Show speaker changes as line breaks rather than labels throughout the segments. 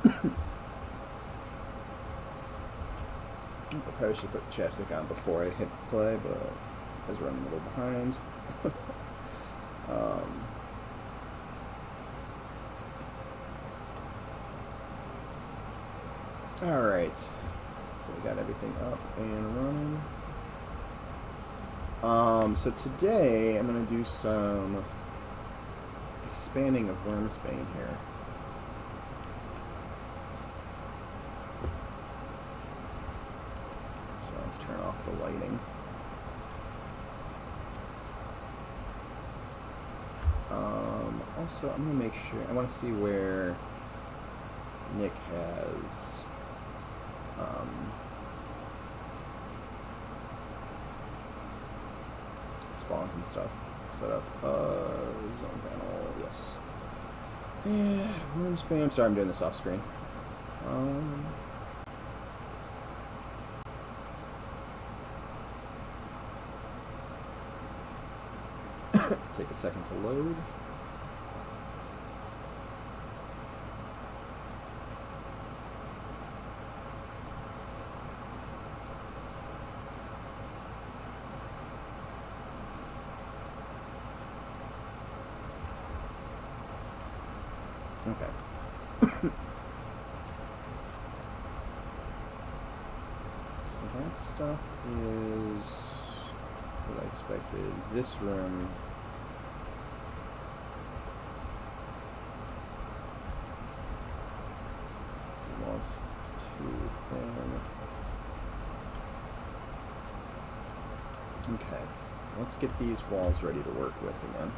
I probably should put chapstick on before I hit play, but I was running a little behind. Alright, so we got everything up and running. So today I'm going to do some expanding of Wyrmsbane here. So let's turn off the lighting. Also, I'm going to make sure, I want to see where Nick has spawns and stuff set up. Zone panel, yes. Yeah, Wyrmsbane. I'm sorry, I'm doing this off screen. Take a second to load. Okay. So that stuff is what I expected. This room almost too thin. Okay, let's get these walls ready to work with again.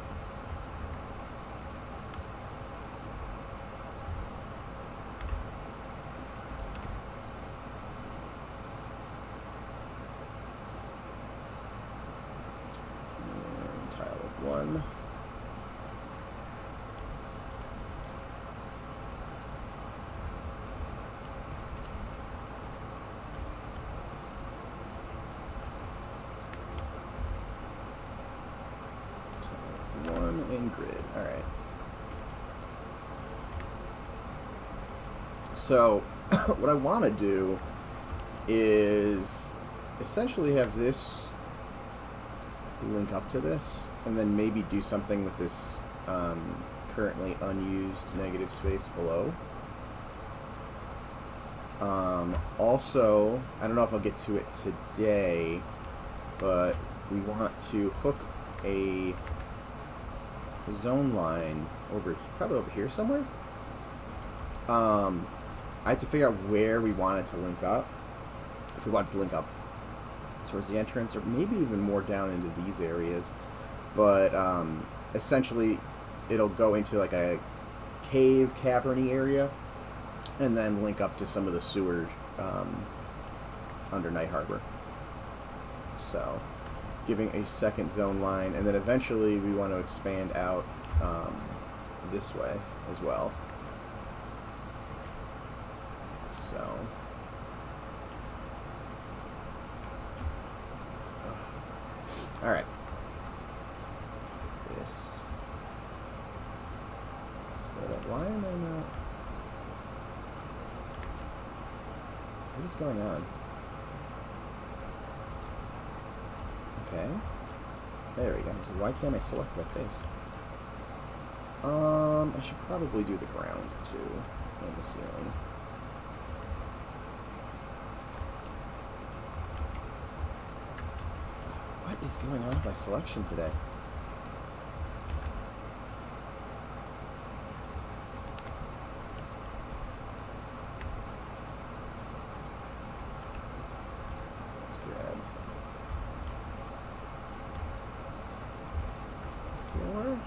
One. One in grid. All right. So what I want to do is essentially have this link up to this, and then maybe do something with this currently unused negative space below. Also, I don't know if I'll get to it today, but we want to hook a zone line probably over here somewhere. I have to figure out where we want it to link up. If we want it to link up towards the entrance, or maybe even more down into these areas, but essentially it'll go into like a caverny area and then link up to some of the sewers under Night Harbor. So giving a second zone line, and then eventually we want to expand out this way as well. So alright. Let's get this set up. Why am I not... What is going on? Okay. There we go. So why can't I select that face? I should probably do the ground too, and the ceiling. What is going on with my selection today? So let's grab 4.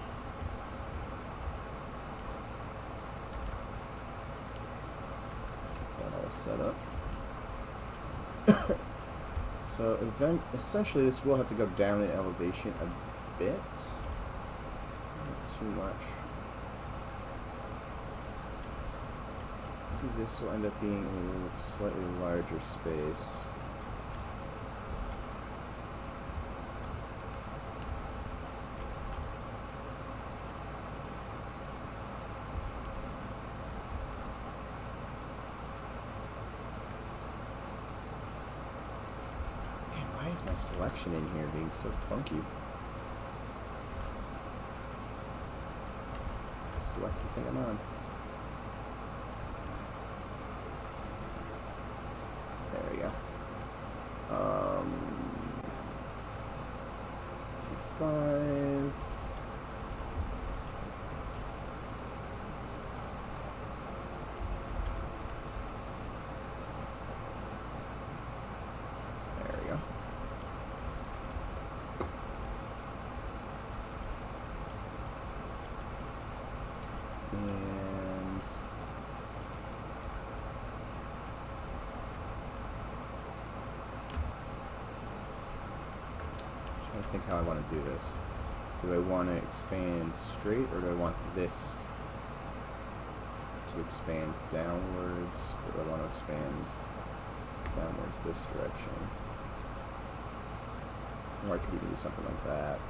Get that all set up. So essentially this will have to go down in elevation a bit. Not too much. Because this will end up being a slightly larger space. my selection in here being so funky. Select the thing I'm on. There we go. 5. There we go. And trying to think how I want to do this. Do I want to expand straight, or do I want this to expand downwards, or do I want to expand downwards this direction? Or I could even do something like that.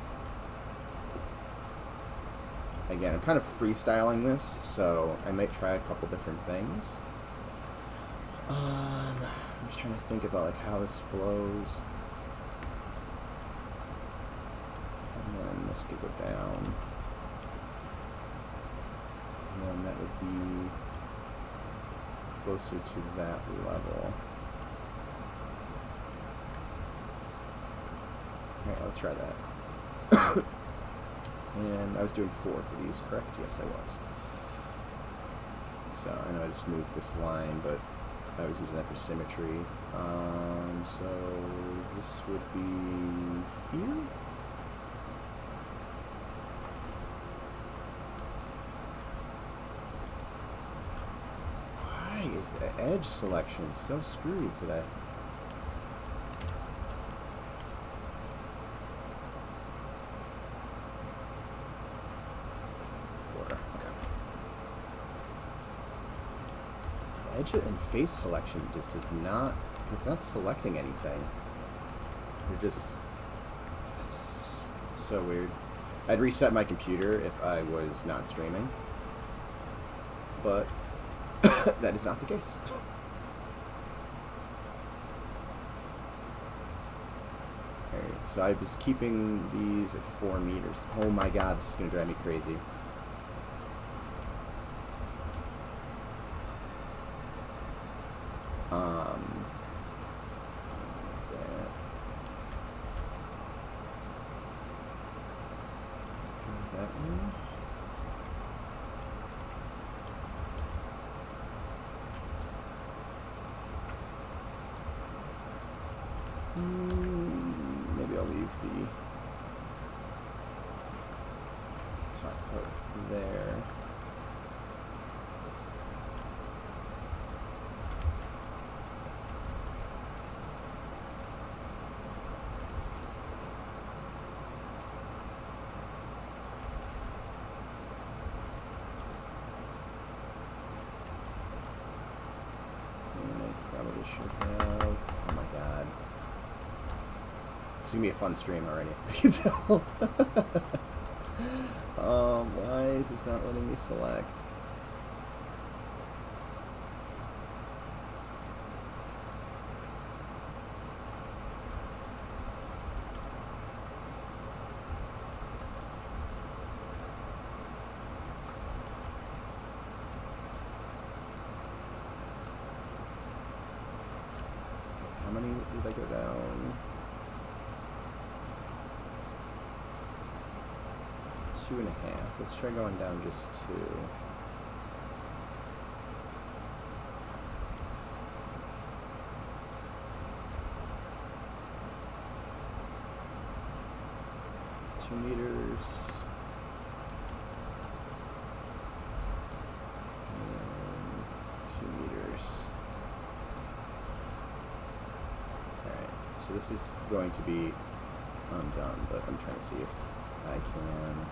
Again, I'm kind of freestyling this, so I might try a couple different things. I'm just trying to think about like how this flows. And then this could go down. And then that would be closer to that level. Okay, I'll try that. And I was doing 4 for these, correct? Yes, I was. So I know I just moved this line, but I was using that for symmetry. So this would be here. Why is the edge selection so screwy today? Edge and face selection just does not, because it's not selecting anything. They're just, it's so weird. I'd reset my computer if I was not streaming, but that is not the case. Alright, so I was keeping these at 4 meters. Oh my god, this is going to drive me crazy. Maybe I'll leave the top part there. And I probably should have, oh my god. It's gonna be a fun stream already, I can tell. Why is this not letting me select? How many did I go down? 2.5. Let's try going down just 2. Two meters. And 2 meters. Alright, so this is going to be undone, but I'm trying to see if I can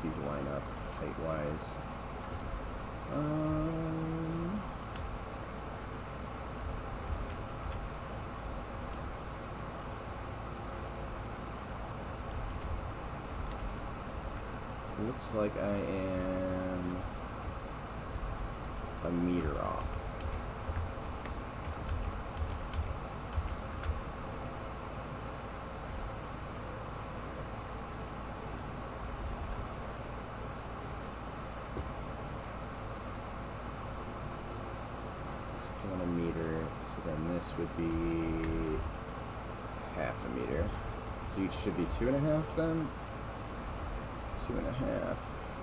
these line up height-wise. It looks like I am a meter off. since I want a meter, so then this would be half a meter. So each should be 2.5 then. 2.5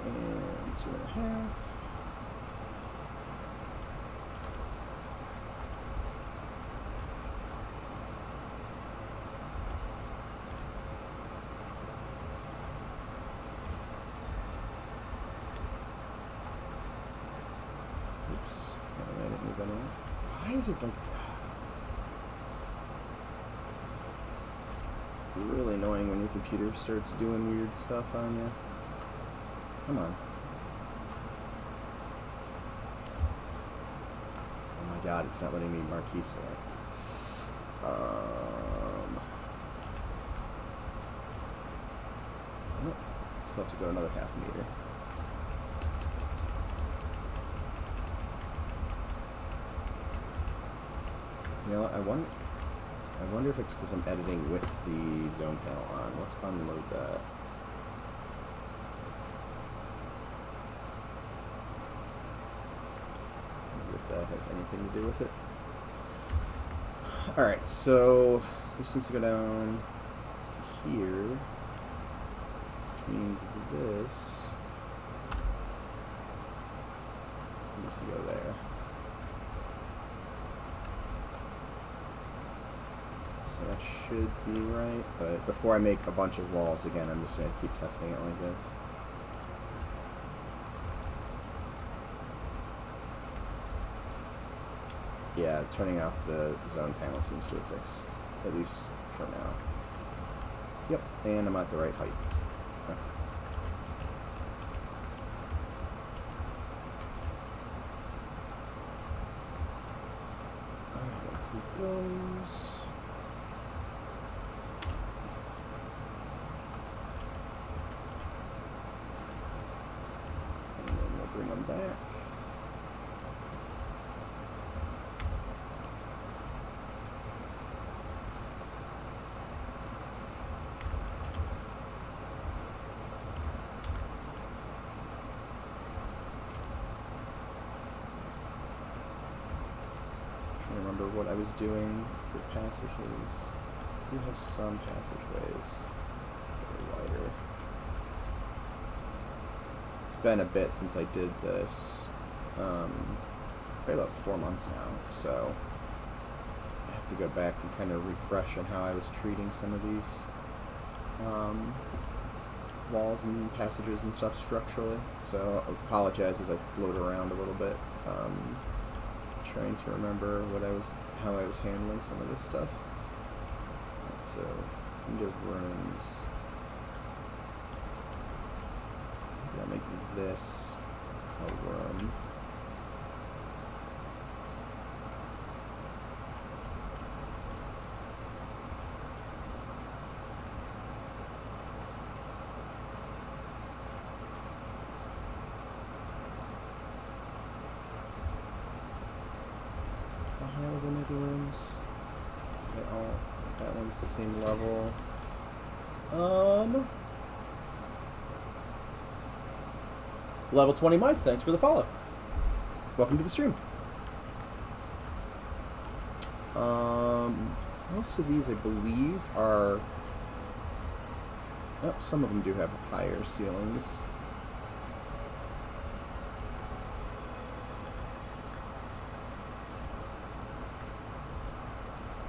and 2.5. Oops, I didn't move anywhere. Why is it like really annoying when your computer starts doing weird stuff on you? Come on. Oh my god, it's not letting me marquee select. Oh, still have to go another half meter. You know what, I wonder if it's because I'm editing with the zone panel on. Let's unload that. I wonder if that has anything to do with it. Alright, so this needs to go down to here, which means this needs to go there. So that should be right, but before I make a bunch of walls again, I'm just going to keep testing it like this. Yeah, turning off the zone panel seems to have fixed, at least for now. Yep, and I'm at the right height. Okay. Alright, I'll take those. Bring them back. Trying to remember what I was doing for passages. I do have some passageways that are wider. It's been a bit since I did this, probably about 4 months now, so I have to go back and kind of refresh on how I was treating some of these walls and passages and stuff structurally, so I apologize as I float around a little bit, trying to remember how I was handling some of this stuff. Right, so, into rooms. I'll make this a room. How high was I making rooms? That one's the same level. Level 20 Mike, thanks for the follow. Welcome to the stream. Most of these, I believe, are... Oh, some of them do have higher ceilings.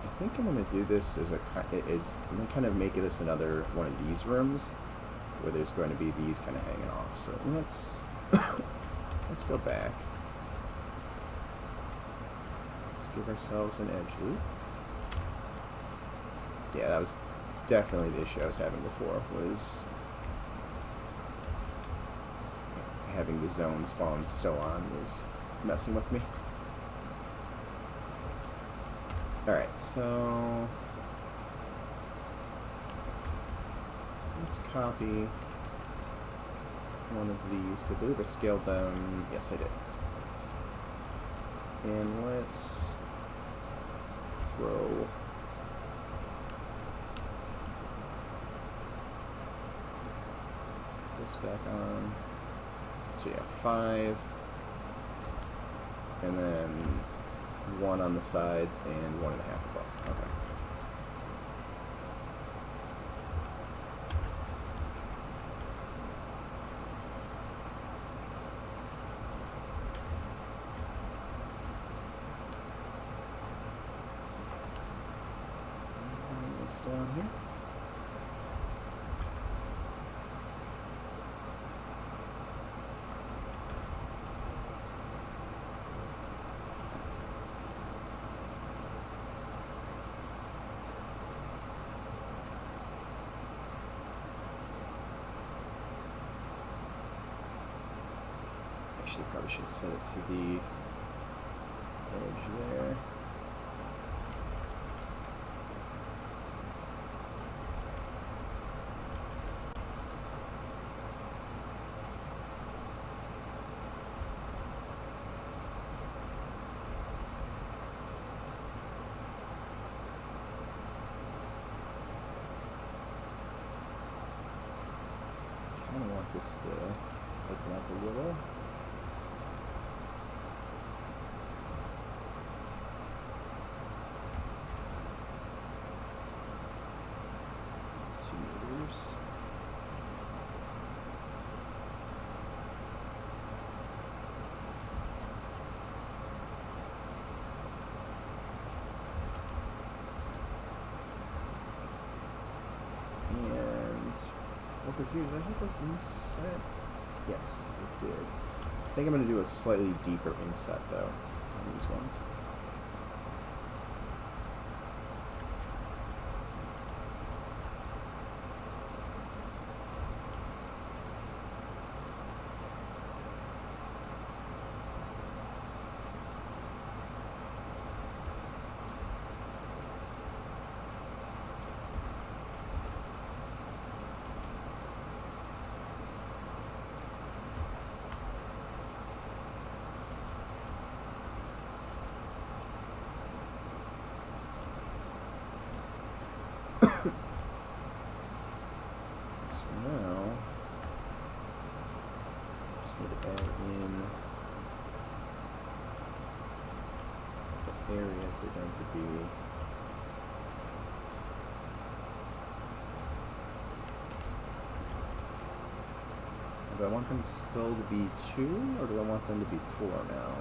I think I'm going to do this I'm going to kind of make this another one of these rooms, where there's going to be these kind of hanging off. So let's go back. Let's give ourselves an edge loop. Yeah, that was definitely the issue I was having before, was having the zone spawn still on was messing with me. Alright, so let's copy one of these. I believe I scaled them. Yes, I did. And let's throw this back on. So yeah, 5. And then 1 on the sides and 1.5 above. Okay. What's down here? Actually, probably should set it to the edge there. I kind of want this to open up a little. Over here, did I hit those inset? Yes, it did. I think I'm going to do a slightly deeper inset, though, on these ones. So now, just need to add in the areas they're going to be. Do I want them still to be 2, or do I want them to be 4 now?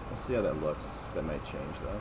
We'll see how that looks. That might change, though.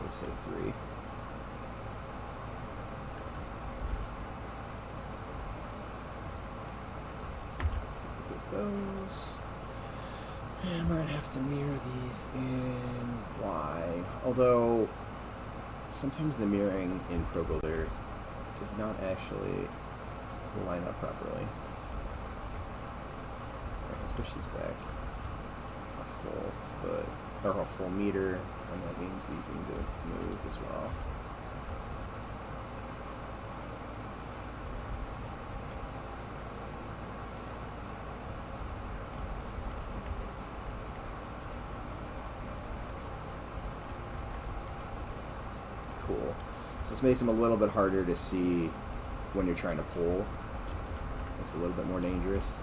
Let's say 3. have to mirror these in Y. Although, sometimes the mirroring in ProBuilder does not actually line up properly. Alright, let's push these back a full foot, or a full meter, and that means these need to move as well. Cool. So this makes them a little bit harder to see when you're trying to pull. It's a little bit more dangerous.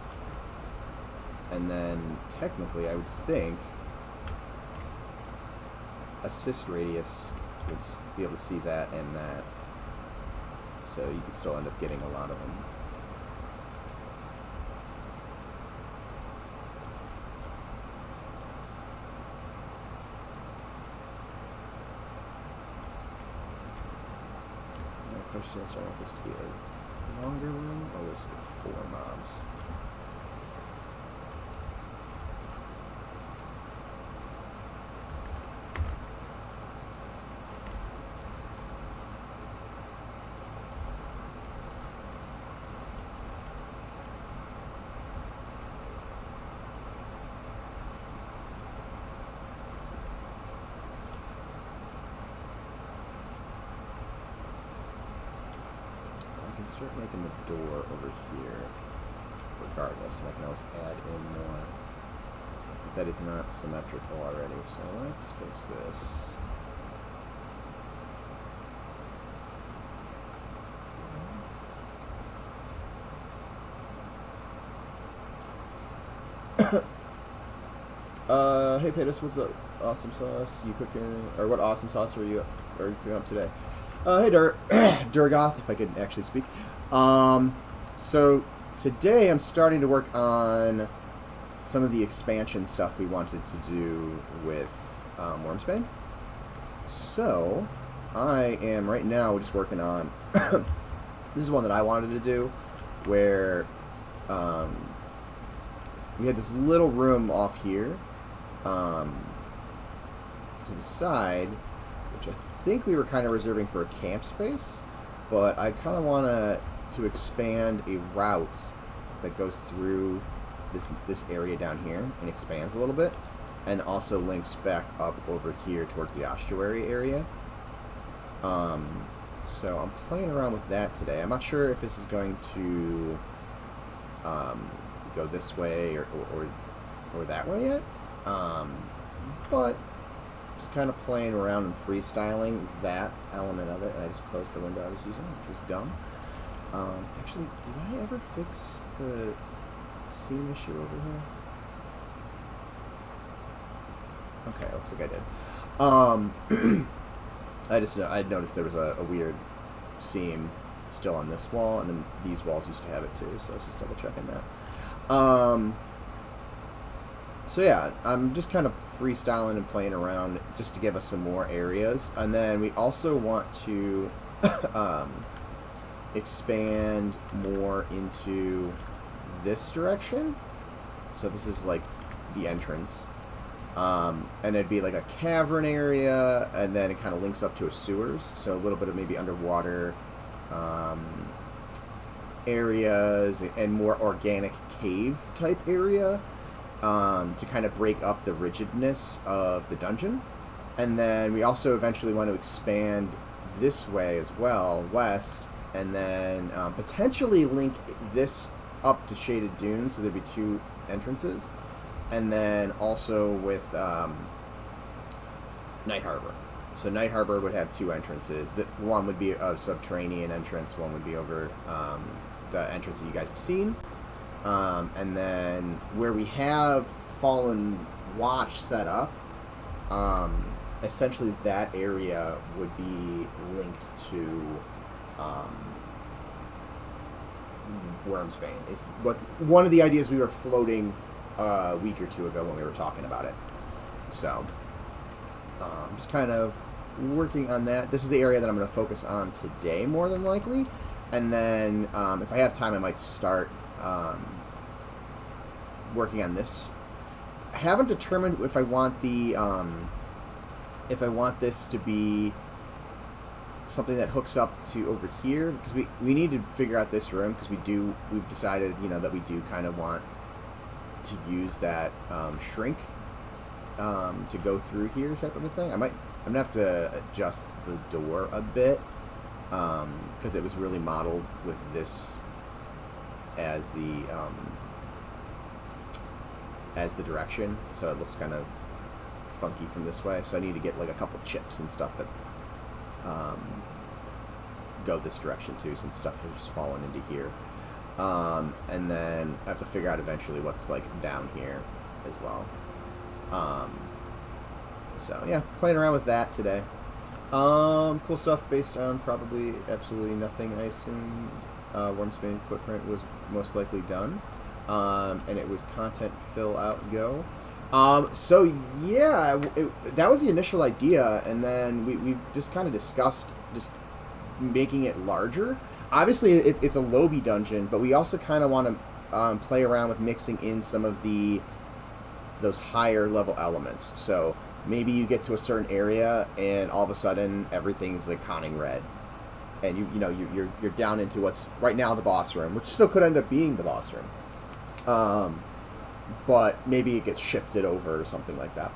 And then, technically, I would think assist radius would be able to see that and that. So you could still end up getting a lot of them. So I want this to be a longer room, or is it 4 mobs? Start making the door over here regardless, and I can always add in more. That is not symmetrical already, so let's fix this. Hey Paytas, what's up? Awesome sauce, you cooking? Or what awesome sauce are you cooking up today? Hey Durgoth, if I could actually speak. So today I'm starting to work on some of the expansion stuff we wanted to do with Wyrmsbane. So I am right now just working on this is one that I wanted to do, where we had this little room off here to the side, which I think we were kind of reserving for a camp space, but I kind of want to expand a route that goes through this area down here and expands a little bit, and also links back up over here towards the ossuary area. So I'm playing around with that today. I'm not sure if this is going to go this way or that way yet, but just kind of playing around and freestyling that element of it. And I just closed the window I was using, which was dumb. Actually, did I ever fix the seam issue over here? Okay, looks like I did. I noticed there was a weird seam still on this wall, and then these walls used to have it too, so I was just double checking that. So yeah, I'm just kind of freestyling and playing around just to give us some more areas. And then we also want to expand more into this direction. So this is like the entrance. And it'd be like a cavern area, and then it kind of links up to a sewers. So a little bit of maybe underwater areas and more organic cave type area. To kind of break up the rigidness of the dungeon. And then we also eventually want to expand this way as well, west, and then potentially link this up to Shaded Dunes, so there'd be 2 entrances. And then also with Night Harbor. So Night Harbor would have 2 entrances. One would be a subterranean entrance, one would be over the entrance that you guys have seen. And then where we have Fallen Watch set up, essentially that area would be linked to Wyrmsbane. Is what one of the ideas we were floating a week or 2 ago when we were talking about it. So just kind of working on that. This is the area that I'm going to focus on today, more than likely. And then if I have time, I might start working on this haven't determined if I want this to be something that hooks up to over here, because we need to figure out this room, because we've decided, you know, that we do kind of want to use that shrink to go through here type of a thing. I'm gonna have to adjust the door a bit, because it was really modeled with this as the direction, so it looks kind of funky from this way. So I need to get like a couple chips and stuff that go this direction too, since stuff has fallen into here. And then I have to figure out eventually what's like down here as well. So yeah, playing around with that today. Cool stuff based on probably absolutely nothing. I assume Wyrmsbane footprint was most likely done, and it was content fill out go. So yeah, that was the initial idea, and then we just kind of discussed just making it larger. Obviously, it's a lobby dungeon, but we also kind of want to play around with mixing in some of those higher level elements. So maybe you get to a certain area, and all of a sudden everything's like conning red, and you're down into what's right now the boss room, which still could end up being the boss room. But maybe it gets shifted over or something like that.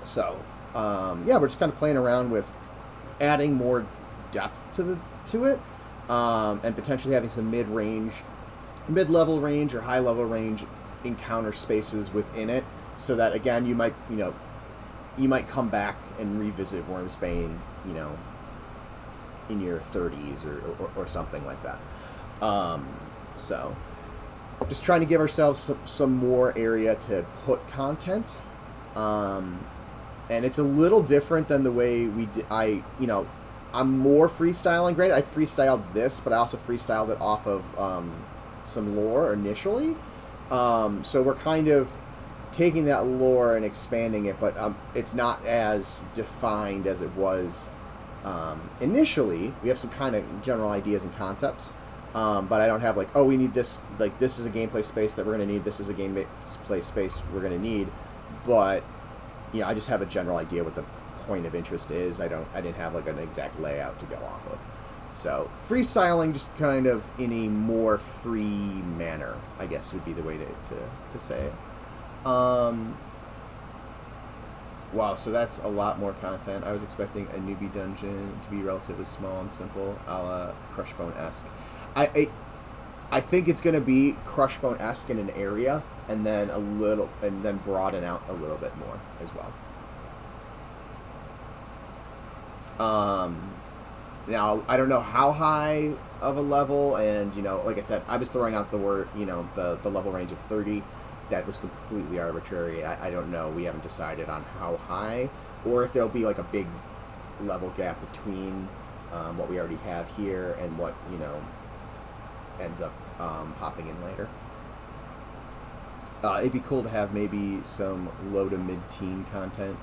So, yeah, we're just kind of playing around with adding more depth to it, and potentially having some mid-level range or high-level range encounter spaces within it, so that again you might come back and revisit Wyrmsbane, in your 30s or something like that. So. Just trying to give ourselves some more area to put content, and it's a little different than the way we did. I'm more freestyling. Granted, I freestyled this, but I also freestyled it off of some lore initially. So we're kind of taking that lore and expanding it, but it's not as defined as it was initially. We have some kind of general ideas and concepts. But I don't have like, oh, we need this, like this is a gameplay space that we're going to need, this is a gameplay space we're going to need, but, I just have a general idea what the point of interest is. I didn't have like an exact layout to go off of. So, freestyling just kind of in a more free manner, I guess would be the way to say it. Wow, so that's a lot more content. I was expecting a newbie dungeon to be relatively small and simple, a la Crushbone-esque. I think it's going to be Crushbone-esque in an area, and then broaden out a little bit more as well. Now I don't know how high of a level, and like I said, I was throwing out the word, the level range of 30. That was completely arbitrary. I don't know. We haven't decided on how high, or if there'll be like a big level gap between what we already have here and what ends up popping in later. It'd be cool to have maybe some low to mid-teen content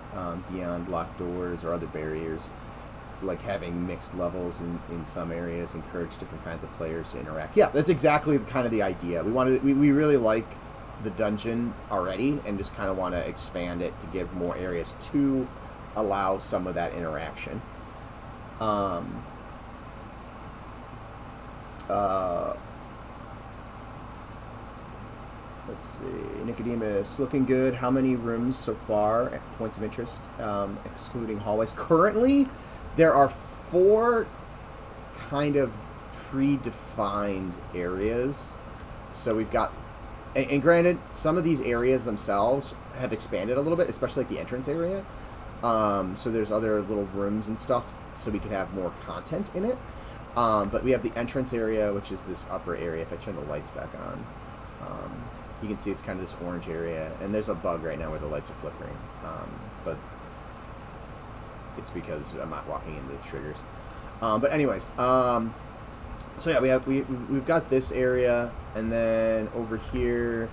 beyond locked doors or other barriers, like having mixed levels in some areas, encourage different kinds of players to interact. Yeah, that's exactly kind of the idea. We really like the dungeon already, and just kind of want to expand it to give more areas to allow some of that interaction. Let's see. Nicodemus, looking good. How many rooms so far? Points of interest, excluding hallways. Currently, there are 4 kind of predefined areas. So we've got, and granted, some of these areas themselves have expanded a little bit, especially like the entrance area. So there's other little rooms and stuff, so we could have more content in it. But we have the entrance area, which is this upper area. If I turn the lights back on, you can see it's kind of this orange area. And there's a bug right now where the lights are flickering. But it's because I'm not walking into the triggers. But anyways, so yeah, we've got this area, and then over here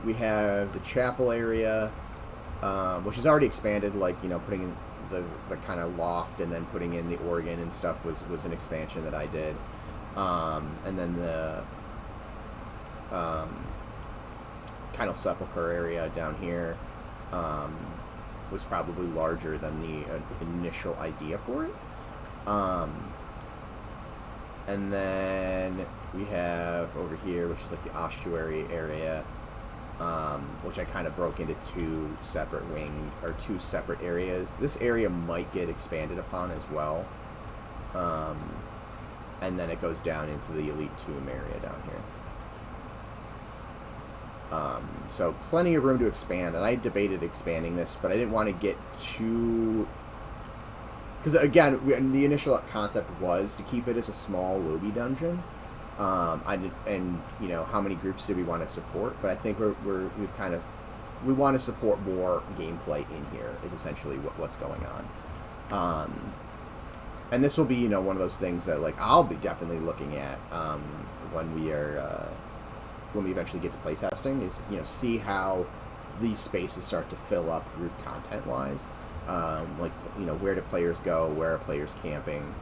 we have the chapel area, which is already expanded. Like putting in the kind of loft and then putting in the organ and stuff was an expansion that I did. And then the kind of sepulcher area down here was probably larger than the initial idea for it. And then we have over here, which is like the ossuary area, which I kind of broke into two separate areas. This area might get expanded upon as well. And then it goes down into the Elite Tomb area down here. So plenty of room to expand, and I debated expanding this, but I didn't want to get too... Because, again, the initial concept was to keep it as a small lobby dungeon. And, you know, how many groups do we want to support? But I think we want to support more gameplay in here, is essentially what's going on. And this will be, you know, one of those things that, like, I'll be definitely looking at when we eventually get to playtesting, is, you know, see how these spaces start to fill up group content-wise. Like, you know, where do players go, where are players camping,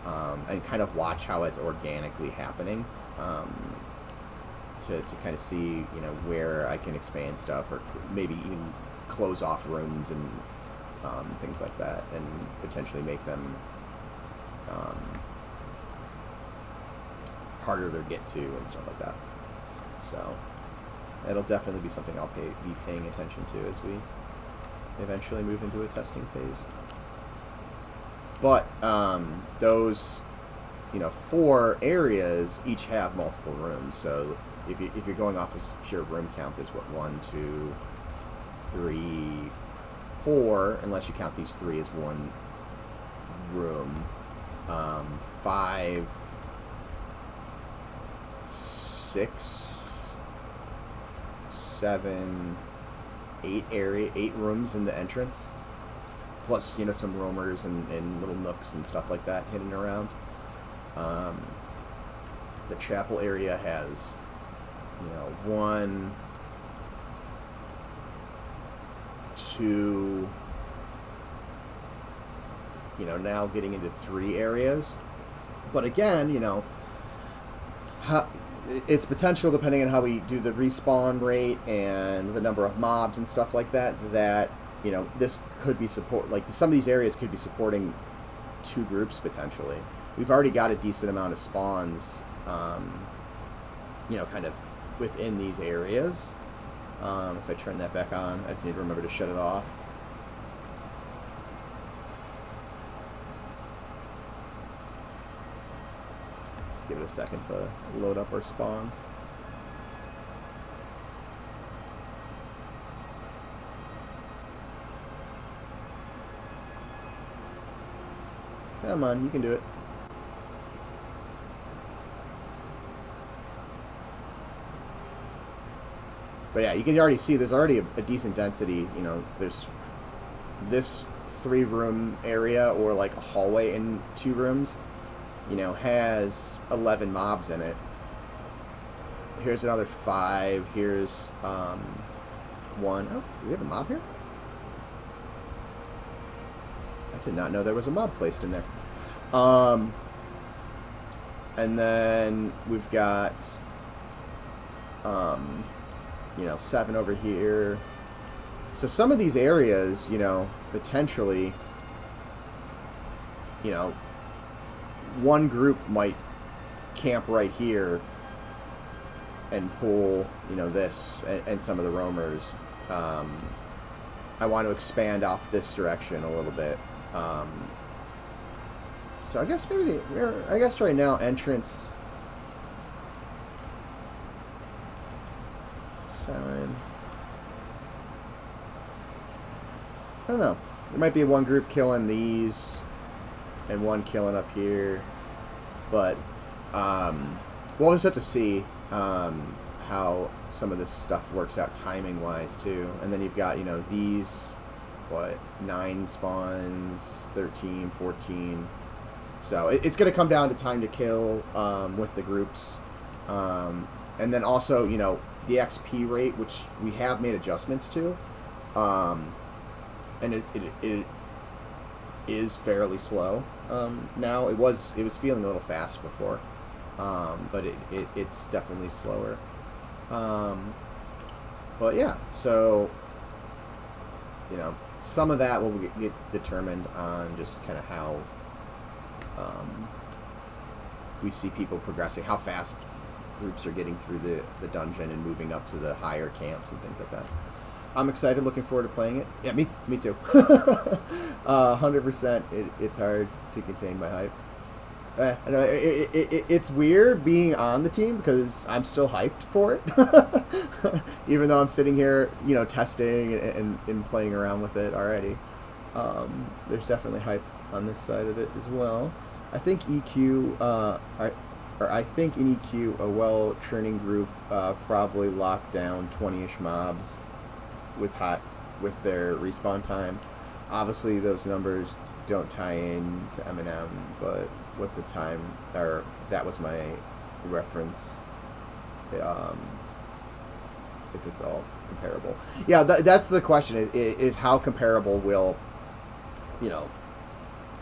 and kind of watch how it's organically happening, to kind of see, you know, where I can expand stuff, or maybe even close off rooms and things like that, and potentially make them harder to get to and stuff like that. So it'll definitely be something I'll be paying attention to as we eventually move into a testing phase. But those, you know, 4 areas each have multiple rooms. So if you're going off of pure room count, there's what, 1, 2, 3, 4, unless you count these 3 as one room. 5, 6, 7, 8 rooms in the entrance, plus, you know, some roamers and little nooks and stuff like that hidden around. The chapel area has, you know, 1, 2, you know, now getting into 3 areas. But again, you know, it's potential, depending on how we do the respawn rate and the number of mobs and stuff like that, that, you know, this could be some of these areas could be supporting 2 groups potentially. We've already got a decent amount of spawns, you know, kind of within these areas. If I turn that back on, I just need to remember to shut it off. Give it a second to load up our spawns. Come on, you can do it. But yeah, you can already see there's already a decent density. You know, there's this 3-room area, or like a hallway in 2 rooms, you know, has 11 mobs in it. Here's another 5. Here's 1. Oh, do we have a mob here? I did not know there was a mob placed in there. And then we've got, you know, 7 over here. So some of these areas, you know, potentially, you know, one group might camp right here and pull, you know, this and some of the roamers. I want to expand off this direction a little bit. So I guess maybe I guess right now entrance 7. I don't know. There might be one group killing these and one killing up here, but we'll just have to see how some of this stuff works out timing wise too. And then you've got, you know, these 9 spawns, 13, 14. So it's going to come down to time to kill with the groups, and then also, you know, the XP rate, which we have made adjustments to, and it is fairly slow now. It was feeling a little fast before, but it's definitely slower. But yeah, so you know, some of that will get determined on just kind of how we see people progressing, how fast groups are getting through the dungeon and moving up to the higher camps and things like that. I'm excited, looking forward to playing it. Yeah, me too. 100%. It's hard to contain my hype. It's weird being on the team because I'm still hyped for it, even though I'm sitting here, you know, testing and playing around with it already. There's definitely hype on this side of it as well. I think EQ, I think in EQ, a well-training group probably locked down 20-ish mobs with their respawn time. Obviously, those numbers don't tie in to M&M, but what's the time? Or that was my reference. If it's all comparable, yeah, that's the question: is how comparable will, you know,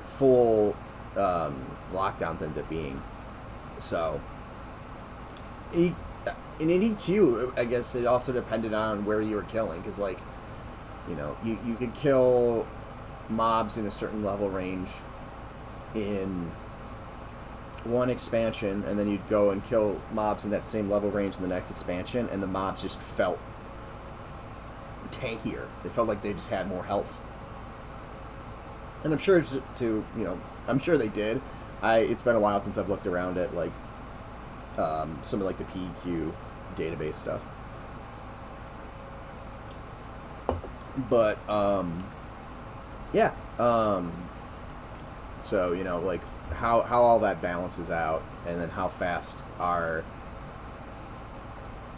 full lockdowns end up being? So, in EQ, I guess it also depended on where you were killing, because, like, you know, you could kill mobs in a certain level range in one expansion, and then you'd go and kill mobs in that same level range in the next expansion, and the mobs just felt tankier. They felt like they just had more health. And I'm sure I'm sure they did. It's been a while since I've looked around at, like, some of, like, the PEQ database stuff. But, yeah. So, you know, like, how all that balances out, and then how fast are,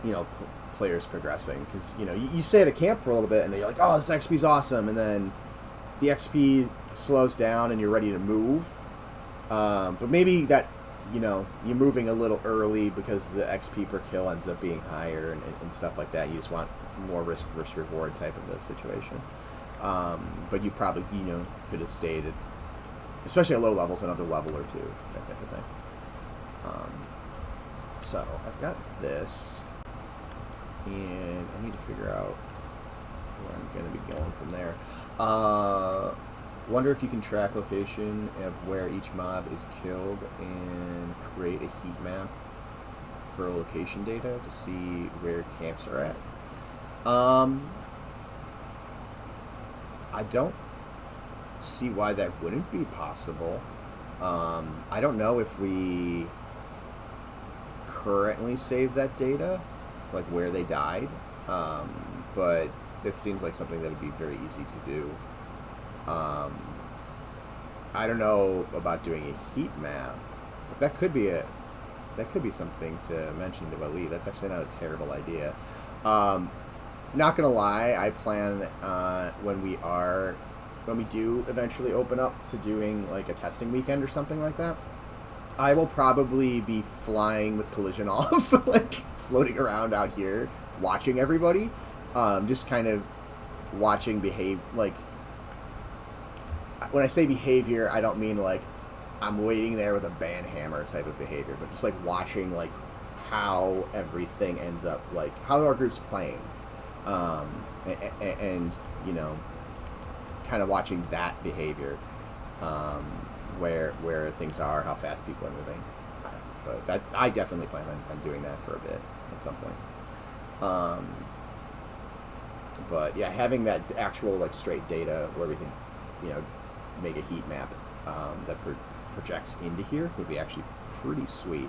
you know, players progressing. Because, you know, you stay at a camp for a little bit, and you're like, oh, this XP's awesome, and then the XP slows down, and you're ready to move. But maybe that, you know, you're moving a little early because the XP per kill ends up being higher and stuff like that. You just want more risk versus reward type of a situation. But you probably, you know, could have stayed at, especially at low levels, another level or two, that type of thing. So I've got this, and I need to figure out where I'm going to be going from there. Wonder if you can track location of where each mob is killed and create a heat map for location data to see where camps are at. I don't see why that wouldn't be possible. I don't know if we currently save that data, like where they died, but it seems like something that would be very easy to do. I don't know about doing a heat map, but that could be something to mention to Waleed. That's actually not a terrible idea. Not gonna lie, I plan when we do eventually open up to doing like a testing weekend or something like that, I will probably be flying with collision off, like floating around out here, watching everybody, just kind of watching behave. Like, when I say behavior, I don't mean like I'm waiting there with a banhammer type of behavior, but just like watching like how everything ends up, like how our group's playing, and you know, kind of watching that behavior, where things are, how fast people are moving. But that I definitely plan on doing that for a bit at some point. But yeah, having that actual like straight data where we can, you know, make a heat map that projects into here would be actually pretty sweet.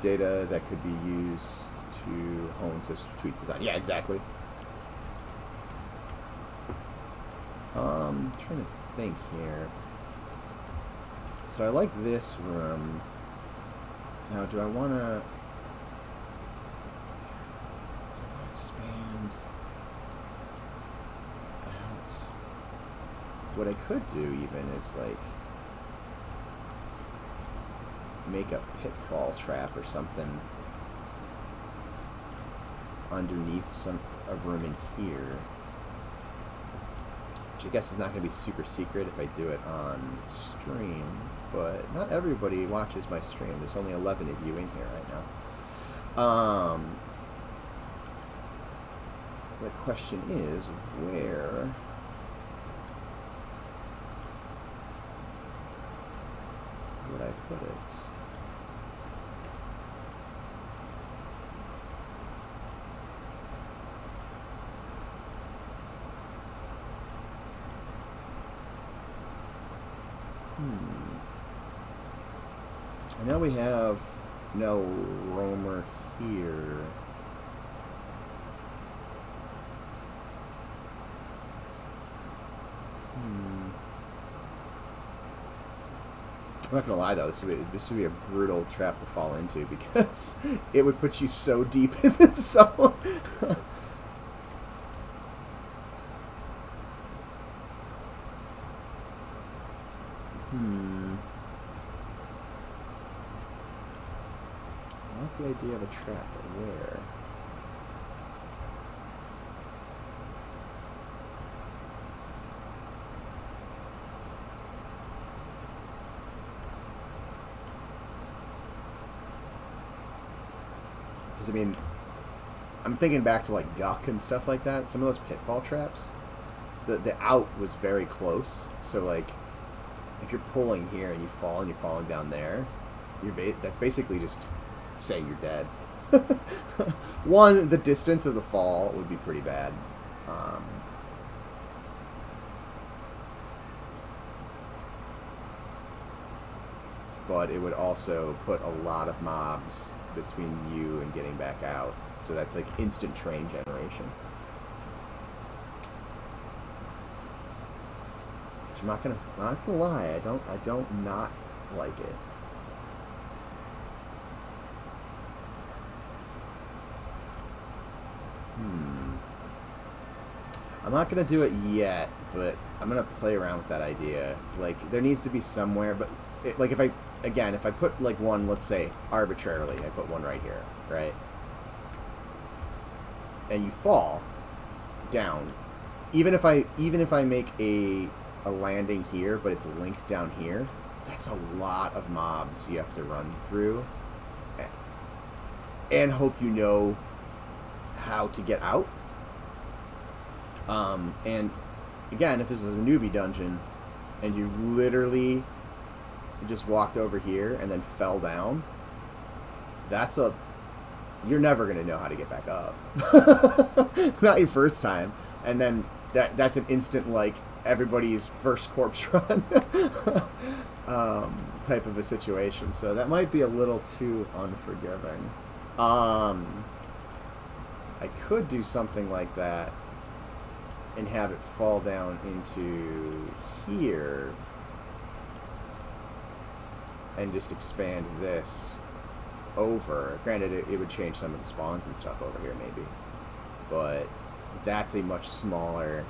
Data that could be used to hone system tweak design. Yeah, exactly. Trying to think here. So I like this room. Now, do I want to expand out? What I could do even is like make a pitfall trap or something underneath a room in here, which I guess is not going to be super secret if I do it on stream, but not everybody watches my stream. There's only 11 of you in here right now. The question is, where would I put it? I know we have no roamer here. I'm not gonna lie though, this would be a brutal trap to fall into because it would put you so deep in the zone. I like the idea of a trap, but where? I mean, I'm thinking back to like Guck and stuff like that. Some of those pitfall traps, the out was very close. So like, if you're pulling here and you fall and you're falling down there, that's basically just saying you're dead. One, the distance of the fall would be pretty bad. But it would also put a lot of mobs between you and getting back out. So that's like instant train generation. Which I'm not gonna lie, I don't not like it. I'm not gonna do it yet, but I'm gonna play around with that idea. Like, there needs to be somewhere, but like if I put like one, let's say arbitrarily, I put one right here, right? And you fall down. Even if I make a landing here, but it's linked down here, that's a lot of mobs you have to run through, and hope you know how to get out. And again, if this is a newbie dungeon, and you literally just walked over here and then fell down, you're never going to know how to get back up. Not your first time. And then that's an instant, like, everybody's first corpse run type of a situation. So that might be a little too unforgiving. I could do something like that and have it fall down into here and just expand this over. Granted, it would change some of the spawns and stuff over here maybe, but that's a much smaller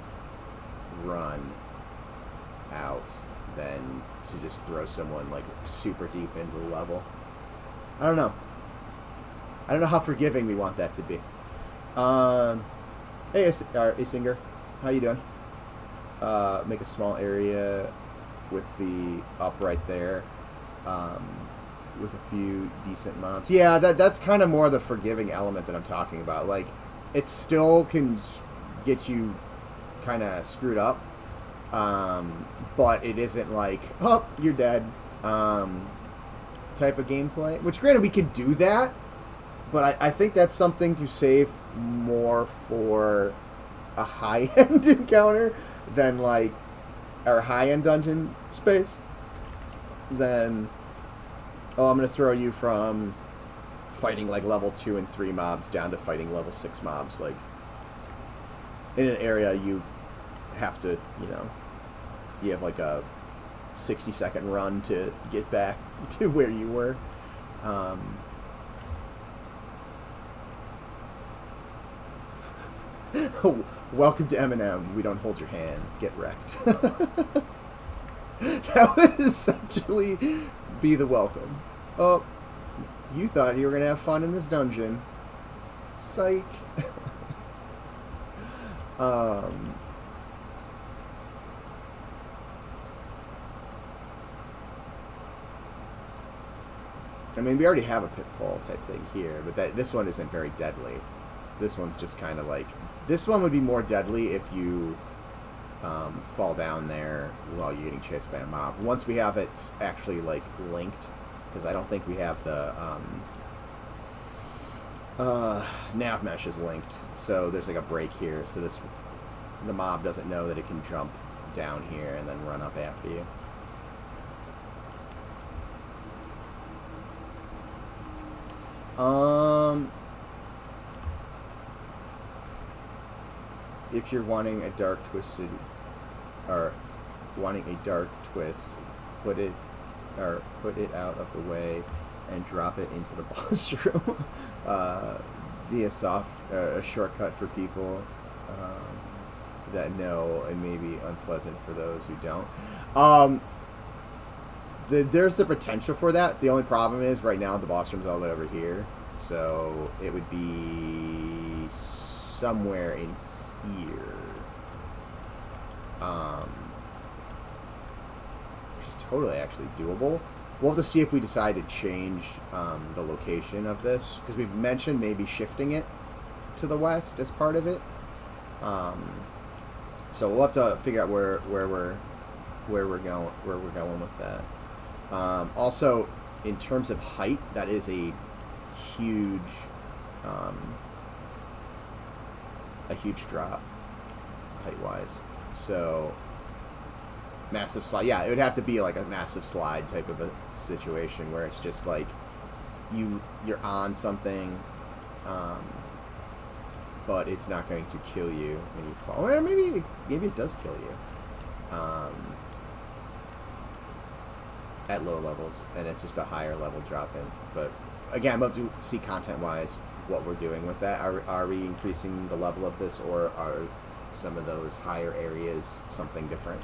run out than to just throw someone like super deep into the level. I don't know how forgiving we want that to be. Hey, Asinger, how you doing? Make a small area with the upright there, with a few decent mobs. Yeah, that's kind of more the forgiving element that I'm talking about. Like, it still can get you kind of screwed up, but it isn't like, oh, you're dead, type of gameplay. Which, granted, we can do that, but I think that's something to save more for a high-end encounter than, like, our high-end dungeon space than, oh, I'm going to throw you from fighting, like, level 2 and 3 mobs down to fighting level 6 mobs. Like, in an area you have to, you have, like, a 60-second run to get back to where you were. Welcome to Eminem. We don't hold your hand. Get wrecked. That would essentially be the welcome. Oh, you thought you were going to have fun in this dungeon. Psych. I mean, we already have a pitfall type thing here, but this one isn't very deadly. This one's just kind of like... This one would be more deadly if you fall down there while you're getting chased by a mob. Once we have it actually, like, linked, because I don't think we have the nav mesh is linked. So there's, like, a break here, so the mob doesn't know that it can jump down here and then run up after you. If you're wanting a dark twisted, or wanting a dark twist, put it out of the way and drop it into the boss room via a shortcut for people that know, and maybe unpleasant for those who don't. There's the potential for that. The only problem is right now the boss room's all the way over here, so it would be somewhere in here, which is totally actually doable. We'll have to see if we decide to change the location of this, because we've mentioned maybe shifting it to the west as part of it. So we'll have to figure out where we're going with that. Also, in terms of height, that is a huge drop height-wise. So massive slide. Yeah, it would have to be like a massive slide type of a situation where it's just like you're on something, but it's not going to kill you when you fall. Or maybe it does kill you at low levels, and it's just a higher level drop-in. But again, I'm about to see content-wise what we're doing with that. Are we increasing the level of this, or are some of those higher areas something different?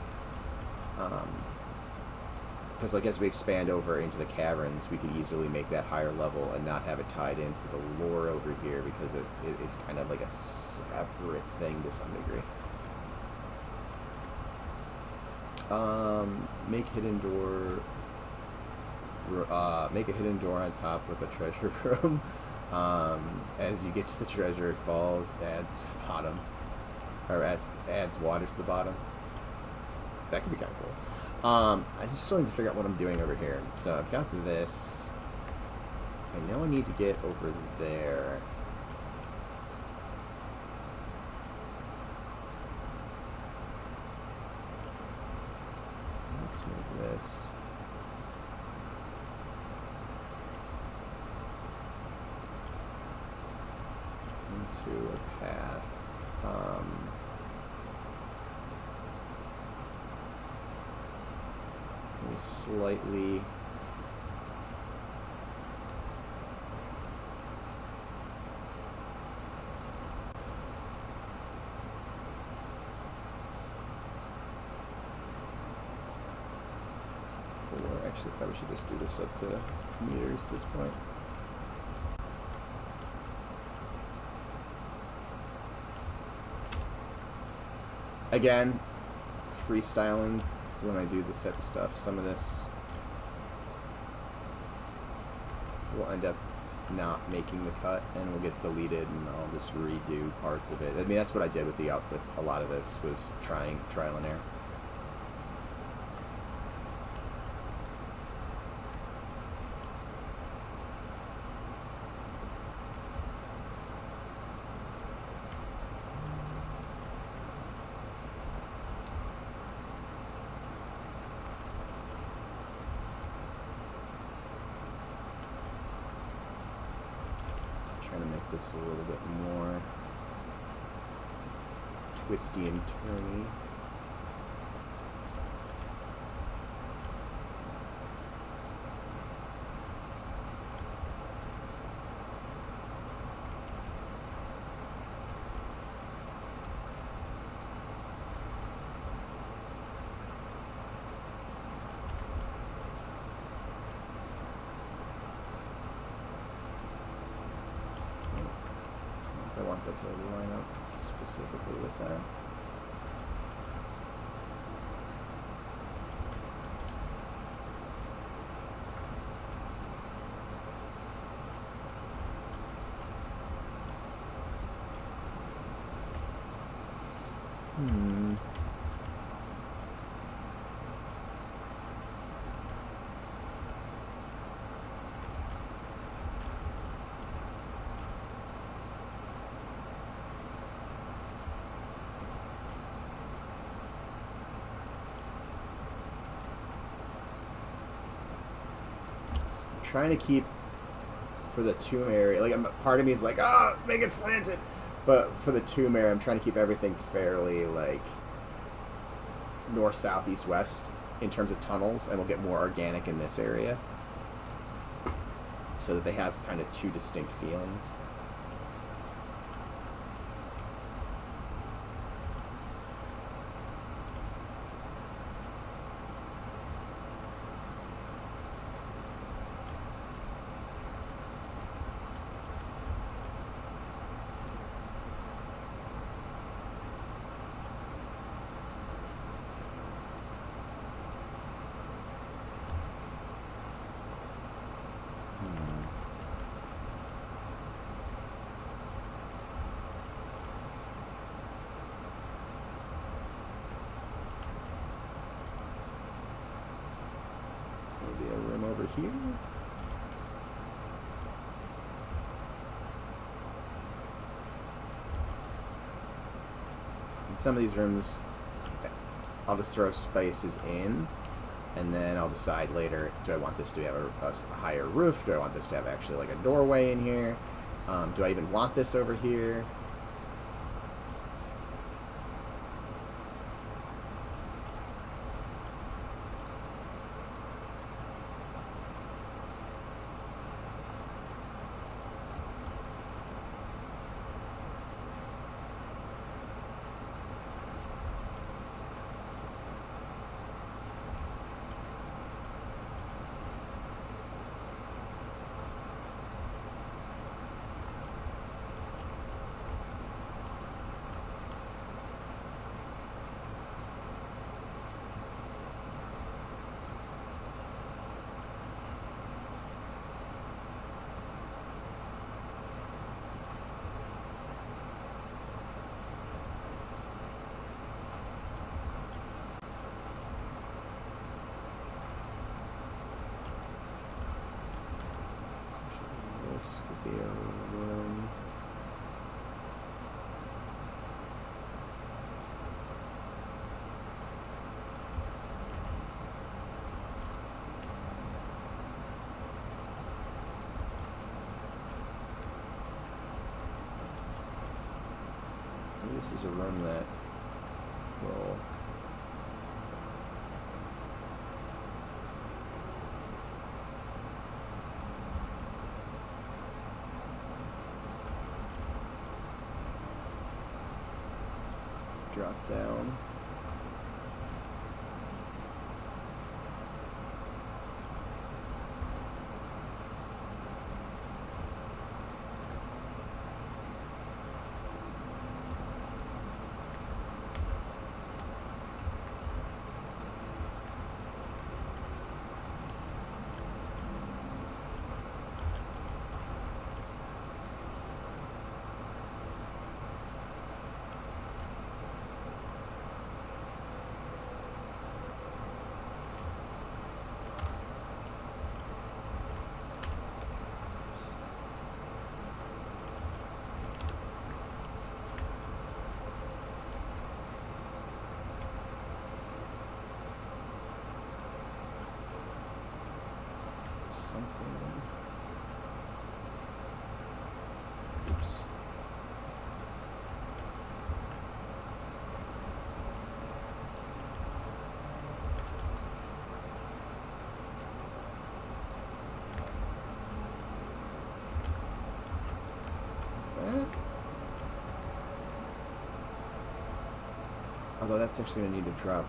Because like as we expand over into the caverns, we could easily make that higher level and not have it tied into the lore over here, because it's kind of like a separate thing to some degree. Make a hidden door on top with a treasure room. As you get to the treasure, it falls, adds to the bottom, or adds water to the bottom. That could be kind of cool. I just still need to figure out what I'm doing over here. So I've got this. I know I need to get over there. Let's move this. Into a path. Maybe slightly. Actually, I probably should just do this up to meters at this point. Again, freestyling when I do this type of stuff. Some of this will end up not making the cut and will get deleted, and I'll just redo parts of it. I mean, that's what I did with a lot of this, was trial and error. Trying to make this a little bit more twisty and turny. I want that to line up specifically with that. Hmm. Trying to keep for the tomb area, like part of me is like, make it slanted, but for the tomb area, I'm trying to keep everything fairly like north, south, east, west in terms of tunnels, and we'll get more organic in this area, so that they have kind of two distinct feelings. Here. In some of these rooms, I'll just throw spaces in, and then I'll decide later, do I want this to have a higher roof? Do I want this to have actually like a doorway in here? Do I even want this over here? This could be a room. Maybe this is a room that will drop down. Something. Oops. Although that's actually going to need to drop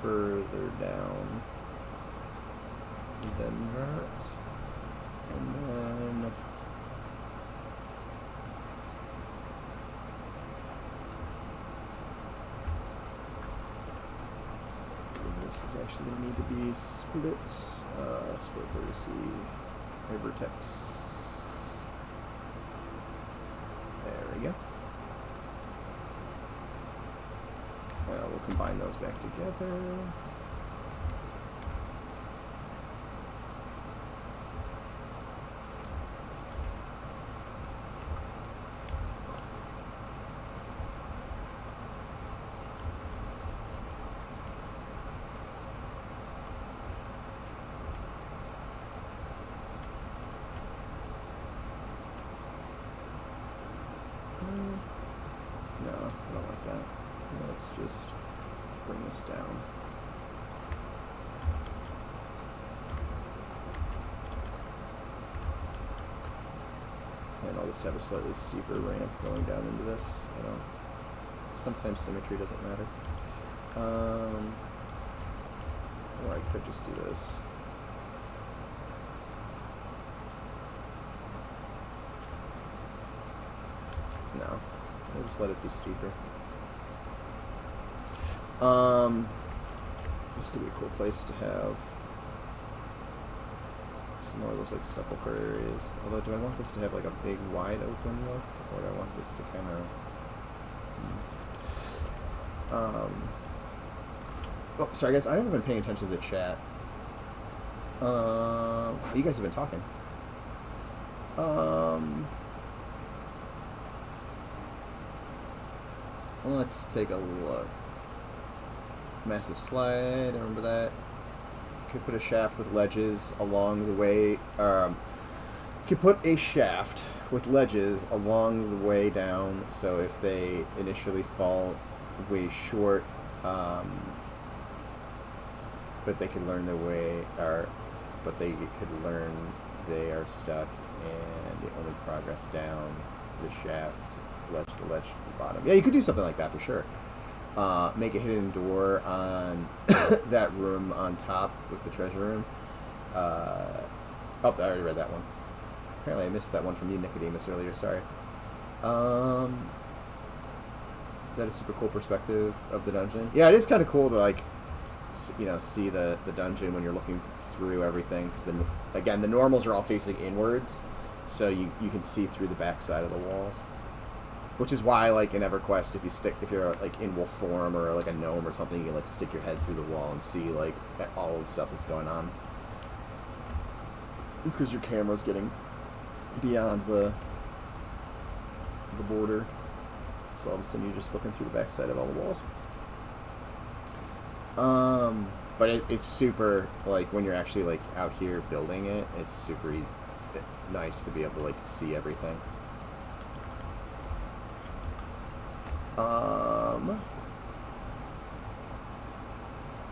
further down than that. And then this is actually going to need to be split. Split vertice by vertex. There we go. we'll combine those back together. No, I don't like that. Let's just bring this down. And I'll just have a slightly steeper ramp going down into this. I don't. Sometimes symmetry doesn't matter. Or I could just do this. No. We'll just let it be steeper. This could be a cool place to have some more of those like sepulchre areas. Although, do I want this to have like a big wide open look, or do I want this to kind of? Oh, sorry guys, I haven't been paying attention to the chat. Wow, you guys have been talking. Let's take a look. Massive slide, I remember that. Could put a shaft with ledges along the way. Could put a shaft with ledges along the way down, so if they initially fall way short, but they can learn their way, but they could learn they are stuck, and they only progress down the shaft, ledge to ledge to the bottom. Yeah, you could do something like that for sure. Make a hidden door on that room on top with the treasure room. Oh, I already read that one. Apparently I missed that one from you, Nicodemus, earlier. Sorry. That is super cool perspective of the dungeon. Yeah, it is kind of cool to, like, you know, see the dungeon when you're looking through everything. Because, again, the normals are all facing inwards, so you can see through the backside of the walls. Which is why, like, in EverQuest, if you're like in wolf form or like a gnome or something, you can like stick your head through the wall and see like all the stuff that's going on. It's because your camera's getting beyond the border, so all of a sudden you're just looking through the backside of all the walls. But it's super, like, when you're actually like out here building it, it's super nice to be able to like see everything.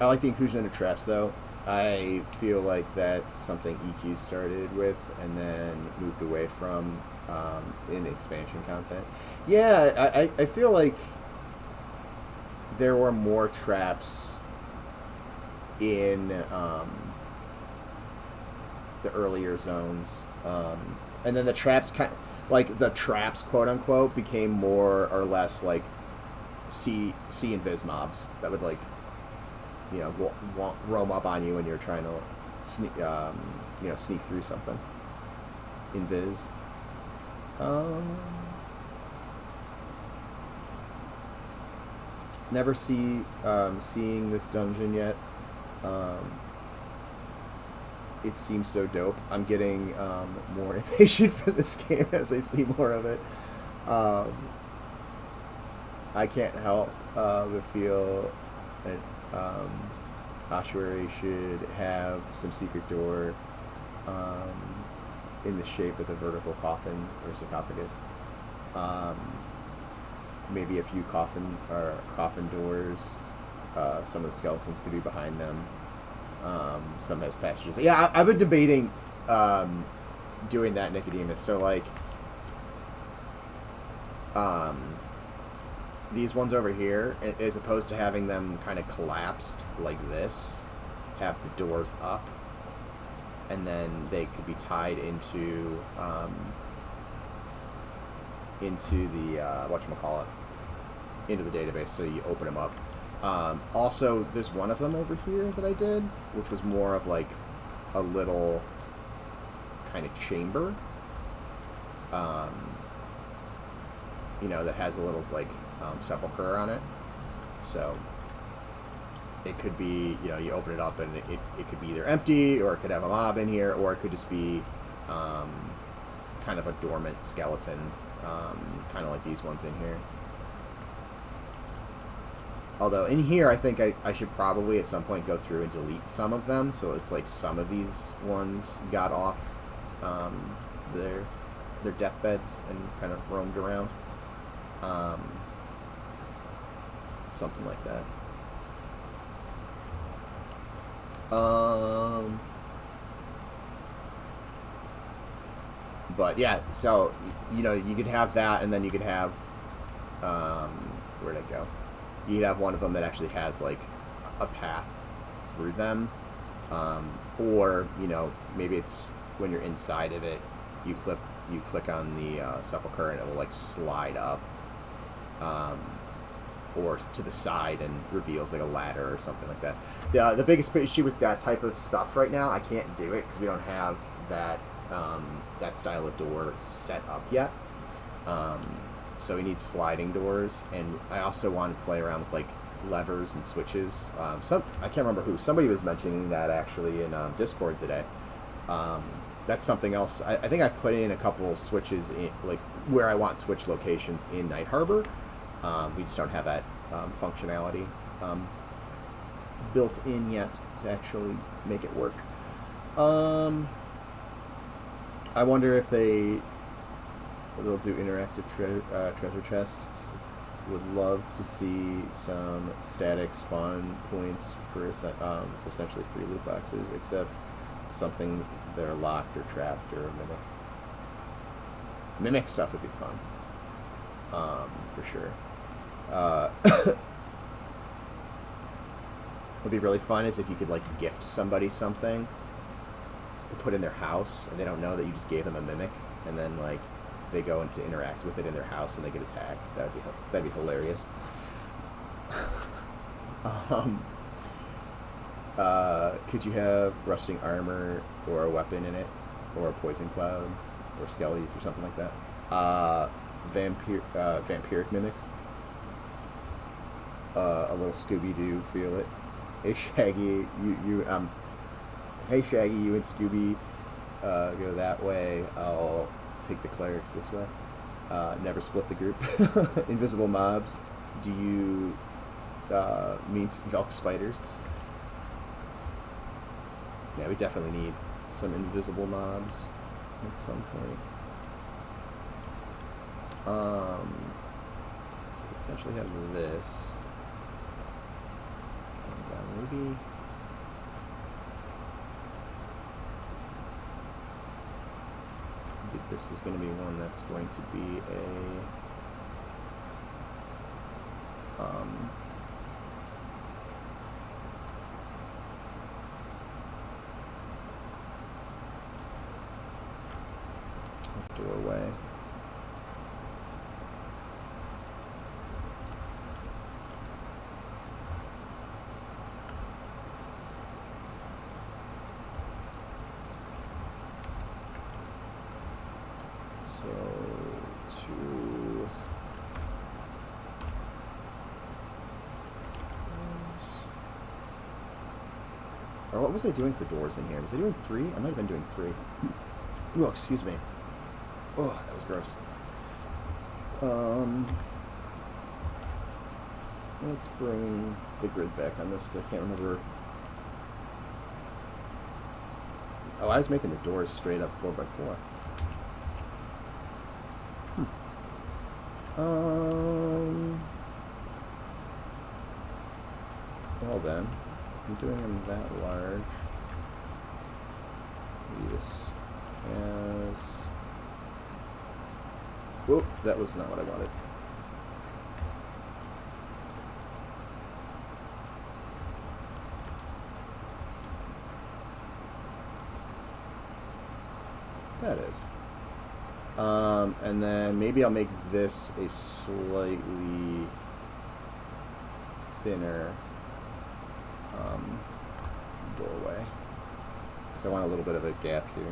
I like the inclusion of traps, though. I feel like that's something EQ started with and then moved away from in expansion content. Yeah, I feel like there were more traps in the earlier zones, and then the traps the traps, quote unquote, became more or less like see invis mobs that would, like, you know, roam up on you when you're trying to sneak, sneak through something. Invis. Never seeing this dungeon yet. It seems so dope. I'm getting more impatient for this game as I see more of it. I can't help but feel that Ossuary should have some secret door in the shape of the vertical coffins or sarcophagus. Maybe a few coffin doors. Some of the skeletons could be behind them. Some has passages. Yeah, I've been debating doing that, Nicodemus. So, like, these ones over here, as opposed to having them kind of collapsed like this, have the doors up, and then they could be tied into the whatchamacallit, into the database, so you open them up. Also, there's one of them over here that I did, which was more of like a little kind of chamber, that has a little like sepulcher on it. So it could be, you know, you open it up and it could be either empty, or it could have a mob in here, or it could just be kind of a dormant skeleton, kind of like these ones in here. Although in here, I think I should probably at some point go through and delete some of them, so it's like some of these ones got off their deathbeds and kind of roamed around. Something like that. But yeah, so you know, you could have that, and then you could have where'd it go? You could have one of them that actually has like a path through them, or you know, maybe it's when you're inside of it, you click on the sepulcher and it will like slide up, or to the side and reveals like a ladder or something like that. The biggest issue with that type of stuff right now, I can't do it because we don't have that that style of door set up yet. So we need sliding doors, and I also want to play around with like levers and switches. I can't remember who. Somebody was mentioning that actually in Discord today. That's something else. I think I've put in a couple switches in, like where I want switch locations in Night Harbor. We just don't have that functionality built in yet to actually make it work. I wonder if they'll do interactive treasure chests. Would love to see some static spawn points for essentially free loot boxes, except something that are locked or trapped or mimic. Mimic stuff would be fun, for sure. What would be really fun is if you could like gift somebody something to put in their house, and they don't know that you just gave them a mimic, and then like they go and to interact with it in their house and they get attacked. That'd be hilarious. Could you have rusting armor or a weapon in it, or a poison cloud, or skellies or something like that? Vampiric mimics. A little Scooby-Doo feel it. Hey Shaggy, hey Shaggy, you and Scooby go that way. I'll take the clerics this way. Never split the group. Invisible mobs. Do you mean Velk spiders? Yeah, we definitely need some invisible mobs at some point. So we potentially have this. Maybe this is going to be one that's going to be a doorway. So, or what was I doing for doors in here? Was I doing 3? I might have been doing 3. Oh, excuse me. Oh, that was gross. Let's bring the grid back on this because I can't remember. Oh, I was making the doors straight up 4x4. Well then, I'm doing them that large. This as... Whoop, that was not what I wanted. That is. And then maybe I'll make this a slightly thinner doorway, because I want a little bit of a gap here.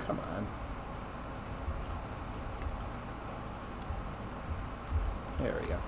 come on. There we go.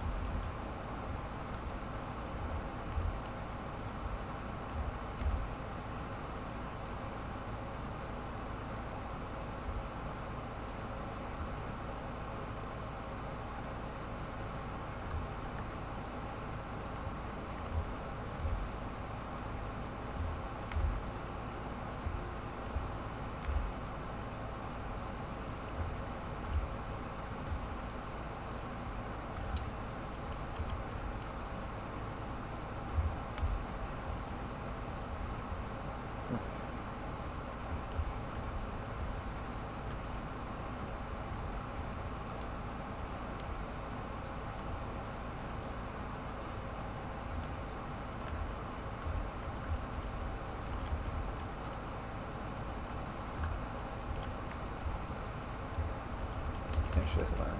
Actually, hold on.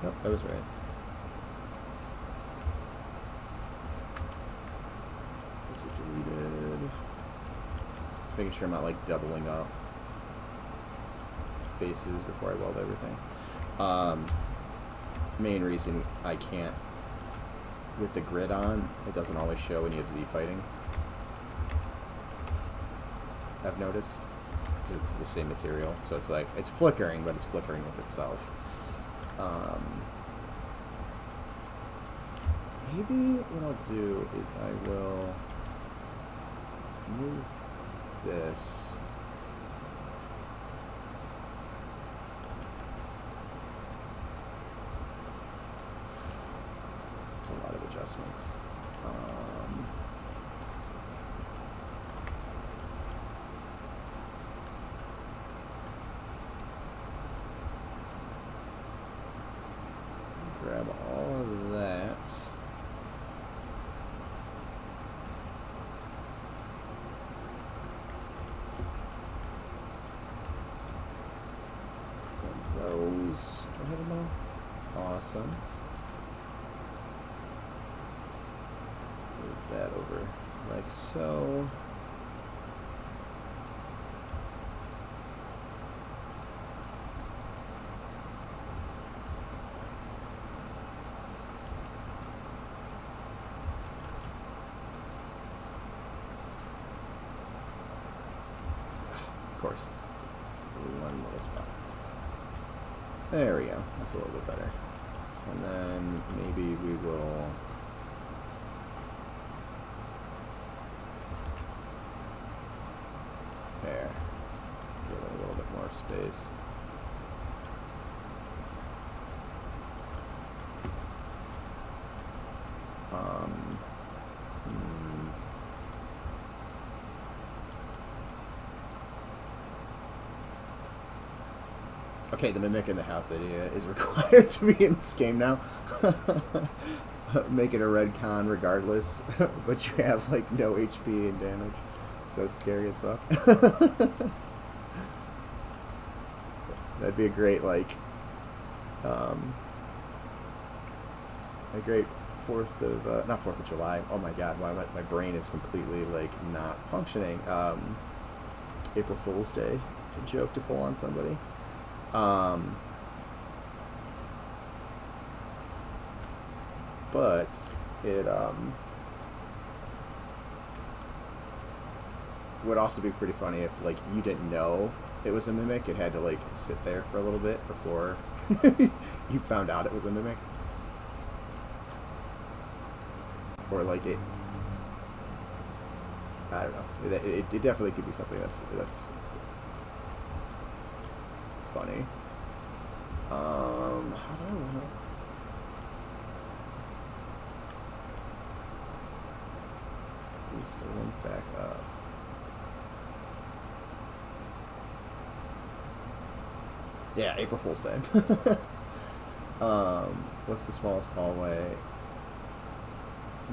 Nope, I was right. Those are deleted. Just making sure I'm not like doubling up faces before I weld everything. Main reason I can't, with the grid on, it doesn't always show when you have Z fighting. I've noticed. Because it's the same material. So it's like, it's flickering, but it's flickering with itself. Maybe what I'll do is I will move this. It's a lot of adjustments. Grab all of that. Grab those. Do I have them all? Awesome. Move that over like so. Of course, one little spot. There we go. That's a little bit better. And then maybe we will there. Give it a little bit more space. Okay, the mimic in the house idea is required to be in this game now. Make it a red con regardless, but you have like no HP and damage, so it's scary as fuck. That'd be a great like, a great not 4th of July. Oh my god, why my brain is completely like not functioning. April Fool's Day joke to pull on somebody. But it would also be pretty funny if like you didn't know it was a mimic. It had to like sit there for a little bit before you found out it was a mimic, or like it. I don't know. It definitely could be something that's funny. How do I want these to link back up? Yeah, April Fool's Day. What's the smallest hallway?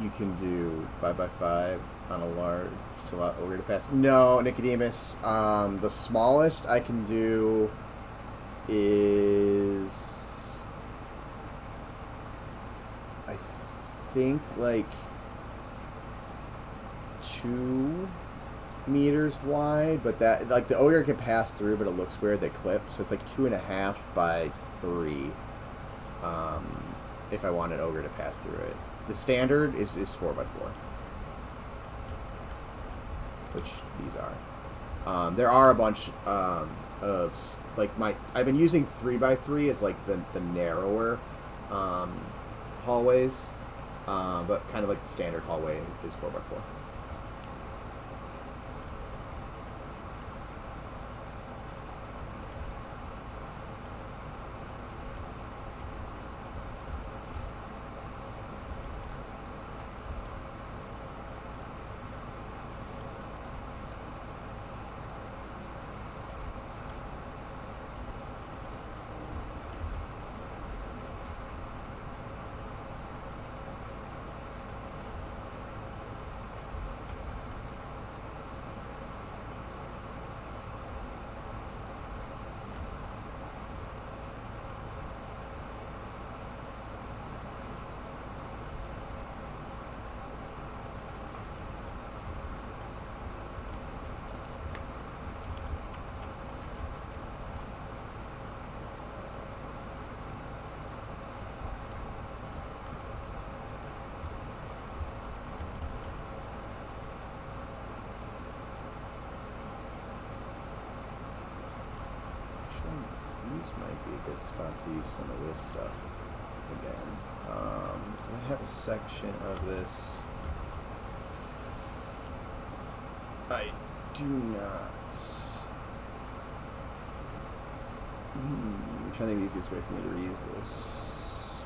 You can do 5x5 on a large to allow ogre to pass. No, Nicodemus. The smallest I can do is, I think, like 2 meters wide, but that, like, the ogre can pass through, but it looks weird. They clip, so it's like 2.5 by 3. If I want an ogre to pass through it, the standard is 4 by 4, which these are. There are a bunch of, like, I've been using 3 by 3 as like the narrower hallways, but kind of like the standard hallway is 4 by 4. These might be a good spot to use some of this stuff again. Do I have a section of this? I do not. I'm trying to think of the easiest way for me to reuse this.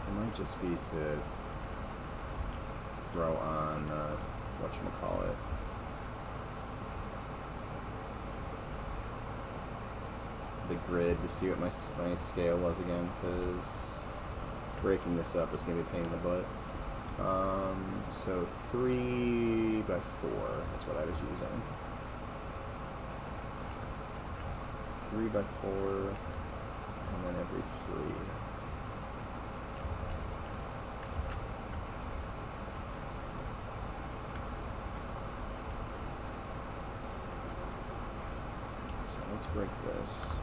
It might just be to throw on whatchamacallit. The grid to see what my scale was again, because breaking this up is going to be a pain in the butt. So 3 by 4, that's what I was using. 3 by 4, and then every 3. So let's break this.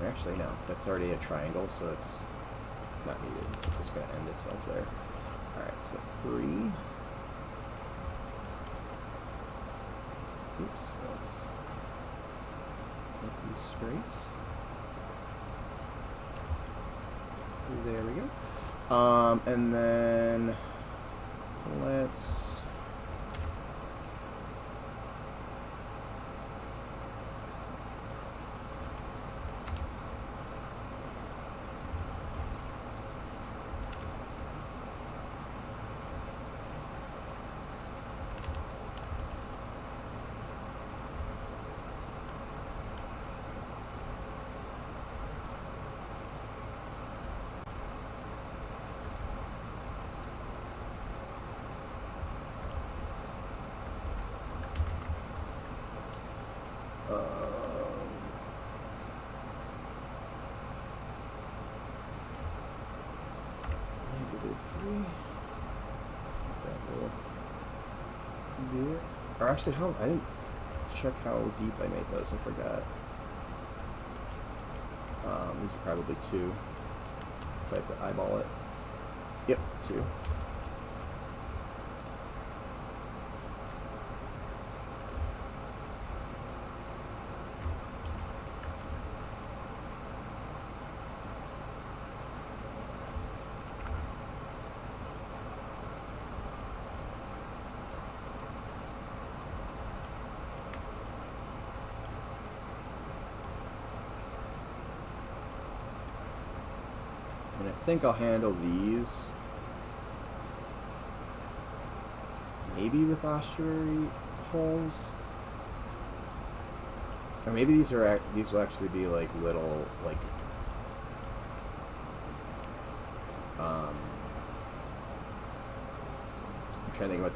Actually, no, that's already a triangle, so it's not needed. It's just going to end itself there. Alright, so 3. Oops, let's make these straight. There we go. And then let's... -3. That will do it. Or actually, I didn't check how deep I made those. I forgot. These are probably 2. If I have to eyeball it. Yep, 2. And I think I'll handle these maybe with ossuary holes, or maybe these will actually be like little like I'm trying to think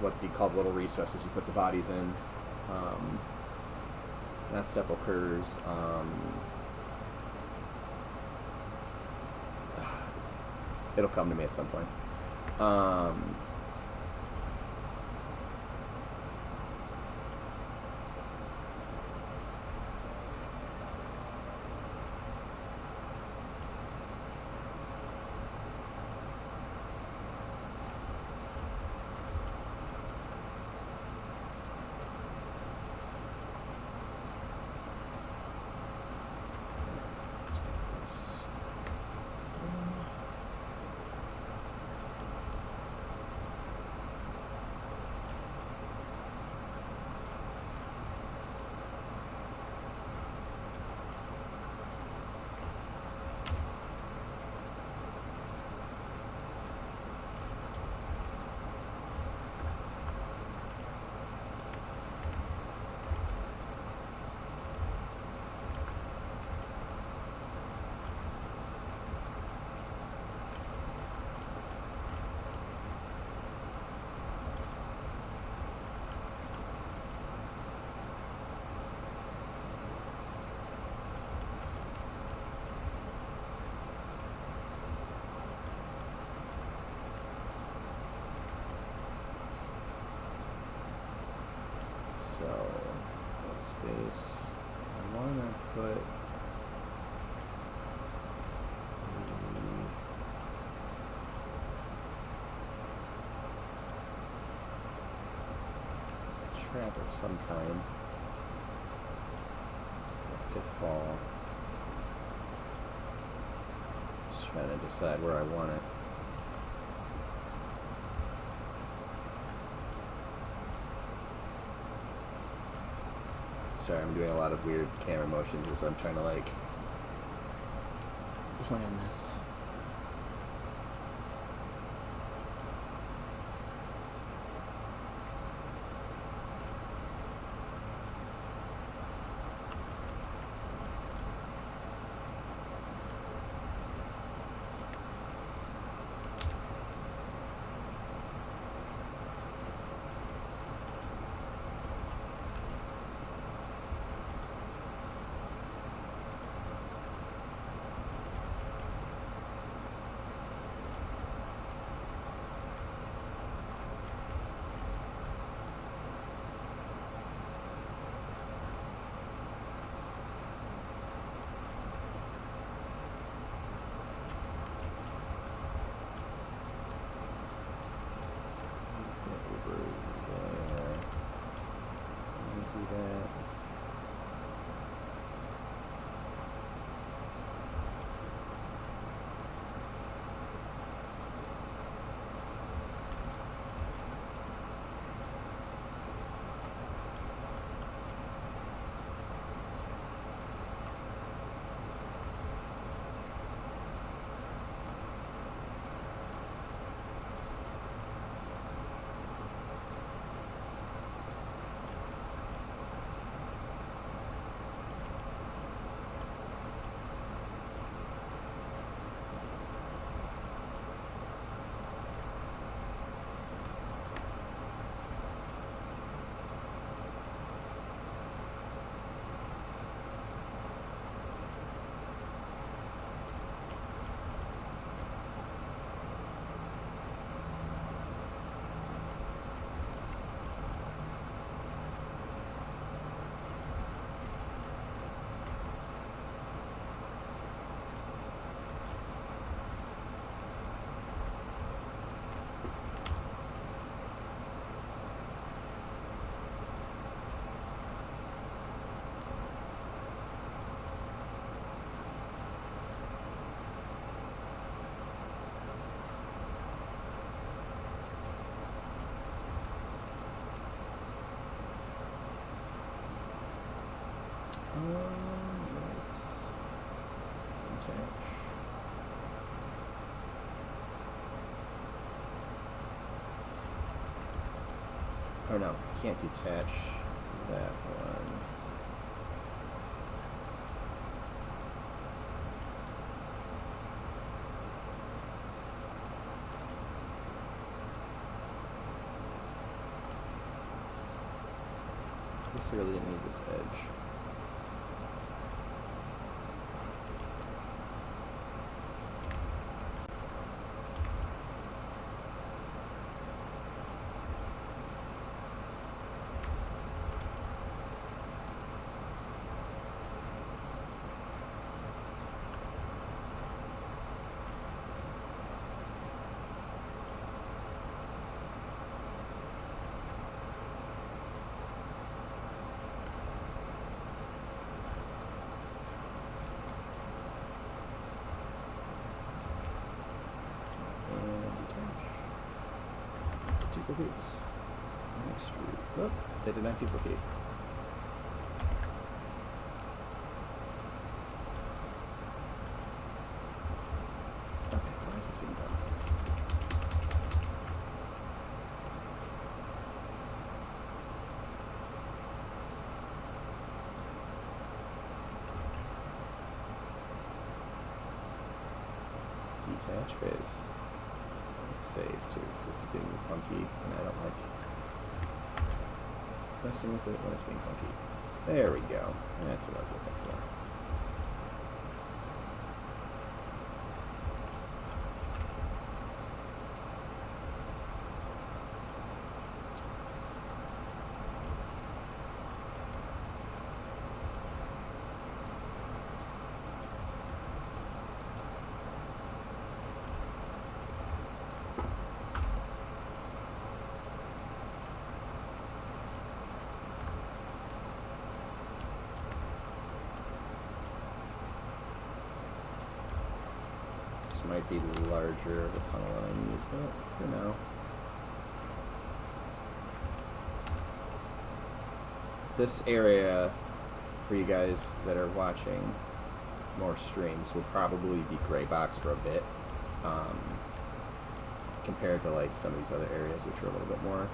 what do you call the little recesses you put the bodies in, not sepulchers, It'll come to me at some point. So, that space, I want to put a trap of some kind, a pitfall. Just trying to decide where I want it. Sorry, I'm doing a lot of weird camera motions as I'm trying to, like, plan this. Do that. Let's detach. Oh no, I can't detach that one. I guess I really didn't need this edge. Duplicate. Extrude. Oh, they did not duplicate. Okay, why is this being done? Detach phase. Let's save too, because this is being funky, and I don't like messing with it when it's being funky. There we go. That's what I was looking for. This might be larger of a tunnel than I need, but for now. This area, for you guys that are watching more streams, will probably be gray box for a bit, compared to like some of these other areas which are a little bit more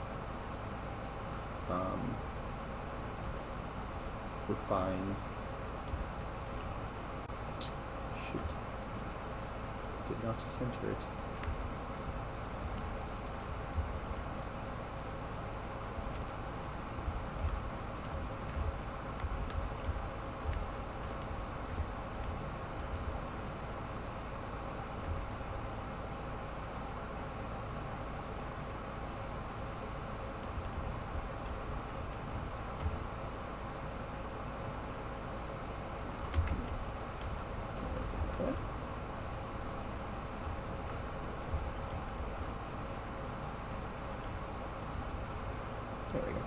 refined. Shoot. Did not center it. There we go.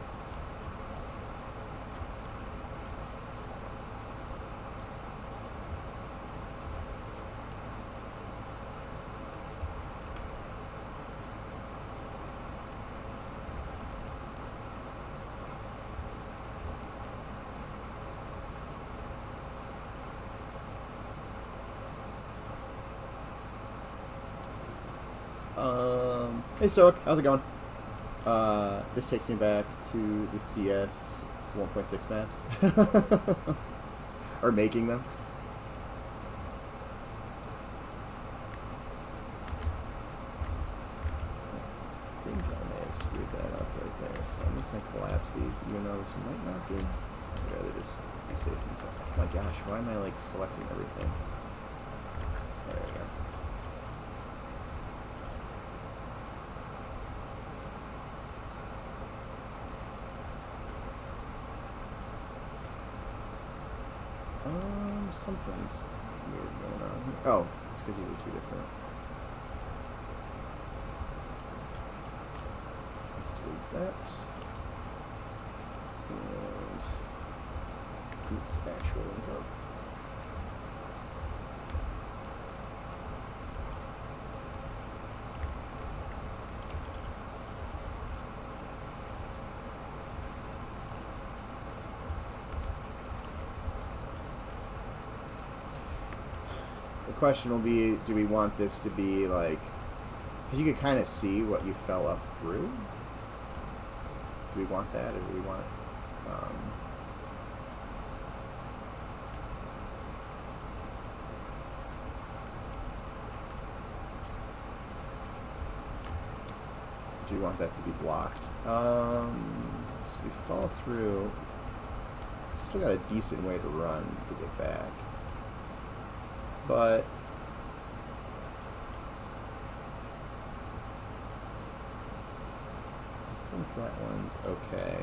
Hey Stoic, how's it going? This takes me back to the CS 1.6 maps. Or making them. I think I may have screwed that up right there, so I'm just going to collapse these, even though this might not be. I'd rather just be safe and sound. Oh my gosh, why am I like selecting everything? There we go. Something's weird going on here. Oh, it's because these are two different. Let's delete that. And its actual link up. The question will be, do we want this to be like, because you can kind of see what you fell up through. Do we want that, or do we want do you want that to be blocked? So we fall through. Still got a decent way to run to get back. But I think that one's okay.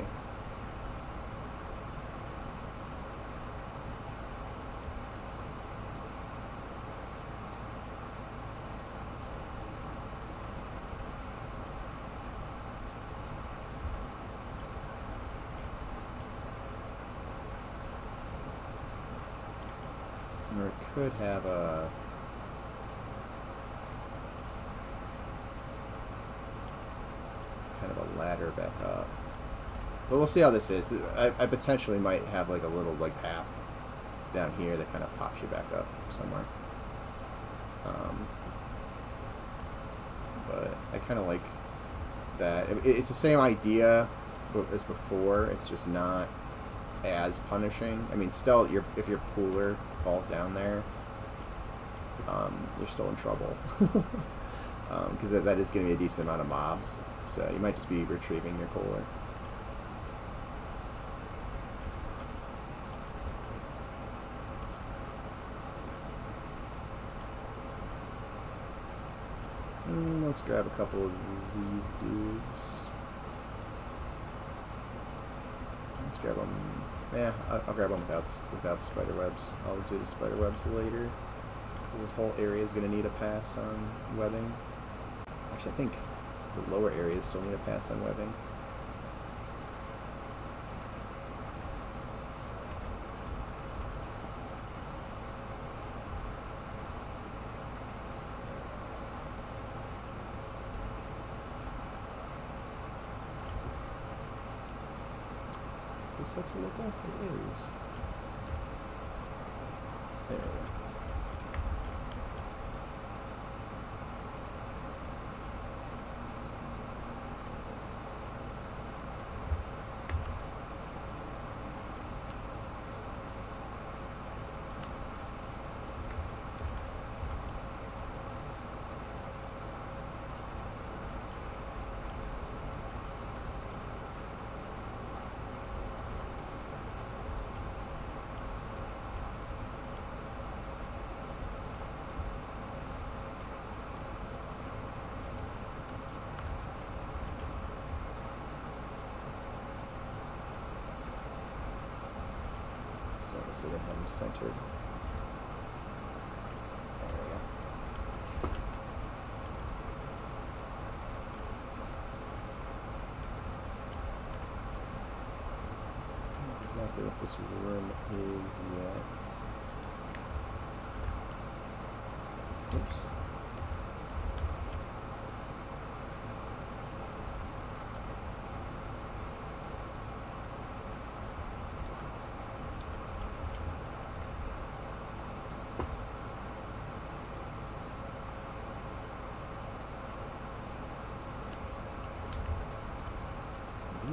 Or it could have a kind of ladder back up. But we'll see how this is. I potentially might have like a little like path down here that kind of pops you back up somewhere. But I kind of like that. It's the same idea as before. It's just not as punishing. I mean, still, if your pooler falls down there, you're still in trouble. Because that is going to be a decent amount of mobs. So you might just be retrieving your pooler. Let's grab a couple of these dudes. Let's grab them. Yeah, I'll grab them without spider webs. I'll do the spider webs later. This whole area is going to need a pass on webbing. Actually, I think the lower areas still need a pass on webbing. Is this set to look up? It is. There we go. So that I'm centered. There we go. Not exactly what this room is yet. Oops.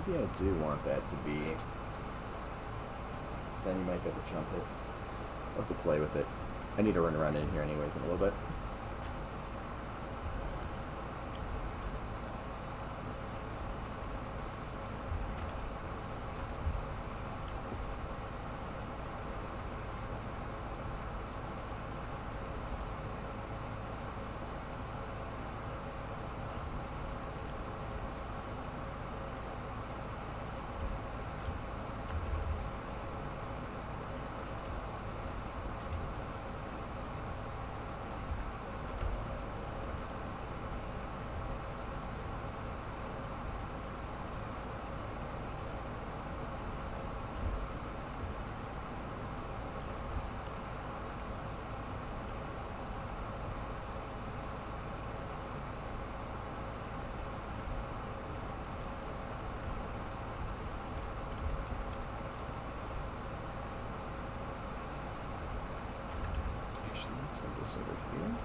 Maybe I do want that to be. Then you might be able to jump it. I'll have to play with it. I need to run around in here anyways in a little bit. Let's put this over here.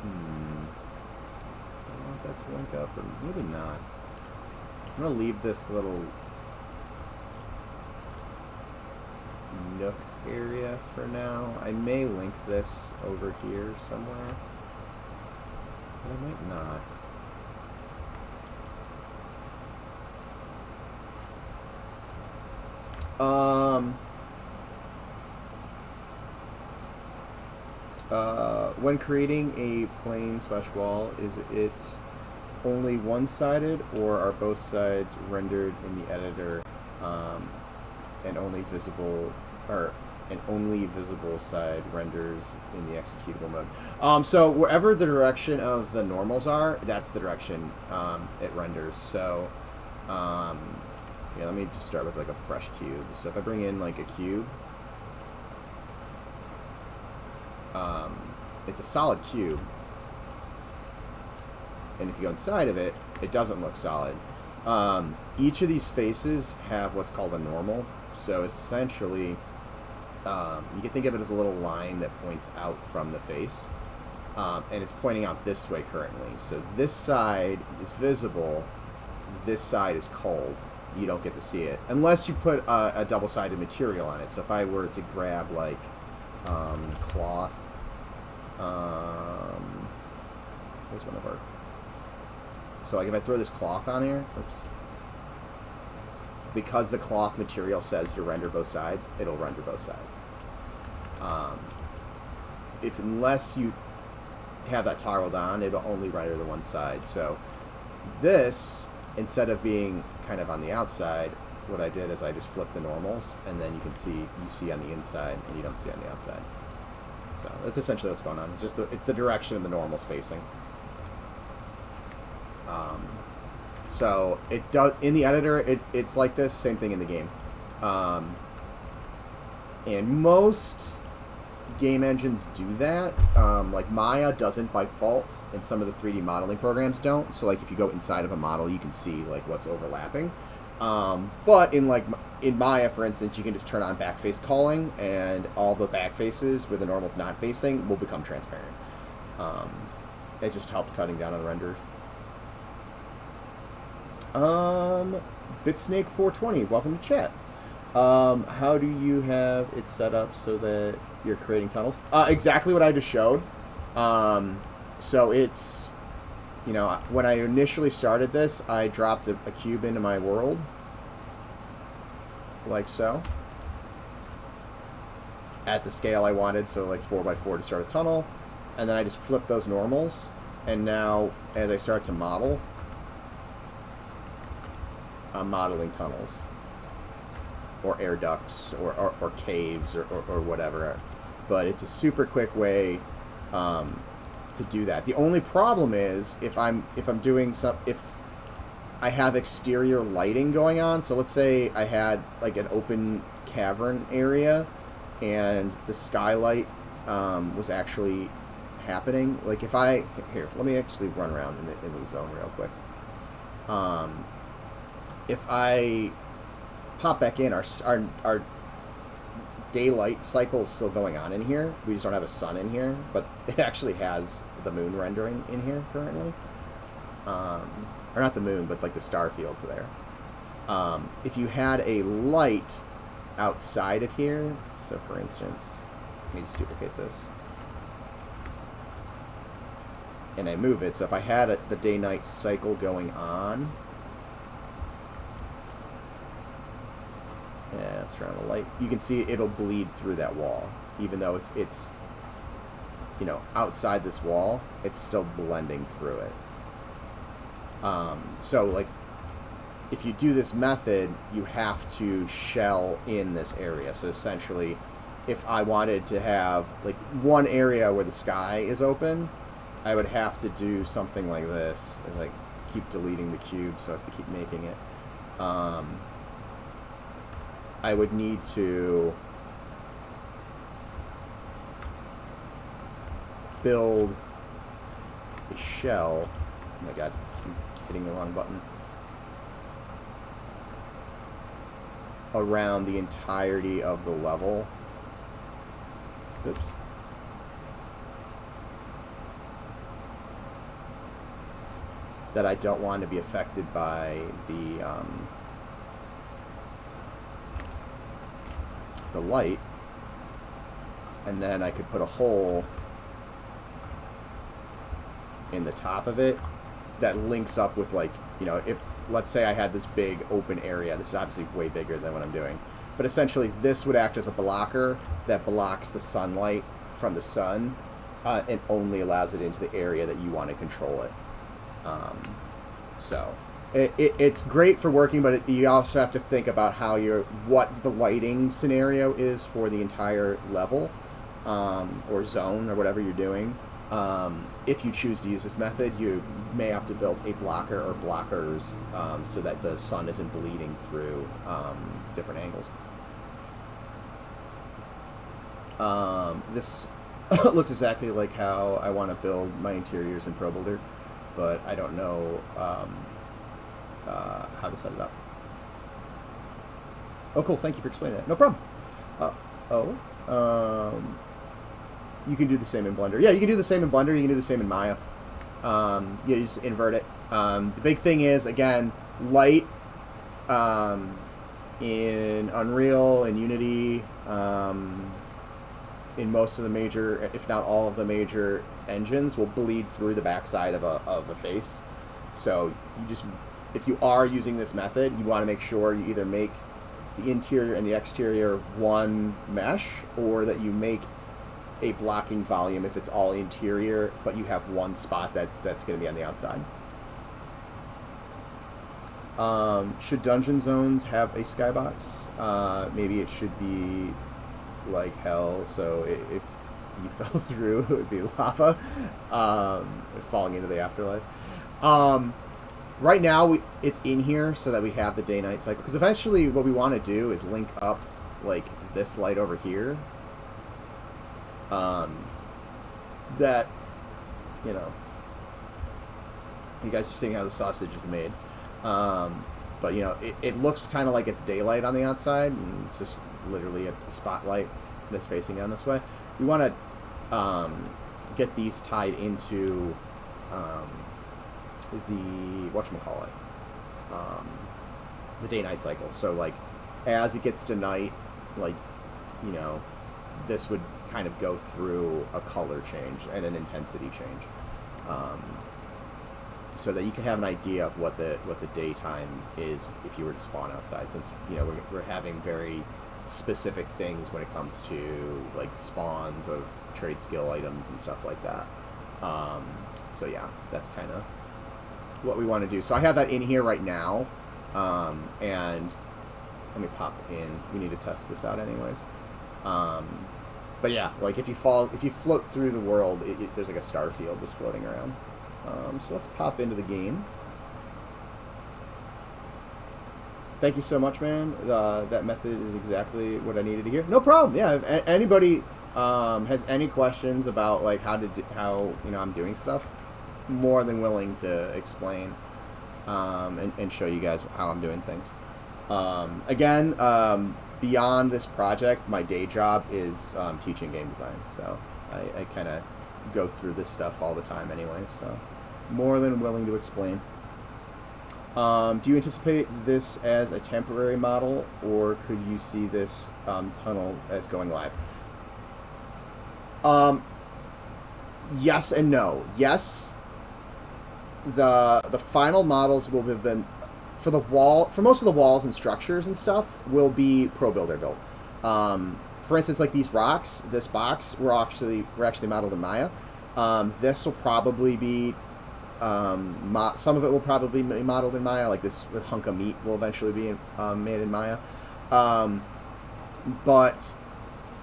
I want that to link up, or maybe not. I'm going to leave this little nook area for now. I may link this over here somewhere, but I might not. When creating a plane/wall, is it only one-sided, or are both sides rendered in the editor, and only visible side renders in the executable mode? So wherever the direction of the normals are, that's the direction it renders. So, yeah, let me just start with like a fresh cube. So if I bring in like a cube, it's a solid cube, and if you go inside of it, it doesn't look solid. Each of these faces have what's called a normal. So essentially, you can think of it as a little line that points out from the face, and it's pointing out this way currently. So this side is visible, this side is cold. You don't get to see it unless you put a double-sided material on it. So if I were to grab like cloth, where's one of our? So like if I throw this cloth on here, oops. Because the cloth material says to render both sides, it'll render both sides. Unless you have that toggled on, it'll only render the one side. So this, instead of being kind of on the outside, what I did is I just flipped the normals, and then you see on the inside, and you don't see on the outside. So that's essentially what's going on. It's just it's the direction of the normals facing. So it does in the editor. It's like this. Same thing in the game. And most game engines do that. Like Maya doesn't by default, and some of the 3D modeling programs don't. So like if you go inside of a model, you can see like what's overlapping. But in Maya, for instance, you can just turn on backface calling, and all the back faces where the normal's not facing will become transparent. It just helped cutting down on renders. Bitsnake420, welcome to chat. How do you have it set up so that you're creating tunnels? Exactly what I just showed. So it's, when I initially started this, I dropped a cube into my world, like so, at the scale I wanted, so like 4x4 to start a tunnel, and then I just flipped those normals, and now as I start to model, I'm modeling tunnels, or air ducts, or caves, or whatever. But it's a super quick way to do that. The only problem is if I have exterior lighting going on. So let's say I had like an open cavern area, and the skylight was actually happening. Like if let me actually run around in the zone real quick. If I pop back in, our daylight cycle is still going on in here. We just don't have a sun in here, but it actually has the moon rendering in here currently. Or not the moon, but like the star fields there. If you had a light outside of here, so for instance, let me just duplicate this, and I move it. So if I had the day-night cycle going on, yeah, let's turn on the light. You can see it'll bleed through that wall, even though it's outside this wall. It's still blending through it. So like, if you do this method, you have to shell in this area. So essentially, if I wanted to have like one area where the sky is open, I would have to do something like this. As I keep deleting the cube, so I have to keep making it. I would need to build a shell. Oh my god, I keep hitting the wrong button. Around the entirety of the level. Oops. That I don't want to be affected by the light, and then I could put a hole in the top of it that links up with, like, if let's say I had this big open area. This is obviously way bigger than what I'm doing, but essentially this would act as a blocker that blocks the sunlight from the sun and only allows it into the area that you want to control it. So it's great for working, but you also have to think about what the lighting scenario is for the entire level or zone or whatever you're doing. If you choose to use this method, you may have to build a blocker or blockers so that the sun isn't bleeding through different angles. This looks exactly like how I want to build my interiors in ProBuilder, but I don't know how to set it up. Oh, cool. Thank you for explaining that. No problem. You can do the same in Blender. Yeah, you can do the same in Blender. You can do the same in Maya. You just invert it. The big thing is, again, light in Unreal and Unity, in most of the major, if not all of the major engines, will bleed through the backside of a face. So if you are using this method, you want to make sure you either make the interior and the exterior one mesh, or that you make a blocking volume if it's all interior, but you have one spot that's going to be on the outside. Should dungeon zones have a skybox? Maybe it should be like hell, so if you fell through, it would be lava, falling into the afterlife. Right now, it's in here so that we have the day-night cycle, because eventually what we want to do is link up like this light over here. That, you guys are seeing how the sausage is made. But, it looks kind of like it's daylight on the outside, and it's just literally a spotlight that's facing down this way. We want to get these tied into the day-night cycle. So, like, as it gets to night, like, this would kind of go through a color change and an intensity change, so that you can have an idea of what the daytime is if you were to spawn outside. Since we're having very specific things when it comes to like spawns of trade skill items and stuff like that. So yeah, that's kind of what we want to do. So I have that in here right now, and let me pop in. We need to test this out anyways. But yeah, like if you float through the world, there's like a star field just floating around. So let's pop into the game. Thank you so much, man. That method is exactly what I needed to hear. No problem. Yeah, if anybody has any questions about like how I'm doing stuff, more than willing to explain and show you guys how I'm doing things. Again, beyond this project, my day job is teaching game design, so I kind of go through this stuff all the time anyway, so more than willing to explain. Do you anticipate this as a temporary model, or could you see this tunnel as going live? Yes and no. Yes, the final models will have been for most of the walls and structures and stuff will be ProBuilder built. For instance, like these rocks, this box, we're actually modeled in Maya. This will probably be some of it will probably be modeled in Maya. Like the hunk of meat will eventually be made in Maya. But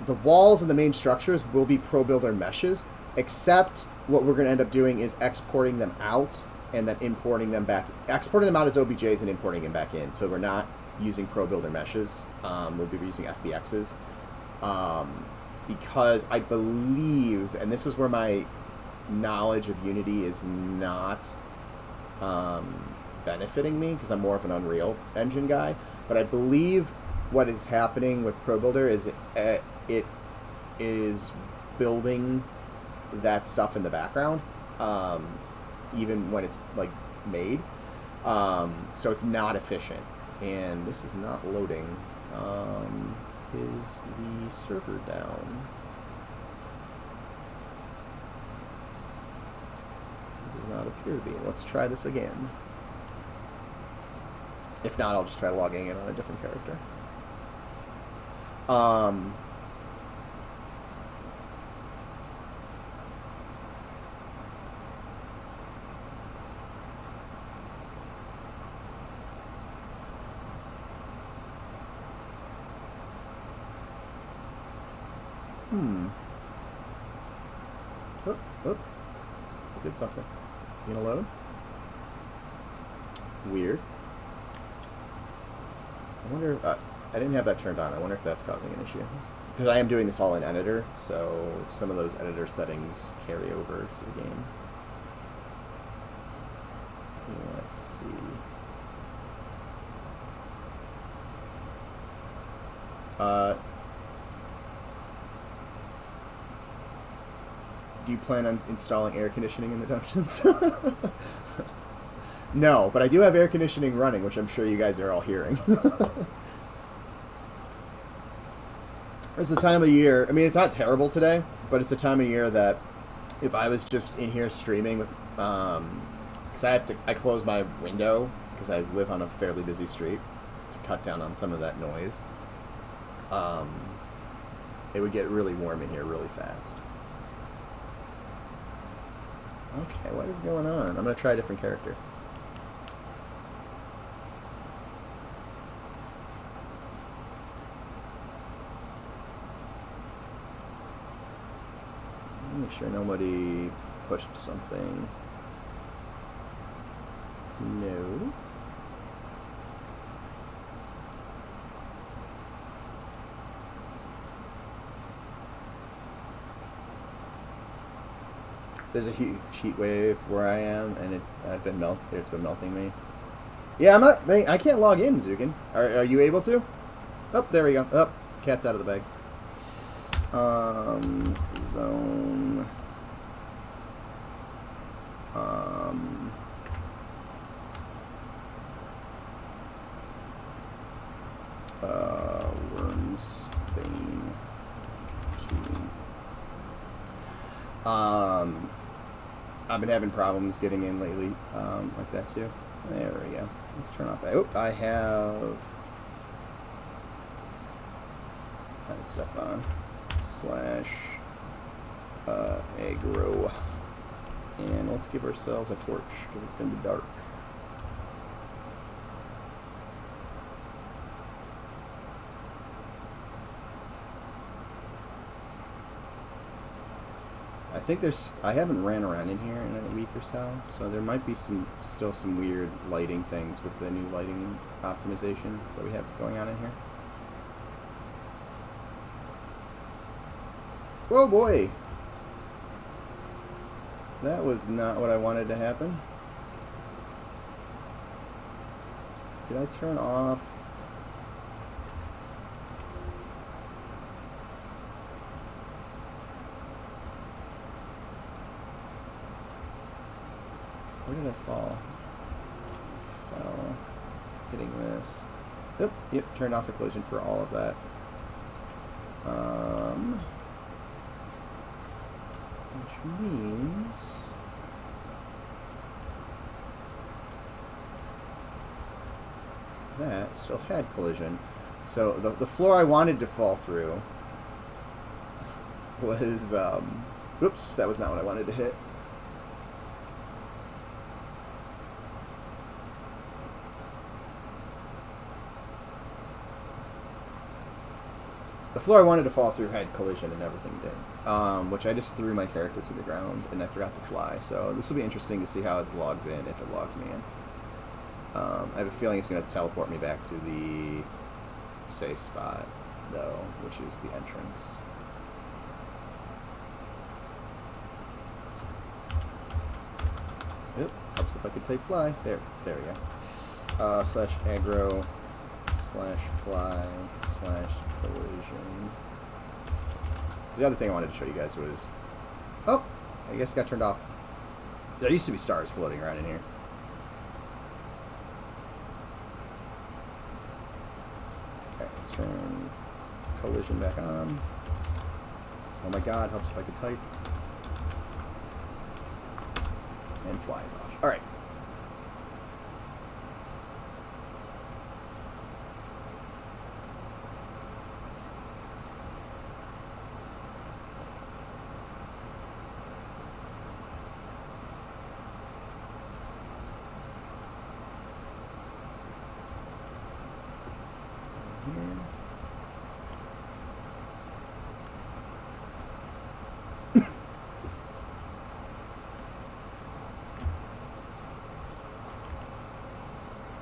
the walls and the main structures will be ProBuilder meshes, except what we're going to end up doing is exporting them out and then importing them back. Exporting them out as OBJs and importing them back in. So we're not using ProBuilder meshes. We'll be using FBXs. Because I believe, and this is where my knowledge of Unity is not benefiting me, because I'm more of an Unreal Engine guy, but I believe what is happening with ProBuilder is it is building that stuff in the background, even when it's like made, so it's not efficient, and this is not loading. Is the server down? It does not appear to be. Let's try this again. If not, I'll just try logging in on a different character. Um, Oop, oop. It did something. You gonna load? Weird. I wonder if... I didn't have that turned on. I wonder if that's causing an issue. Because I am doing this all in editor, so some of those editor settings carry over to the game. Let's see. Do you plan on installing air conditioning in the dungeons? No, but I do have air conditioning running, which I'm sure you guys are all hearing. It's the time of year. I mean, it's not terrible today, but it's the time of year that if I was just in here streaming with, because I close my window because I live on a fairly busy street to cut down on some of that noise. It would get really warm in here really fast. Okay, what is going on? I'm gonna try a different character. Make sure nobody pushed something. No. There's a huge heat wave where I am, and it's been melting me. Yeah, I'm not. I can't log in, Zukin. Are you able to? Oh, there we go. Oh, cat's out of the bag. Zone. Wyrmsbane. I've been having problems getting in lately, like that too. There we go. Let's turn off. Oh, I have that stuff on. / aggro. And let's give ourselves a torch because it's going to be dark. I think I haven't ran around in here in a week or so there might be still some weird lighting things with the new lighting optimization that we have going on in here. Whoa, boy! That was not what I wanted to happen. Did I turn off? Where did I fall? Fell. Hitting this. Yep, turned off the collision for all of that. Which means that still had collision. So the floor I wanted to fall through was whoops, that was not what I wanted to hit. The floor I wanted to fall through had collision and everything did, which I just threw my character to the ground and I forgot to fly. So this will be interesting to see how it logs in, if it logs me in. I have a feeling it's going to teleport me back to the safe spot, though, which is the entrance. Yep, helps if I could type fly. There we go. / aggro / fly / collision. The other thing I wanted to show you guys was, oh, I guess it got turned off. There used to be stars floating around in here. Okay, let's turn collision back on. Oh my god, helps if I could type. And flies off. Alright.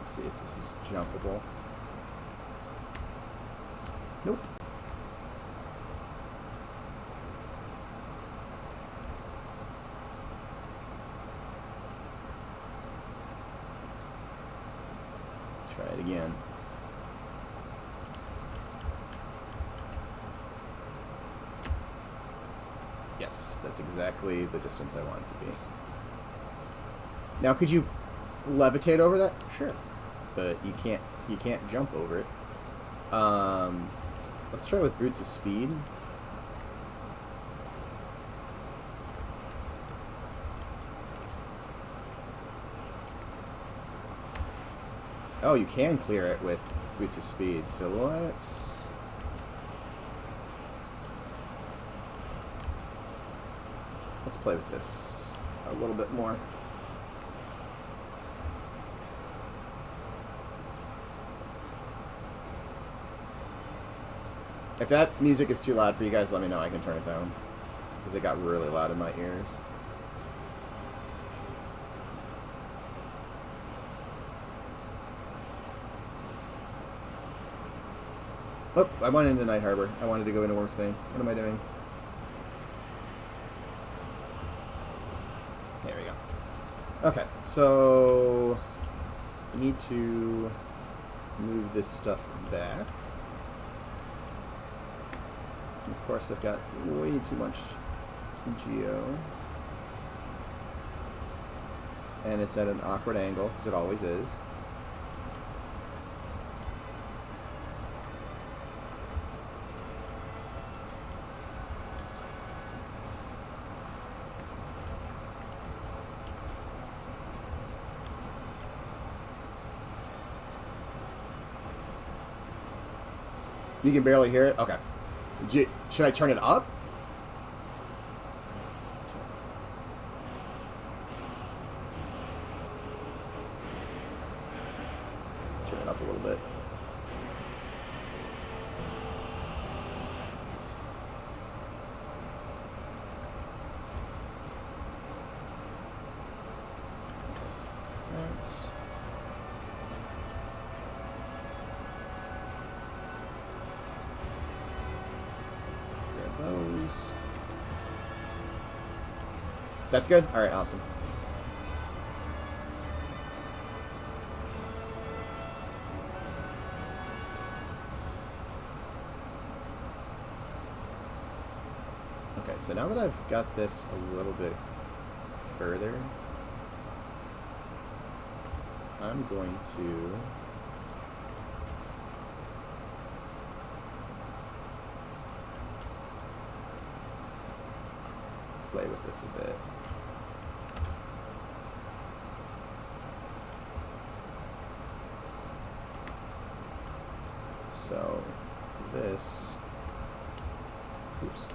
Let's see if this is jumpable. Nope. Try it again. Yes, that's exactly the distance I want it to be. Now, could you levitate over that? Sure, but you can't jump over it. Let's try with Boots of Speed. Oh, you can clear it with Boots of Speed, so let's play with this a little bit more. If that music is too loud for you guys, let me know. I can turn it down, because it got really loud in my ears. Oh, I went into Night Harbor. I wanted to go into Wyrmsbane. What am I doing? There we go. Okay, so I need to move this stuff back. Of course, I've got way too much geo. And it's at an awkward angle, because it always is. You can barely hear it? Okay. Should I turn it up? Turn it up a little bit. Thanks. Those. That's good? Alright, awesome. Okay, so now that I've got this a little bit further, I'm going to play with this a bit. So this, oops.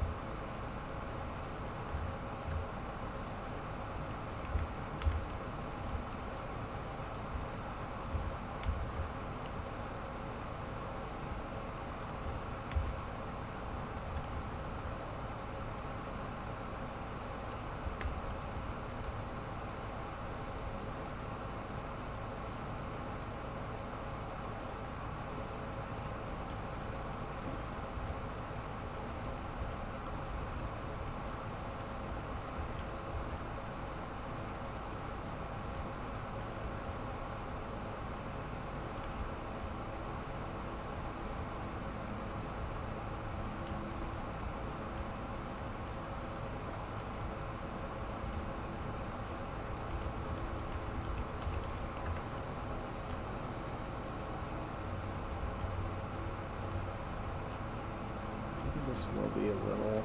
This will be a little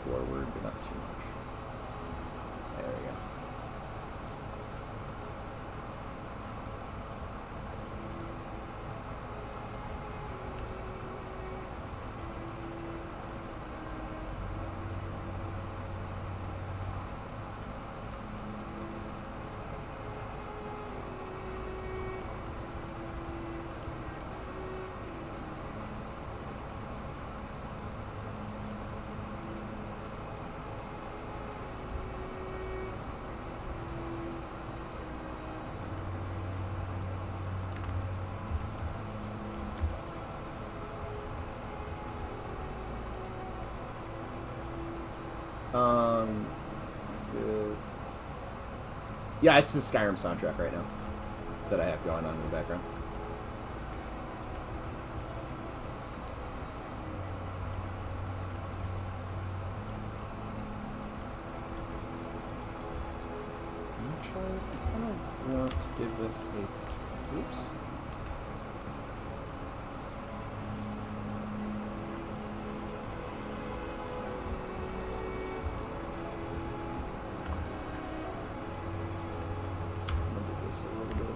forward, but not too much. There we go. That's good. Yeah, it's the Skyrim soundtrack right now that I have going on in the background. I kind of want to give this a... Oops. A little bit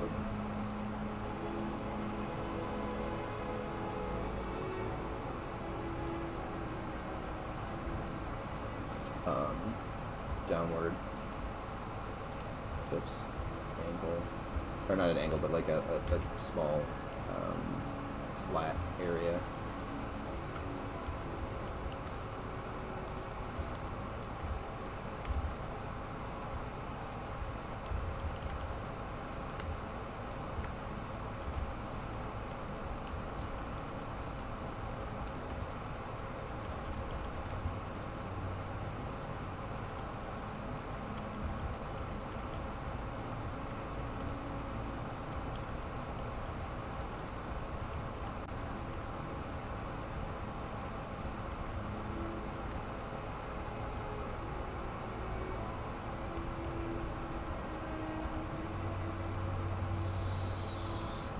of downward. Oops. Angle. Or not an angle, but like a small flat area.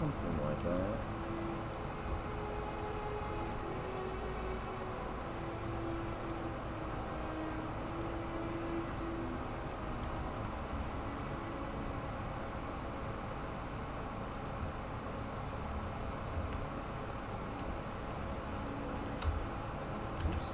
Something like that. Oops.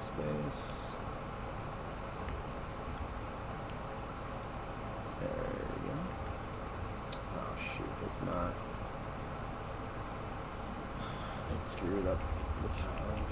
Space. There we go. Oh shoot, it's not. It screwed up the tiling.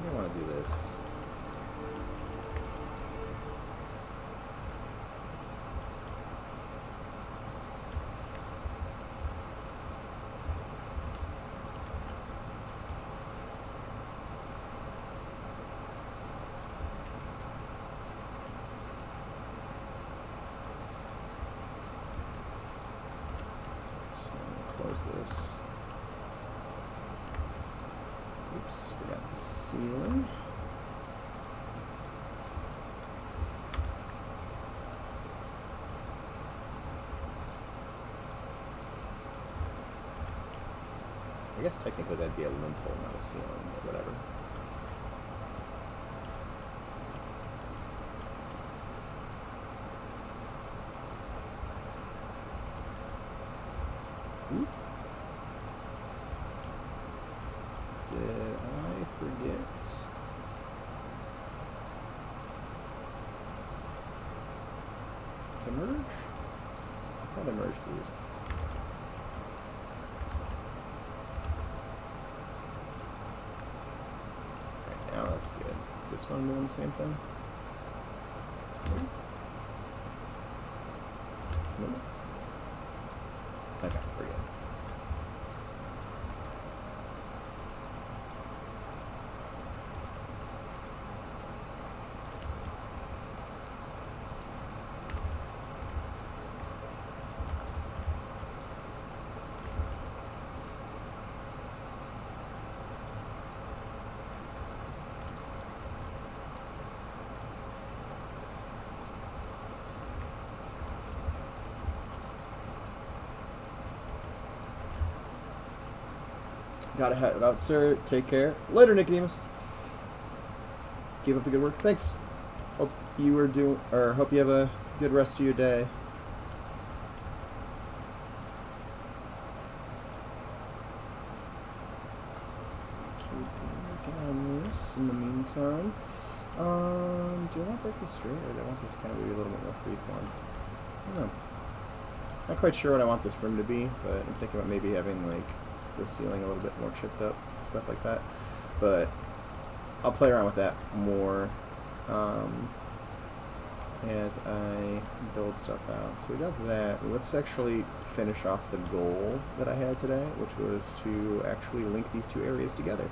I want to do this. So close this. Oops, forgot the ceiling. I guess technically that'd be a lintel, not a ceiling, but whatever. Oop. Did I forget? To merge? I thought I merged these. Right, now that's good. Is this one doing the same thing? Nope. Gotta head out, sir. Take care. Later, Nicodemus. Keep up the good work. Thanks. Hope you have a good rest of your day. Keep working on this in the meantime. Do I want that to be straight, or do I want this kind of maybe a little bit more freeform? I don't know. Not quite sure what I want this room to be, but I'm thinking about maybe having like the ceiling a little bit more chipped up, stuff like that. But I'll play around with that more as I build stuff out. So we got that. Let's actually finish off the goal that I had today, which was to actually link these two areas together.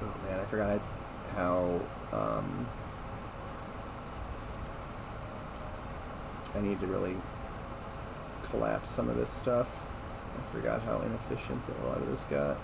Oh man, I forgot how I need to really collapse some of this stuff. I forgot how inefficient a lot of this got.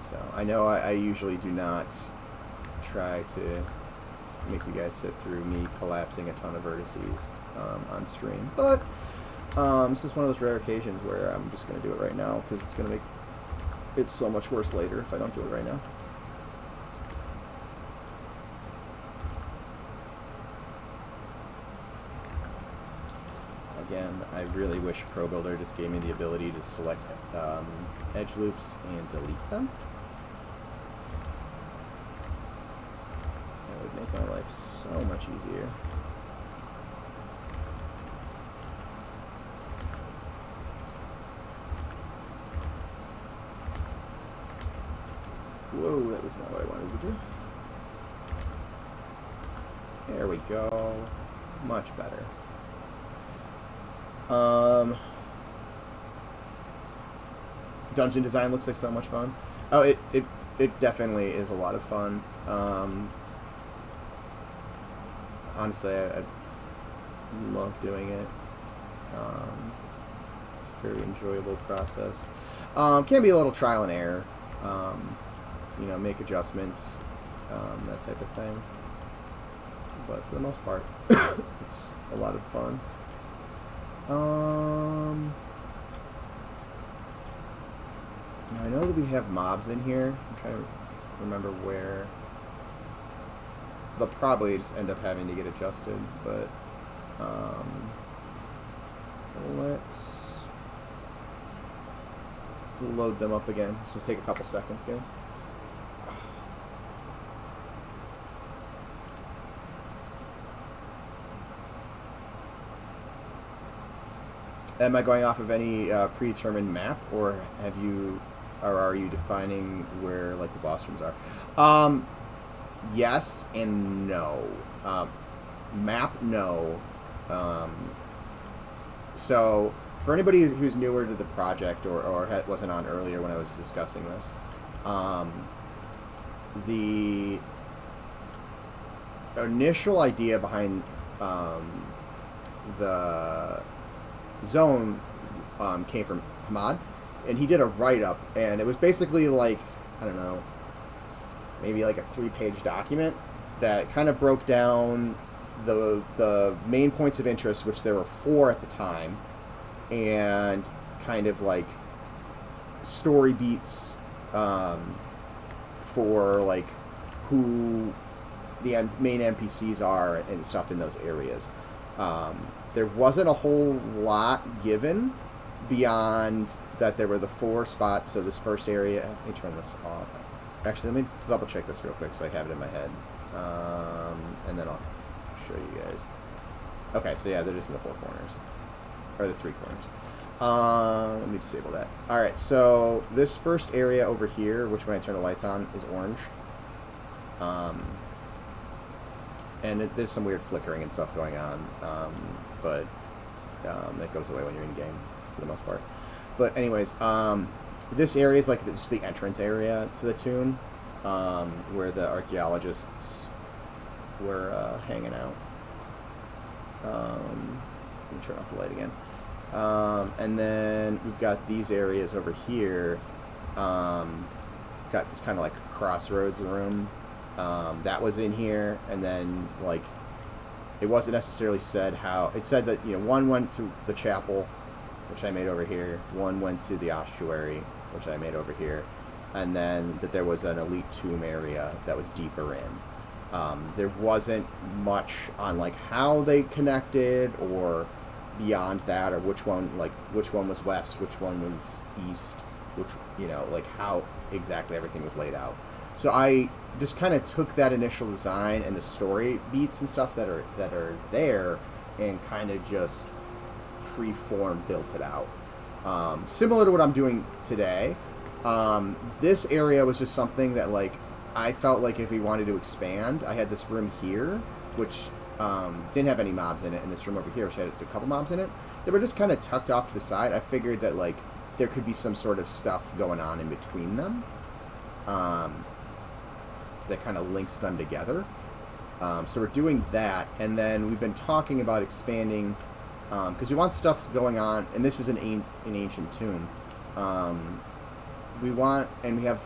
So I know I usually do not try to make you guys sit through me collapsing a ton of vertices on stream, but this is one of those rare occasions where I'm just going to do it right now because it's going to make it so much worse later if I don't do it right now. Again, I really wish ProBuilder just gave me the ability to select edge loops and delete them. That would make my life so much easier. Whoa, that was not what I wanted to do. There we go. Much better. Dungeon design looks like so much fun. Oh, it definitely is a lot of fun. Honestly, I love doing it. It's a very enjoyable process. Can be a little trial and error. You know, make adjustments, that type of thing. But for the most part, it's a lot of fun. Now I know that we have mobs in here. I'm trying to remember where. They'll probably just end up having to get adjusted, but let's load them up again. This will take a couple seconds, guys. Am I going off of any predetermined map, or are you defining where like the boss rooms are? Yes and no. Map, no. So for anybody who's newer to the project or wasn't on earlier when I was discussing this, the initial idea behind the zone came from Hamad, and he did a write-up, and it was basically like, I don't know, maybe like a 3-page document that kind of broke down the main points of interest, which there were 4 at the time, and kind of like story beats for like who the main NPCs are and stuff in those areas. There wasn't a whole lot given beyond that. There were the 4 spots. So this first area, let me turn this off. Actually, let me double check this real quick so I have it in my head. And then I'll show you guys. Okay, so yeah, they're just in the 4 corners. Or the 3 corners. Let me disable that. Alright, so this first area over here, which when I turn the lights on, is orange. And there's some weird flickering and stuff going on. But that goes away when you're in game, for the most part. But anyways, this area is like just the entrance area to the tomb, where the archaeologists were hanging out. Let me turn off the light again. And then we've got these areas over here. Got this kind of like crossroads room. That was in here, and then like it wasn't necessarily said how. It said that, you know, one went to the chapel, which I made over here. One went to the ossuary, which I made over here, and then that there was an elite tomb area that was deeper in. There wasn't much on like how they connected or beyond that, or which one was west, which one was east, which, you know, like how exactly everything was laid out. So I just kind of took that initial design and the story beats and stuff that are there, and kind of just freeform built it out. Similar to what I'm doing today. This area was just something that, like, I felt like if we wanted to expand, I had this room here, which didn't have any mobs in it, and this room over here, which had a couple mobs in it. They were just kind of tucked off to the side. I figured that, like, there could be some sort of stuff going on in between them that kind of links them together. So we're doing that, and then we've been talking about expanding, because we want stuff going on, and this is an ancient tomb. We want, and we have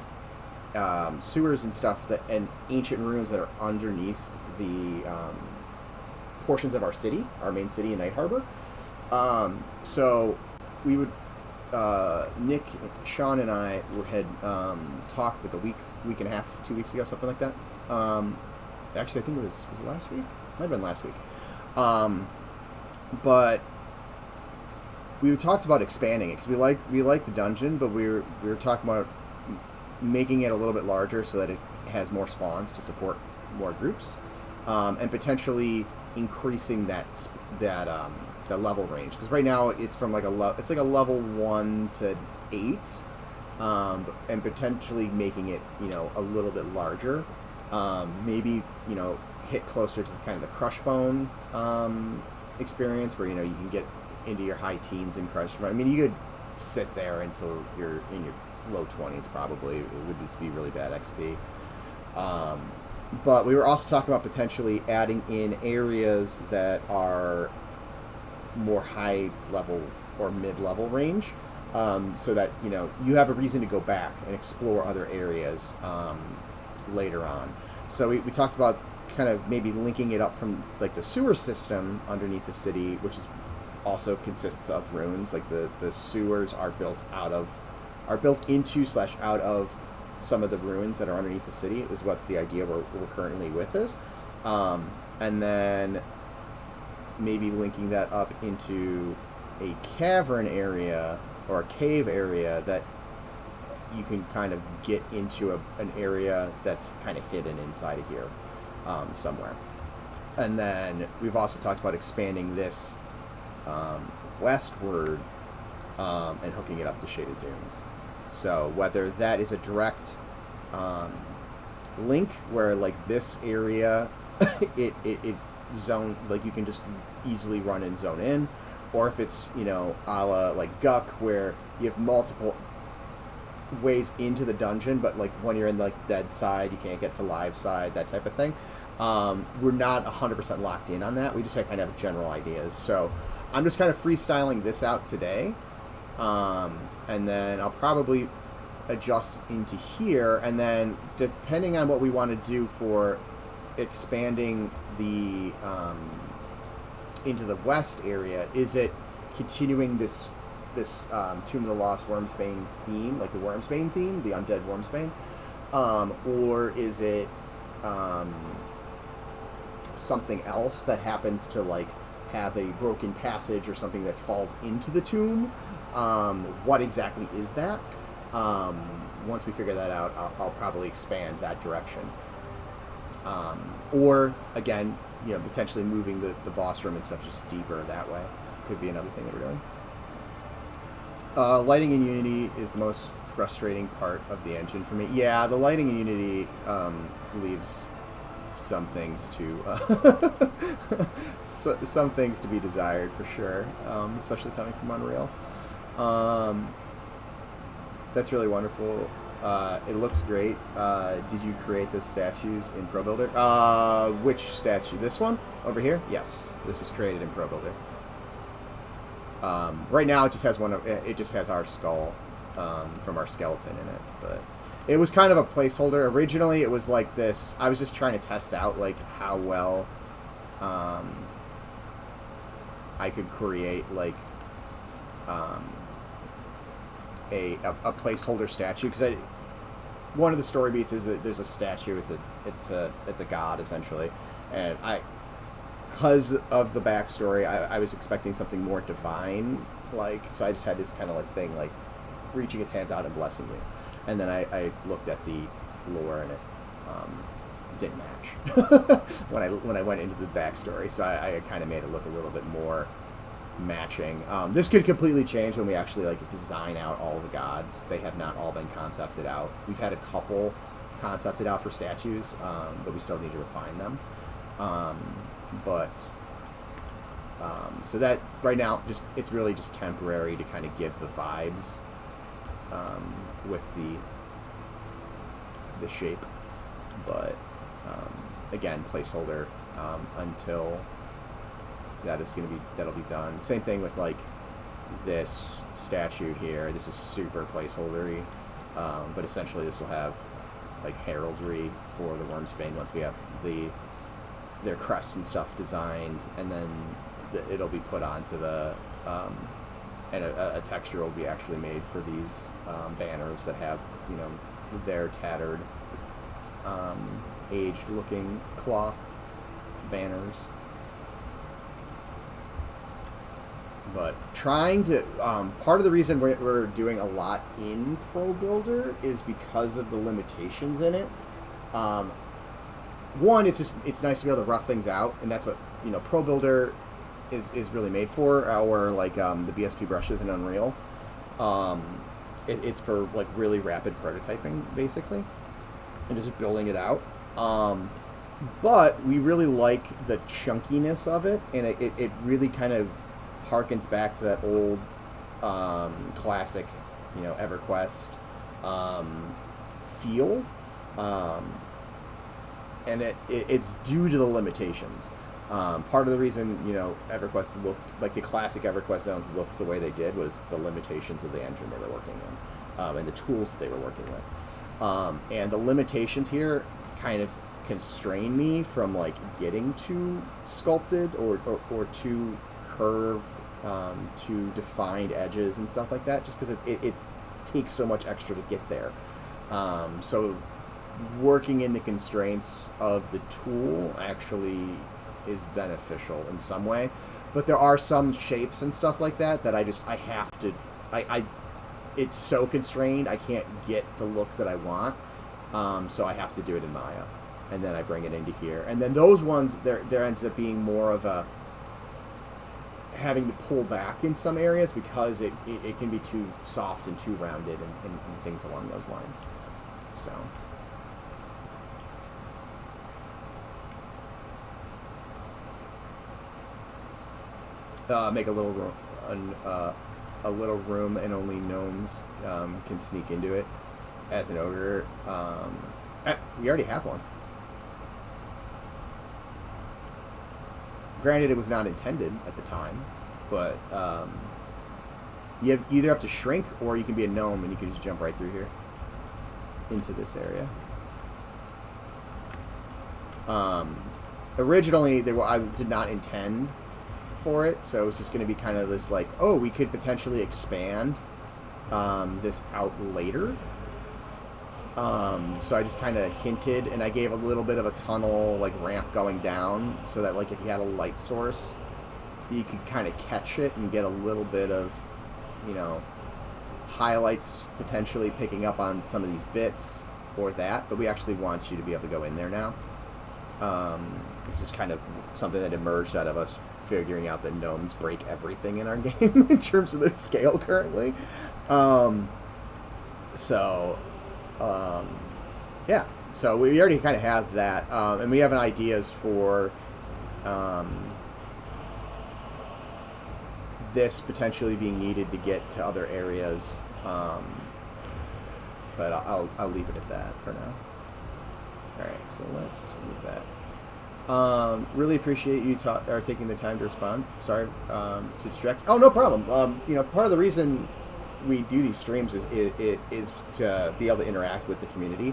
sewers and stuff, and ancient ruins that are underneath the portions of our city, our main city in Night Harbor. So we would, Nick, Sean, and I had talked like a week and a half, 2 weeks ago, something like that. Actually, I think it was it last week? Might have been last week. But we talked about expanding it because we like the dungeon, but we were talking about making it a little bit larger so that it has more spawns to support more groups, and potentially increasing the level range, because right now it's from like a level 1 to 8, and potentially making it, you know, a little bit larger, maybe, you know, hit closer to kind of the crush bone experience, where, you know, you can get into your high teens in crush bone. I mean, you could sit there until you're in your low 20s probably. It would just be really bad XP. But we were also talking about potentially adding in areas that are more high level or mid-level range, so that, you know, you have a reason to go back and explore other areas later on. So we talked about kind of maybe linking it up from like the sewer system underneath the city, which is also consists of ruins. Like the sewers are built into / out of some of the ruins that are underneath the city, is what the idea we're currently with is. And then maybe linking that up into a cavern area or a cave area that you can kind of get into an area that's kind of hidden inside of here somewhere. And then we've also talked about expanding this westward and hooking it up to Shaded Dunes. So whether that is a direct link where, like, this area it zone, like, you can just easily run and zone in, or if it's, you know, a la like Guck, where you have multiple ways into the dungeon, but like when you're in like dead side, you can't get to live side, that type of thing. We're not 100% locked in on that. We just kind of have general ideas. So I'm just kind of freestyling this out today, and then I'll probably adjust into here, and then depending on what we want to do for expanding the into the west area, is it continuing this Tomb of the Lost Wyrmsbane theme, like the Wyrmsbane theme, the undead Wyrmsbane, or is it something else that happens to like have a broken passage or something that falls into the tomb? What exactly is that? Once we figure that out, I'll probably expand that direction. Or again, you know, potentially moving the boss room and stuff just deeper that way. Could be another thing that we're doing. Lighting in Unity is the most frustrating part of the engine for me. Yeah, the lighting in Unity leaves some things to some things to be desired for sure, especially coming from Unreal. That's really wonderful. It looks great. Did you create those statues in Pro Builder? Which statue? This one over here? Yes, this was created in Pro Builder. Right now, it just has it just has our skull from our skeleton in it, but it was kind of a placeholder. Originally, it was like this. I was just trying to test out like how well I could create like a placeholder statue, because one of the story beats is that there's a statue. It's a god essentially, and because of the backstory, I was expecting something more divine, like, so I just had this kind of like thing, like reaching its hands out and blessing you, and then I looked at the lore and it didn't match when I went into the backstory, so I kind of made it look a little bit more matching. This could completely change when we actually like design out all the gods. They have not all been concepted out. We've had a couple concepted out for statues, but we still need to refine them. So that right now, it's really just temporary to kind of give the vibes with the shape, but again, placeholder until that'll be done. Same thing with like this statue here. This is super placeholdery, but essentially this will have like heraldry for the Wyrmsbane once we have their crest and stuff designed, and then it'll be put onto the and a texture will be actually made for these banners that have, you know, their tattered aged looking cloth banners. But trying to part of the reason we're doing a lot in Pro Builder is because of the limitations in it. One, it's nice to be able to rough things out, and that's what, you know, Pro Builder is really made for, or like the BSP brushes in Unreal. It's for like really rapid prototyping, basically, and just building it out. But we really like the chunkiness of it, and it really kind of harkens back to that old classic, you know, EverQuest feel, and it's due to the limitations. Part of the reason, you know, EverQuest looked like the classic EverQuest zones looked the way they did was the limitations of the engine they were working in, and the tools that they were working with, and the limitations here kind of constrain me from like getting too sculpted or too curved, to defined edges and stuff like that, just because it takes so much extra to get there. So working in the constraints of the tool actually is beneficial in some way, but there are some shapes and stuff like that I have to, it's so constrained, I can't get the look that I want, so I have to do it in Maya, and then I bring it into here, and then those ones, there ends up being more of a having to pull back in some areas because it can be too soft and too rounded and things along those lines. So make a little room and only gnomes can sneak into it as an ogre. We already have one. Granted, it was not intended at the time, but you either have to shrink or you can be a gnome and you can just jump right through here into this area. Originally, I did not intend for it, so it's just going to be kind of this like, oh, we could potentially expand this out later. So I just kind of hinted, and I gave a little bit of a tunnel, like ramp going down, so that like if you had a light source, you could kind of catch it and get a little bit of, you know, highlights potentially picking up on some of these bits or that. But we actually want you to be able to go in there now. It's just kind of something that emerged out of us figuring out that gnomes break everything in our game in terms of their scale currently. Yeah, so we already kind of have that, and we have ideas for this potentially being needed to get to other areas but I'll leave it at that for now. All right, so let's move that. Really appreciate you taking the time to respond. Sorry to distract. Oh, no problem. You know, part of the reason we do these streams is to be able to interact with the community.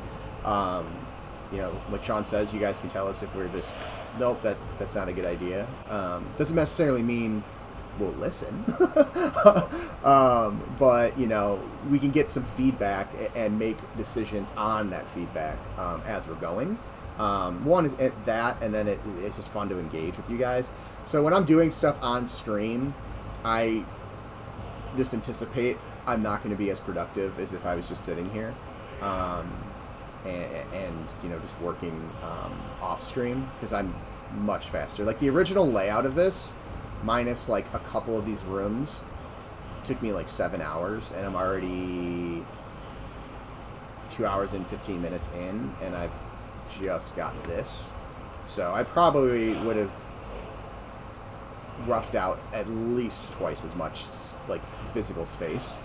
You know, like Sean says, you guys can tell us if we're just, nope, that's not a good idea. Doesn't necessarily mean we'll listen. But, you know, we can get some feedback and make decisions on that feedback as we're going. One is that, and then it's just fun to engage with you guys. So when I'm doing stuff on stream, I just anticipate I'm not going to be as productive as if I was just sitting here. And you know, just working off stream, because I'm much faster. Like the original layout of this, minus like a couple of these rooms, took me like 7 hours, and I'm already 2 hours and 15 minutes in, and I've just got this. So I probably would have roughed out at least twice as much like physical space.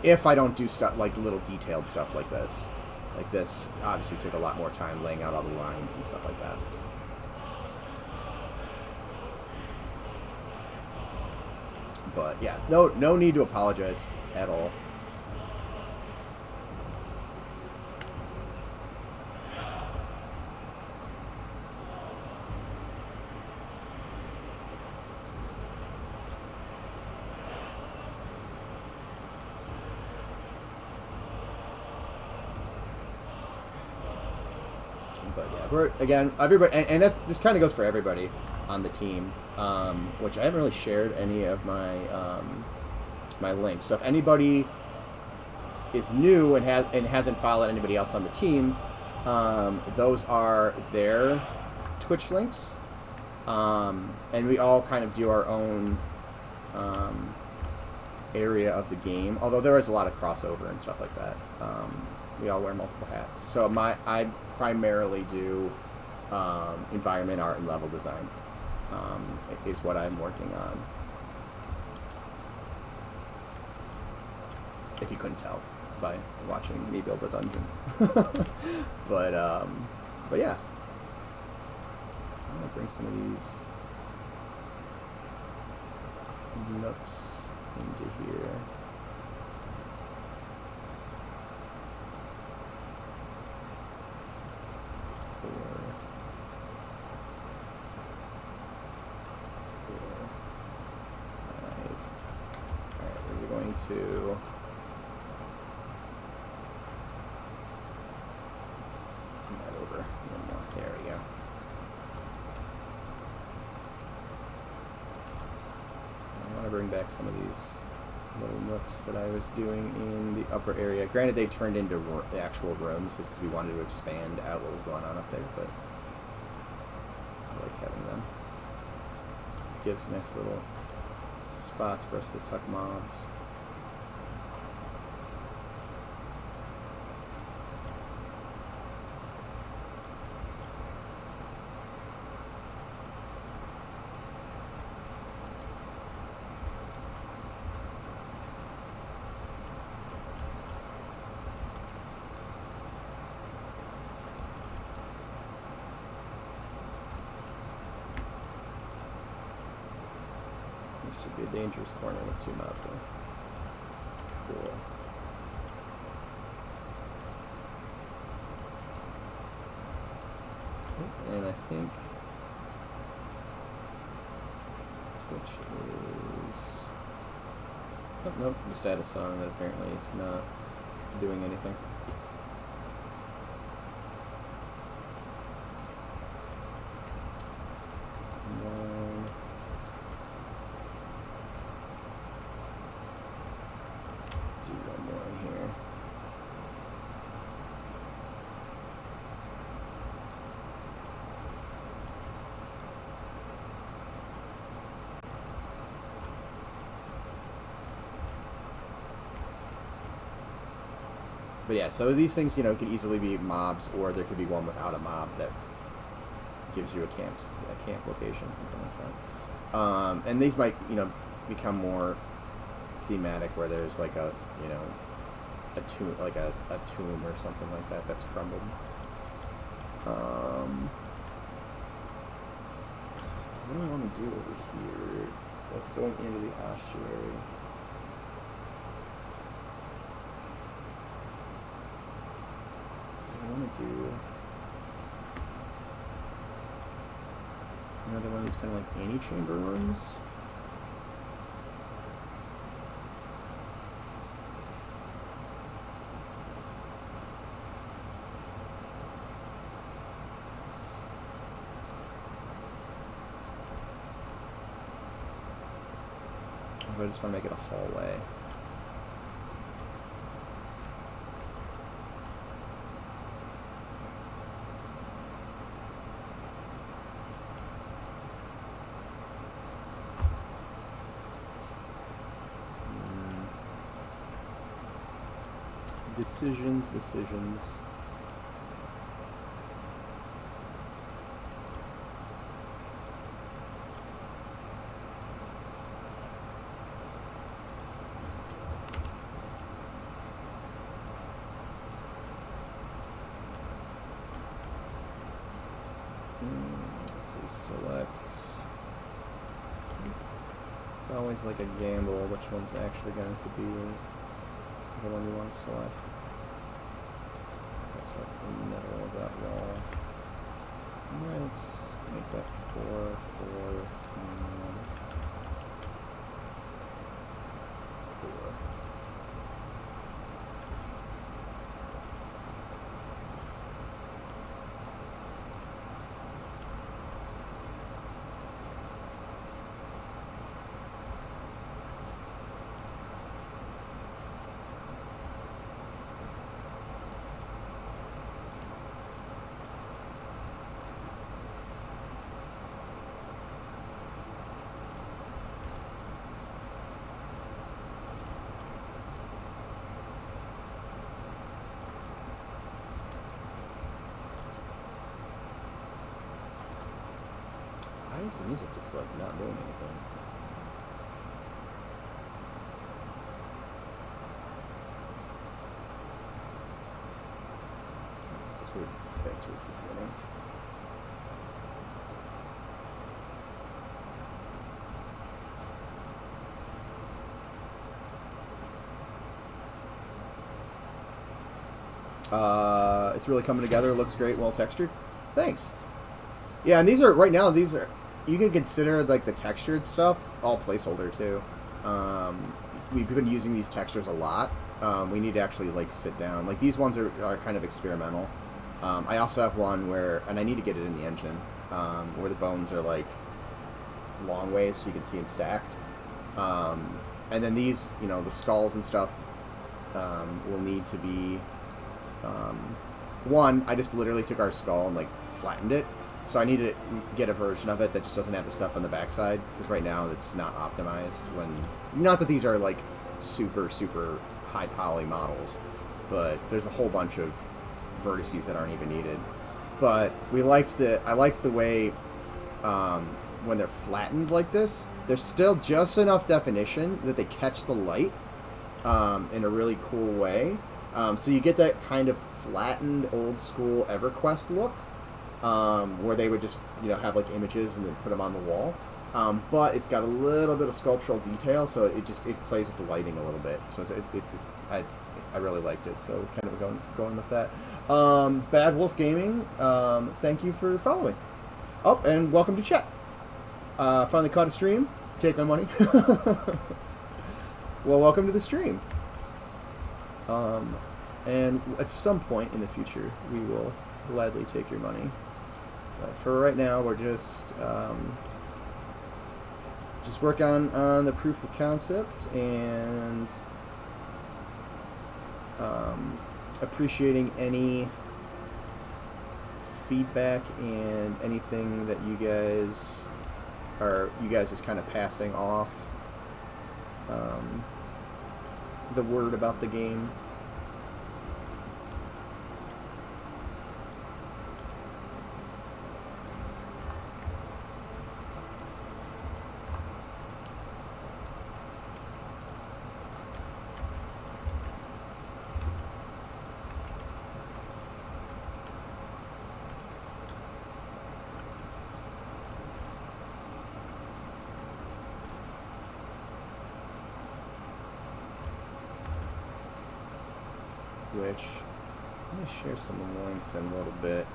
If I don't do stuff like little detailed stuff like this. Like this obviously took a lot more time laying out all the lines and stuff like that. But yeah, no need to apologize at all. But yeah, again, everybody, and that just kind of goes for everybody on the team, which I haven't really shared any of my my links. So if anybody is new and hasn't followed anybody else on the team, those are their Twitch links, and we all kind of do our own area of the game. Although there is a lot of crossover and stuff like that. We all wear multiple hats. So I primarily do environment art and level design is what I'm working on. If you couldn't tell by watching me build a dungeon. but yeah. I'm gonna bring some of these nooks into here. To move that over one more. There we go. I want to bring back some of these little nooks that I was doing in the upper area. Granted, they turned into the actual rooms just because we wanted to expand out what was going on up there, but I like having them. Gives nice little spots for us to tuck mobs. This would be a dangerous corner with 2 mobs though. Cool. And I think Twitch is... Oh, nope, just add a song that apparently is not doing anything. But yeah, so these things, you know, could easily be mobs, or there could be one without a mob that gives you a camp location, something like that. And these might, you know, become more thematic where there's like a, you know, a tomb, like a tomb or something like that that's crumbled. What do I want to do over here? Let's go into the ossuary. Do I want to do another one of these kind of like antechamber rooms? I just want to make it a hallway. Decisions. Let's see, select. It's always like a gamble which one's actually going to be the one you want to select. Okay, so that's the middle of that wall. Let's make that 4, 4, 4. Why is the music just like not doing anything? This is weird. Back towards the beginning. It's really coming together. It looks great, well textured. Thanks. Yeah, and these are right now. These are, you can consider like the textured stuff all placeholder too. We've been using these textures a lot. We need to actually like sit down. Like these ones are kind of experimental. I also have one where, and I need to get it in the engine, where the bones are like long ways so you can see them stacked. And then these, you know, the skulls and stuff will need to be. One, I just literally took our skull and like flattened it. So I need to get a version of it that just doesn't have the stuff on the backside, because right now it's not optimized. Not that these are like super high poly models, but there's a whole bunch of vertices that aren't even needed. But I liked the way when they're flattened like this, there's still just enough definition that they catch the light in a really cool way. So you get that kind of flattened old school EverQuest look. Where they would just, you know, have like images and then put them on the wall, but it's got a little bit of sculptural detail, so it plays with the lighting a little bit. So I really liked it. So kind of going with that. Bad Wolf Gaming, thank you for following. Oh, and welcome to chat. Finally caught a stream. Take my money. Well, welcome to the stream. And at some point in the future, we will gladly take your money. But for right now, we're just work on the proof of concept and appreciating any feedback and anything that you guys is kind of passing off the word about the game. which I'm going to share some links in a little bit.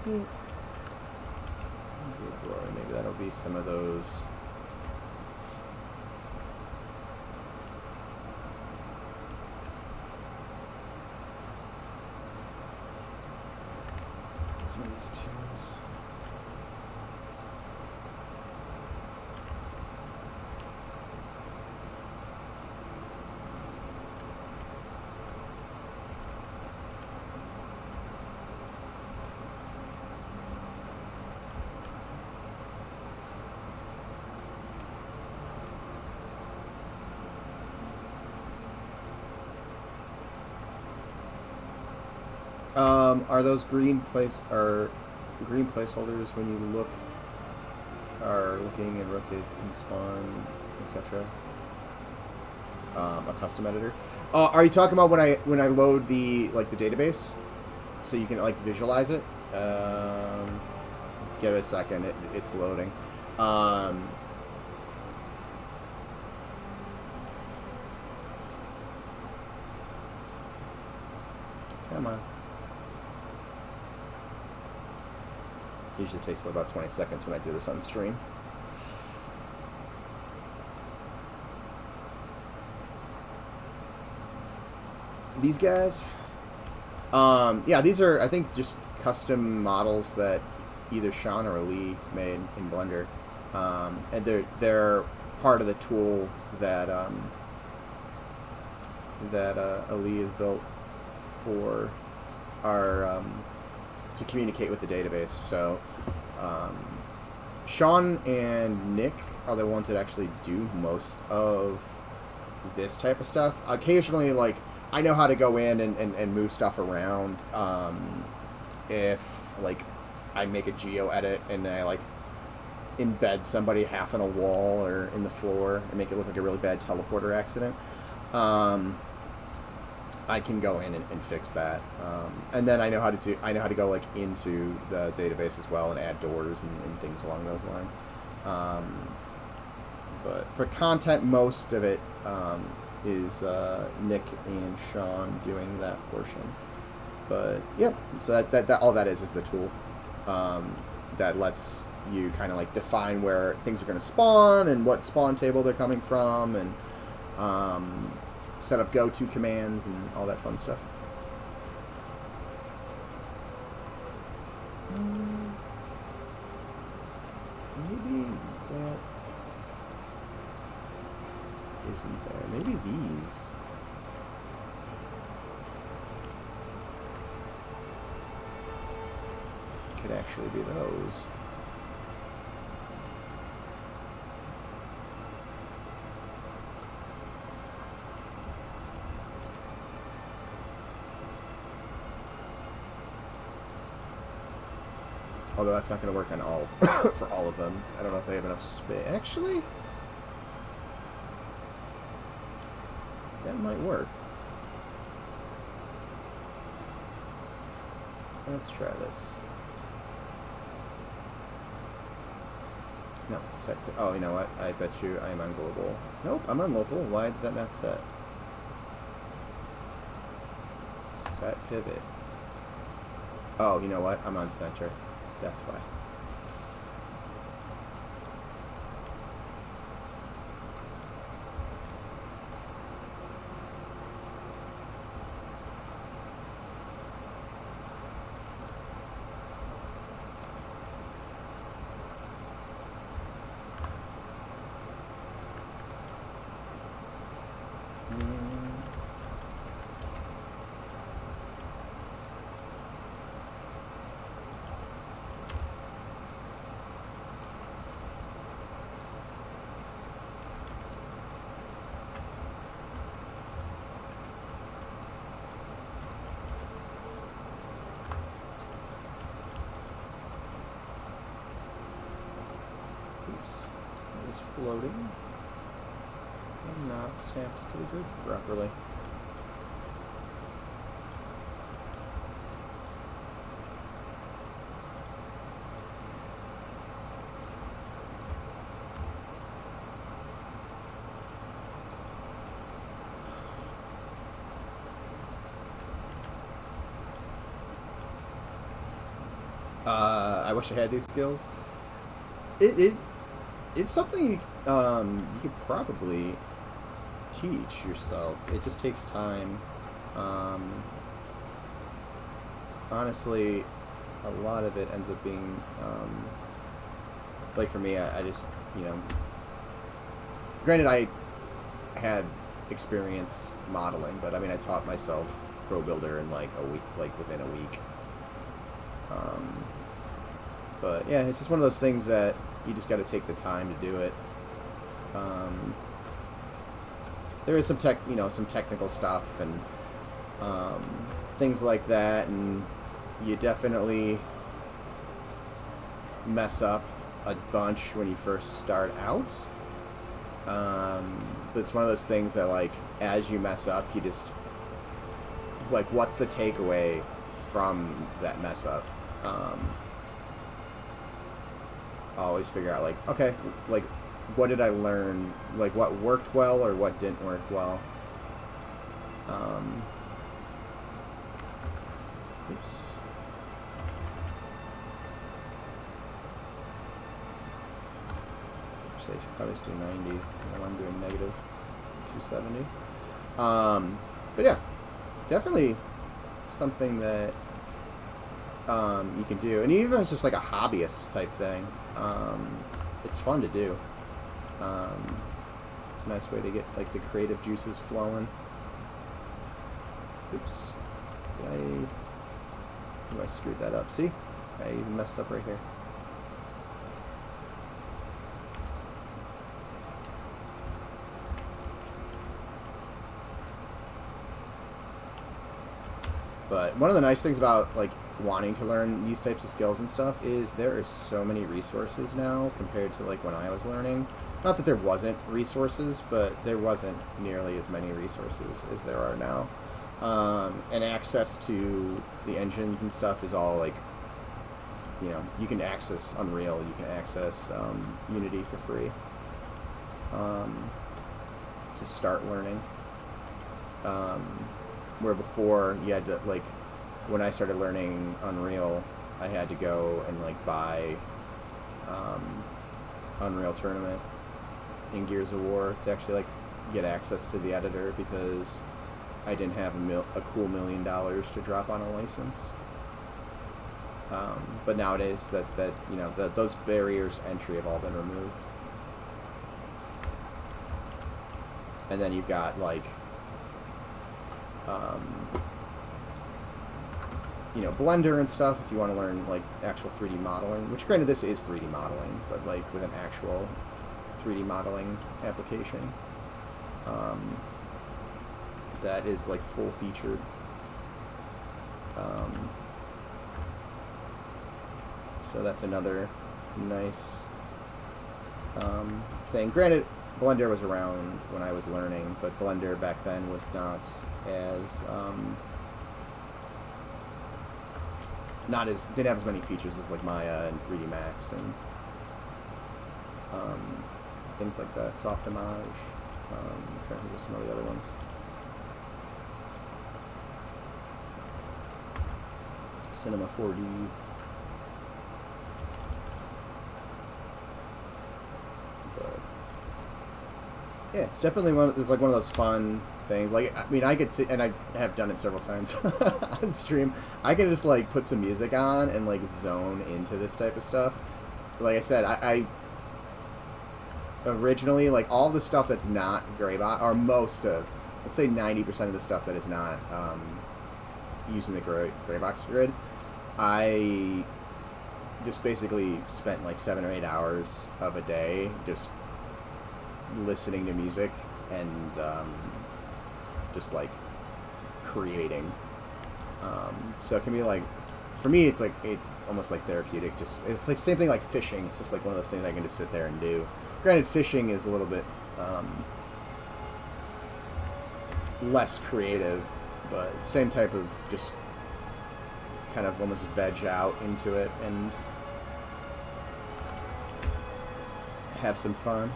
Maybe a doorway. Maybe that'll be some of those. Some of these tunes. Are those green placeholders when you are looking and rotate and spawn, etc.? A custom editor. Are you talking about when I load the database, so you can visualize it? Give it a second. It's loading. Come on. Usually takes about 20 seconds when I do this on stream. These guys, yeah, these are, I think, just custom models that either Sean or Ali made in Blender, and they're part of the tool that Ali has built for our to communicate with the database. So Sean and Nick are the ones that actually do most of this type of stuff. Occasionally, I know how to go in and move stuff around. If I make a geo edit and I embed somebody half in a wall or in the floor and make it look like a really bad teleporter accident, I can go in and fix that. And then I know how to go into the database as well and add doors and things along those lines. But for content, most of it is Nick and Sean doing that portion. But yeah, so that all that is the tool that lets you kind of define where things are going to spawn and what spawn table they're coming from, and set up go-to commands and all that fun stuff. Maybe that isn't there. Maybe these. Could actually be those. Although that's not going to work on all for all of them. I don't know if they have enough space. Actually, that might work. Let's try this. No, set. Oh, you know what? I bet you I am on global. Nope, I'm on local. Why did that not set? Set pivot. Oh, you know what? I'm on center. That's why. Is floating and not stamped to the grid properly. wish I had these skills. It's something you could probably teach yourself. It just takes time. Honestly, a lot of it ends up being like for me, I just, you know, granted I had experience modeling, but I mean I taught myself Pro Builder in like a week, like within a week. But yeah, it's just one of those things that you just got to take the time to do it. There is some some technical stuff and things like that, and you definitely mess up a bunch when you first start out. But it's one of those things that, like, as you mess up, you just, like, what's the takeaway from that mess up? Always figure out, like, okay, like, what did I learn? Like, what worked well or what didn't work well? Oops. I should probably just do 90. I'm doing negative 270. But yeah, definitely something that you can do, and even if it's just like a hobbyist type thing, it's fun to do. It's a nice way to get like the creative juices flowing. Oops, I screwed that up. See, I even messed up right here. But one of the nice things about like wanting to learn these types of skills and stuff is there are so many resources now compared to like when I was learning. Not that there wasn't resources, but there wasn't nearly as many resources as there are now. And access to the engines and stuff is all like, you know, you can access Unreal, you can access Unity for free to start learning. Where before you had to, like, when I started learning Unreal, I had to go and like buy Unreal Tournament in Gears of War to actually like get access to the editor, because I didn't have a cool $1 million to drop on a license. But nowadays that you know, those barriers to entry have all been removed. And then you've got like you know, Blender and stuff if you want to learn like actual 3D modeling, which granted this is 3D modeling, but like with an actual 3D modeling application that is like full featured. So that's another nice thing. Granted, Blender was around when I was learning, but Blender back then was not as didn't have as many features as like Maya and 3D Max and things like that. Softimage. I'm trying to think of some of the other ones. Cinema 4D. But yeah, it's definitely it's like one of those fun things. Like, I mean, I could sit, and I have done it several times on stream. I can just like put some music on and like zone into this type of stuff. Like I said, I originally, like, all the stuff that's not Greybox, or most of, let's say 90% of the stuff that is not using the Greybox grid, I just basically spent like 7 or 8 hours of a day just listening to music and just like creating. So it can be like, for me, it's like almost like therapeutic. Just, it's like same thing like fishing. It's just like one of those things I can just sit there and do. Granted, fishing is a little bit less creative, but same type of just kind of almost veg out into it and have some fun.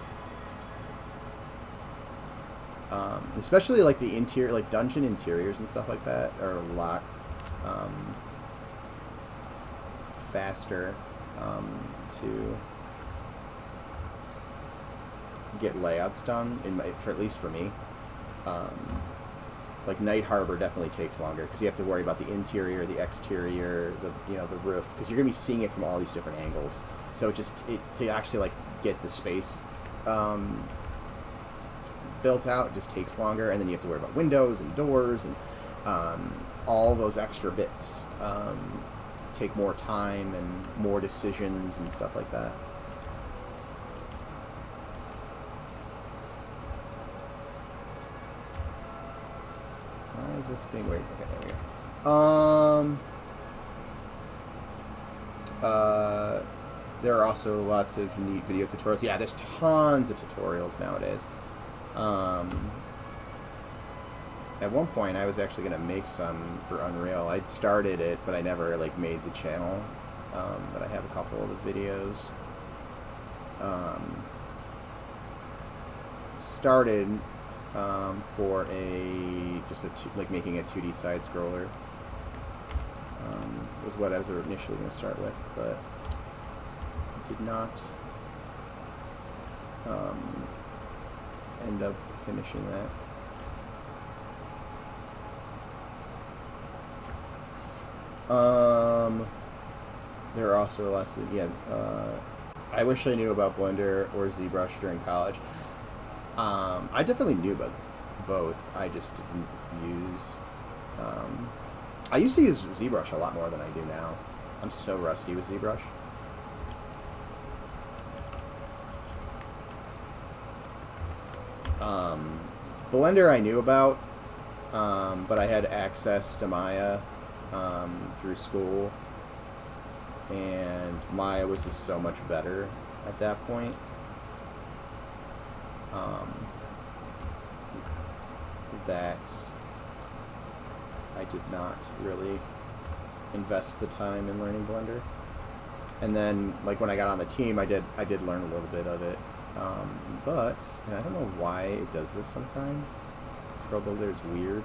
Especially like the interior, like dungeon interiors and stuff like that are a lot faster to get layouts done, at least for me. Like Night Harbor definitely takes longer because you have to worry about the interior, the exterior, the roof, because you're gonna be seeing it from all these different angles. So to actually like get the space built out, it just takes longer, and then you have to worry about windows and doors and all those extra bits take more time and more decisions and stuff like that. Why is this being weird? Okay, there we go. There are also lots of neat video tutorials. Yeah, there's tons of tutorials nowadays. At one point, I was actually going to make some for Unreal. I'd started it, but I never like made the channel. But I have a couple of the videos. Started for making a 2D side scroller. Was what I was initially going to start with, but did not end up finishing that. There are also lots of, I wish I knew about Blender or ZBrush during college. I definitely knew about both. I just didn't use, I used to use ZBrush a lot more than I do now. I'm so rusty with ZBrush. Blender I knew about, but I had access to Maya through school, and Maya was just so much better at that point. That I did not really invest the time in learning Blender. And then, like, when I got on the team, I did learn a little bit of it. But, and I don't know why it does this sometimes. Pro Builder is weird.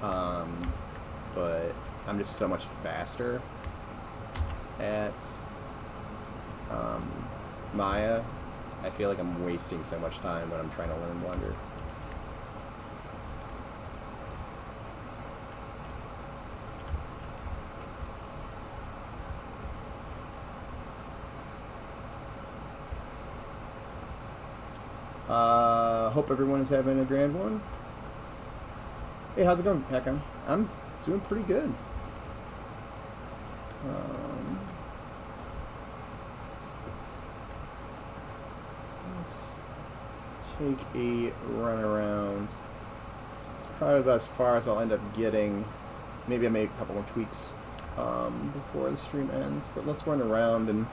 But I'm just so much faster at Maya. I feel like I'm wasting so much time when I'm trying to learn Blender. Hope everyone is having a grand one. Hey, how's it going, Heckham? I'm doing pretty good. Let's take a run around. It's probably about as far as I'll end up getting. Maybe I make a couple more tweaks before the stream ends, but let's run around and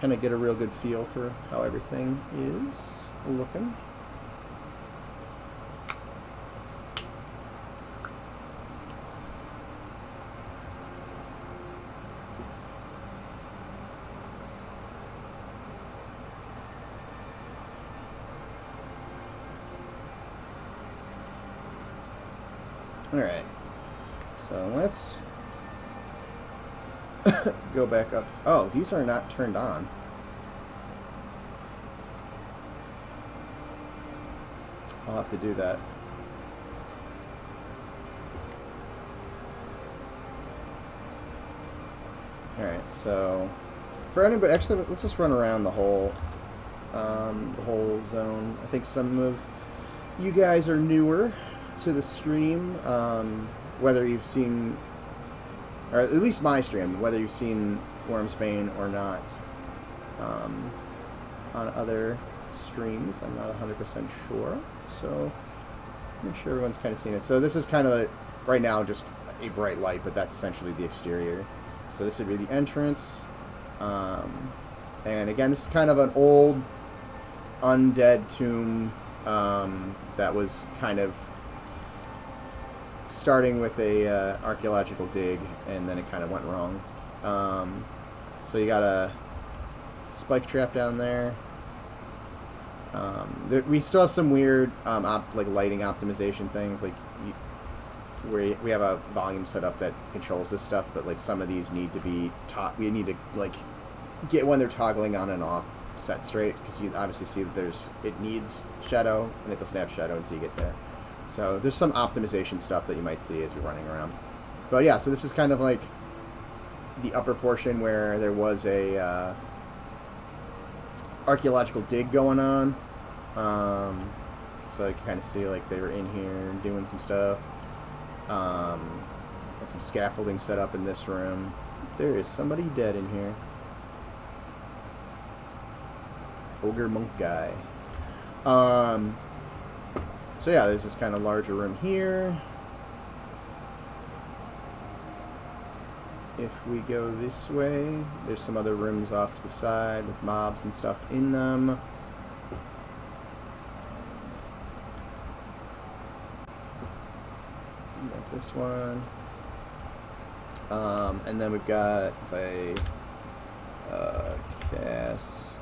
kind of get a real good feel for how everything is looking. Alright, so let's go back up. Oh, these are not turned on. I'll have to do that. Alright, so for anybody, actually, let's just run around the whole zone. I think some of you guys are newer to the stream, whether you've seen, or at least my stream, whether you've seen Wyrmsbane or not, on other streams. I'm not 100% sure, so I'm sure everyone's kind of seen it. So this is kind of, right now, just a bright light, but that's essentially the exterior. So this would be the entrance, and again, this is kind of an old undead tomb that was kind of starting with a archaeological dig, and then it kind of went wrong. So you got a spike trap down there. We still have some weird like lighting optimization things, like we have a volume set up that controls this stuff, but like some of these need to be taught. We need to like get when they're toggling on and off set straight, because you obviously see that it needs shadow, and it doesn't have shadow until you get there. So there's some optimization stuff that you might see as we're running around. But yeah, so this is kind of like the upper portion where there was a archaeological dig going on. So you can kind of see like they were in here doing some stuff. And some scaffolding set up in this room. There is somebody dead in here. Ogre monk guy. So yeah, there's this kind of larger room here. If we go this way, there's some other rooms off to the side with mobs and stuff in them. Got this one. And then we've got, if I cast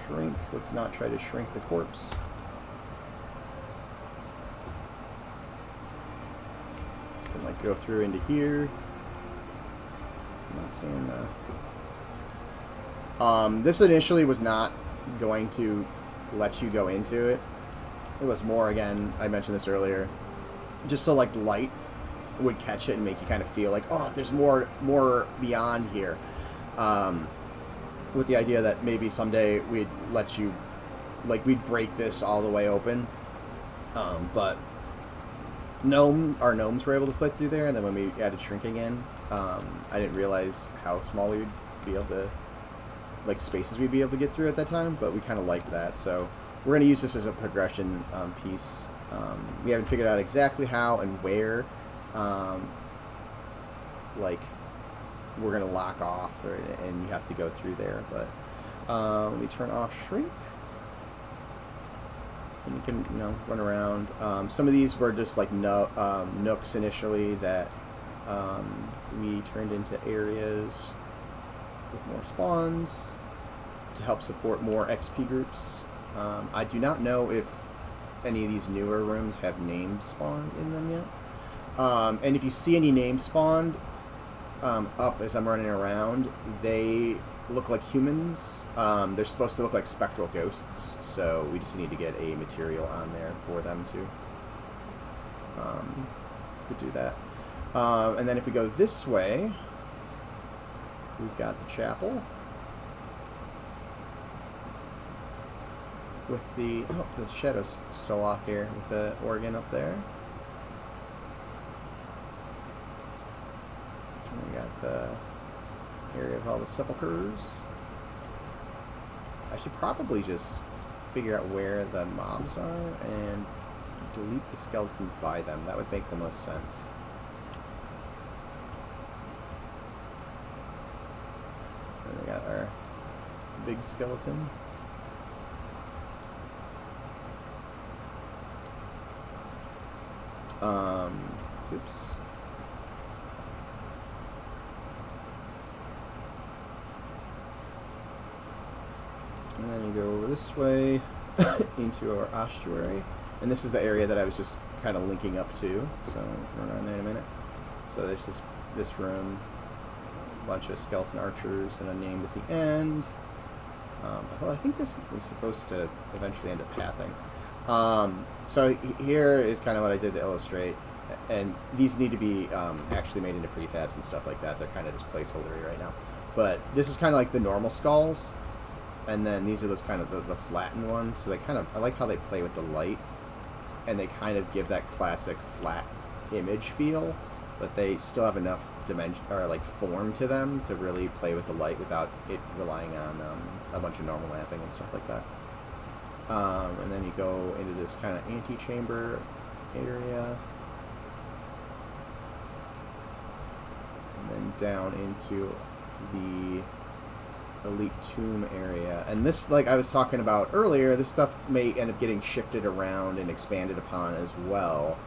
shrink, let's not try to shrink the corpse. Can like go through into here. I'm not seeing this initially was not going to let you go into it. It was more, again, I mentioned this earlier, just so like light would catch it and make you kind of feel like, oh, there's more beyond here. With the idea that maybe someday we'd let you, like, we'd break this all the way open. But our gnomes were able to fit through there, and then when we added shrinking in, I didn't realize how small we would be able to, like, spaces we'd be able to get through at that time, but we kind of liked that. So we're going to use this as a progression piece. We haven't figured out exactly how and where, like, we're going to lock off, and you have to go through there. But let me turn off shrink. And you can, run around. Some of these were just like nooks initially that we turned into areas with more spawns to help support more XP groups. I do not know if any of these newer rooms have named spawned in them yet. And if you see any named spawned up as I'm running around, they look like humans. They're supposed to look like spectral ghosts, so we just need to get a material on there for them to do that. And then if we go this way, we've got the chapel with the shadow's still off here with the organ up there. And we got the area of all the sepulchers. I should probably just figure out where the mobs are and delete the skeletons by them. That would make the most sense. And we got our big skeleton. Oops. And then you go over this way into our ossuary. And this is the area that I was just kind of linking up to. So we'll run around there in a minute. So there's this room, a bunch of skeleton archers, and a name at the end. Although I think this is supposed to eventually end up pathing. So here is kind of what I did to illustrate. And these need to be actually made into prefabs and stuff like that. They're kind of just placeholdery right now. But this is kind of like the normal skulls. And then these are those kind of the flattened ones. So I like how they play with the light. And they kind of give that classic flat image feel. But they still have enough dimension, or like form to them to really play with the light without it relying on a bunch of normal mapping and stuff like that. And then you go into this kind of antechamber area. And then down into the elite tomb area. And this, like I was talking about earlier, this stuff may end up getting shifted around and expanded upon as well.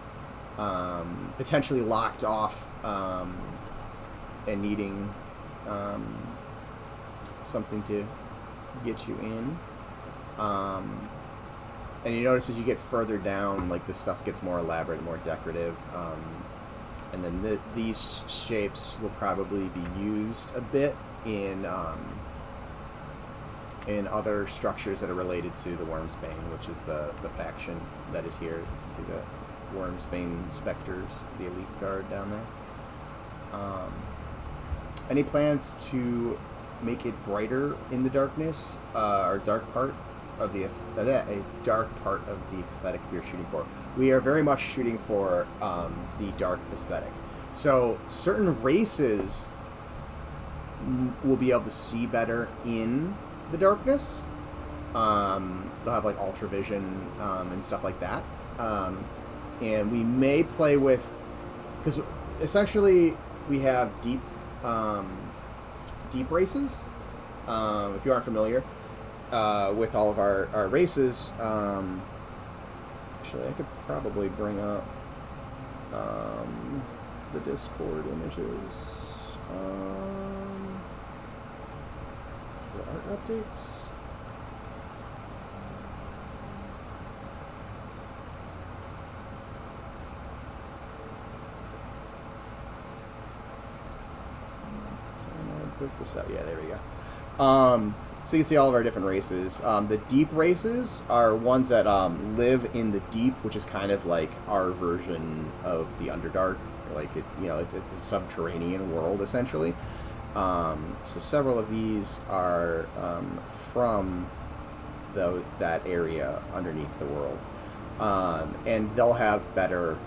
Potentially locked off and needing something to get you in. And you notice as you get further down, like, this stuff gets more elaborate, more decorative. And then these shapes will probably be used a bit in other structures that are related to the Wyrmsbane, which is the faction that is here. You can see the Wyrmsbane Spectres, the elite guard down there. Any plans to make it brighter in the darkness, or dark part of the that is dark part of the aesthetic we are shooting for? We are very much shooting for the dark aesthetic. So certain races will be able to see better in the darkness. They'll have like ultra vision and stuff like that. And we may play with, because essentially we have deep races. If you aren't familiar with all of our races, actually I could probably bring up the Discord images. The art updates. Click this out. Yeah, there we go. So you can see all of our different races. The deep races are ones that live in the deep, which is kind of like our version of the Underdark. Like it's a subterranean world essentially. So several of these are from that area underneath the world, and they'll have better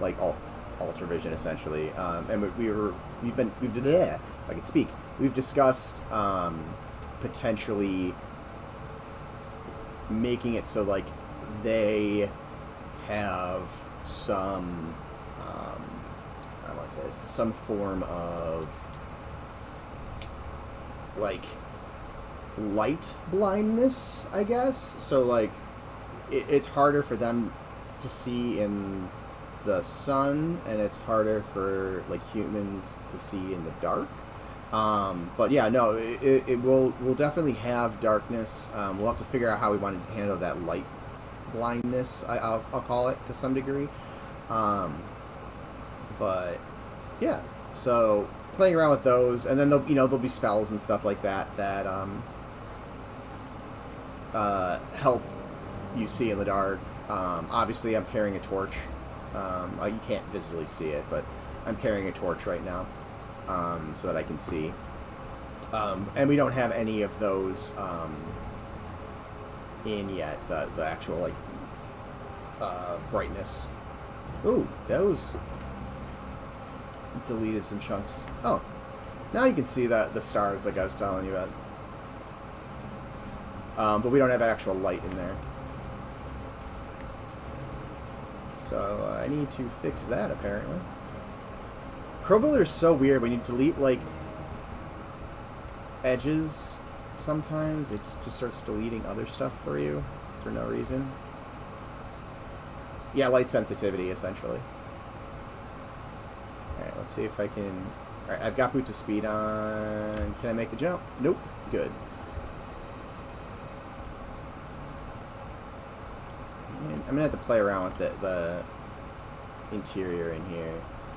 like ultra vision essentially. And if I can speak, we've discussed potentially making it so like they have some some form of like light blindness, I guess. So like it's harder for them to see in the sun, and it's harder for like humans to see in the dark. But yeah, no, we'll definitely have darkness. We'll have to figure out how we want to handle that light blindness. I'll call it to some degree. But yeah, so playing around with those, and then there'll be spells and stuff like that help you see in the dark. Obviously, I'm carrying a torch. You can't visibly see it, but I'm carrying a torch right now, so that I can see. And we don't have any of those in yet. The actual like brightness. Ooh, those deleted some chunks. Oh, now you can see the stars like I was telling you about. But we don't have actual light in there. So I need to fix that apparently. Crowbuilder is so weird when you delete like edges. Sometimes it just starts deleting other stuff for you for no reason. Yeah, light sensitivity essentially. Alright, let's see if I can... Alright, I've got boots of speed on. Can I make the jump? Nope. Good. I'm gonna have to play around with the interior in here,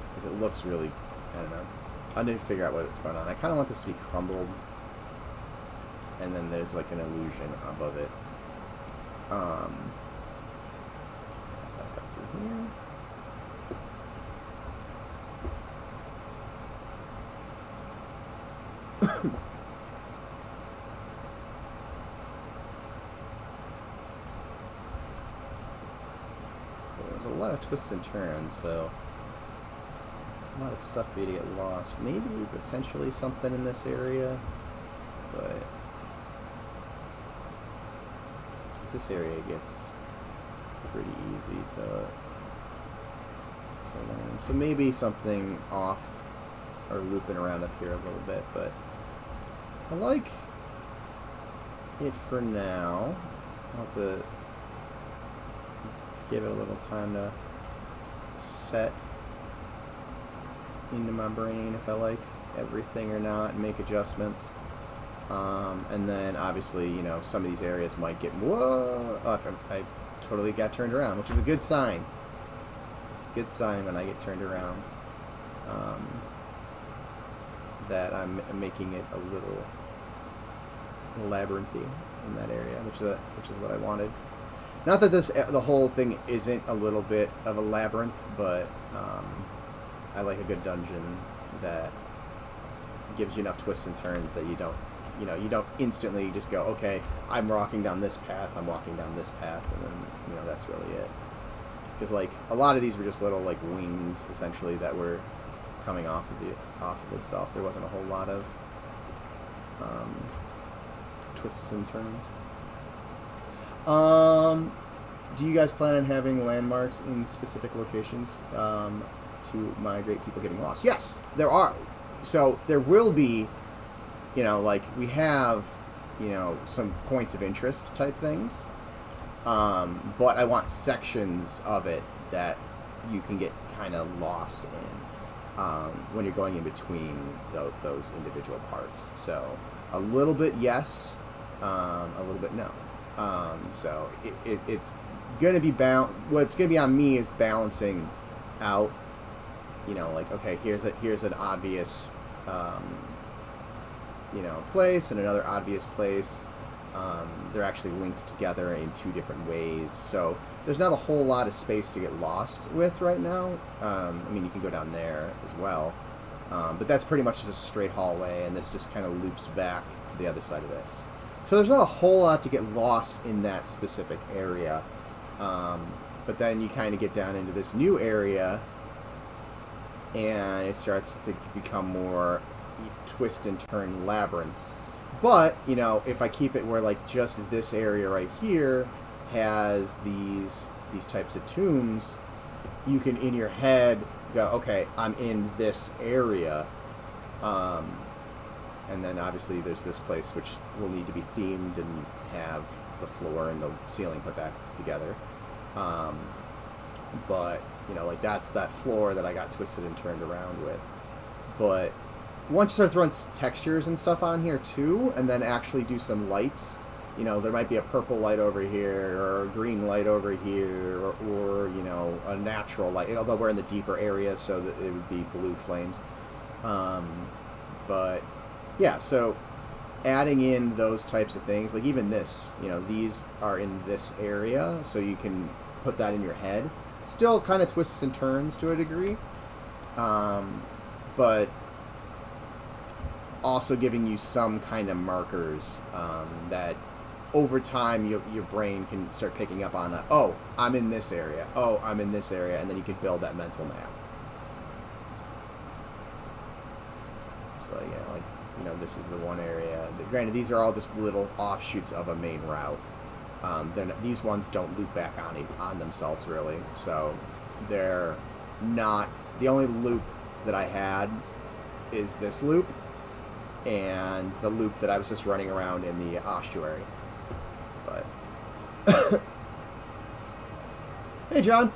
because it looks really, I don't know. I need to figure out what's going on. I kind of want this to be crumbled, and then there's like an illusion above it. Back up through here. There's a lot of twists and turns, so a lot of stuff for you to get lost. Maybe potentially something in this area, but because this area gets pretty easy to learn. So maybe something off or looping around up here a little bit, but I like it for now. I'll have to give it a little time to set into my brain if I like everything or not, and make adjustments. And then obviously, you know, some of these areas might get, whoa, oh, I totally got turned around, which is a good sign. It's a good sign when I get turned around. that I'm making it a little labyrinthy in that area, which is what I wanted. Not that the whole thing isn't a little bit of a labyrinth, but I like a good dungeon that gives you enough twists and turns that you don't instantly just go, okay, I'm walking down this path, and then that's really it. Because like a lot of these were just little like wings essentially that were coming off of itself. There wasn't a whole lot of twists and turns. Do you guys plan on having landmarks in specific locations to migrate people getting lost? Yes, there are. So there will be, like we have, some points of interest type things. But I want sections of it that you can get kind of lost in when you're going in between those individual parts. So a little bit yes, a little bit no. So it's going to be what's going to be on me is balancing out, like, okay, here's an obvious, place and another obvious place. They're actually linked together in two different ways. So there's not a whole lot of space to get lost with right now. You can go down there as well. But that's pretty much just a straight hallway, and this just kind of loops back to the other side of this. So there's not a whole lot to get lost in that specific area. But then you kind of get down into this new area, and it starts to become more twist and turn labyrinths. But, if I keep it where, like, just this area right here has these types of tombs, you can, in your head, go, okay, I'm in this area. And then, obviously, there's this place which will need to be themed and have the floor and the ceiling put back together. But, like, that's that floor that I got twisted and turned around with. But once you start throwing textures and stuff on here too, and then actually do some lights, there might be a purple light over here or a green light over here, or a natural light, although we're in the deeper area, so that it would be blue flames. But yeah, so adding in those types of things, like even this, these are in this area, so you can put that in your head. Still kind of twists and turns to a degree, but also giving you some kind of markers that over time your brain can start picking up on that. Oh, I'm in this area. Oh, I'm in this area. And then you can build that mental map. So, this is the one area. Granted, these are all just little offshoots of a main route. These ones don't loop back on themselves, really. So they're not... The only loop that I had is this loop, and the loop that I was just running around in the ossuary. But hey, John.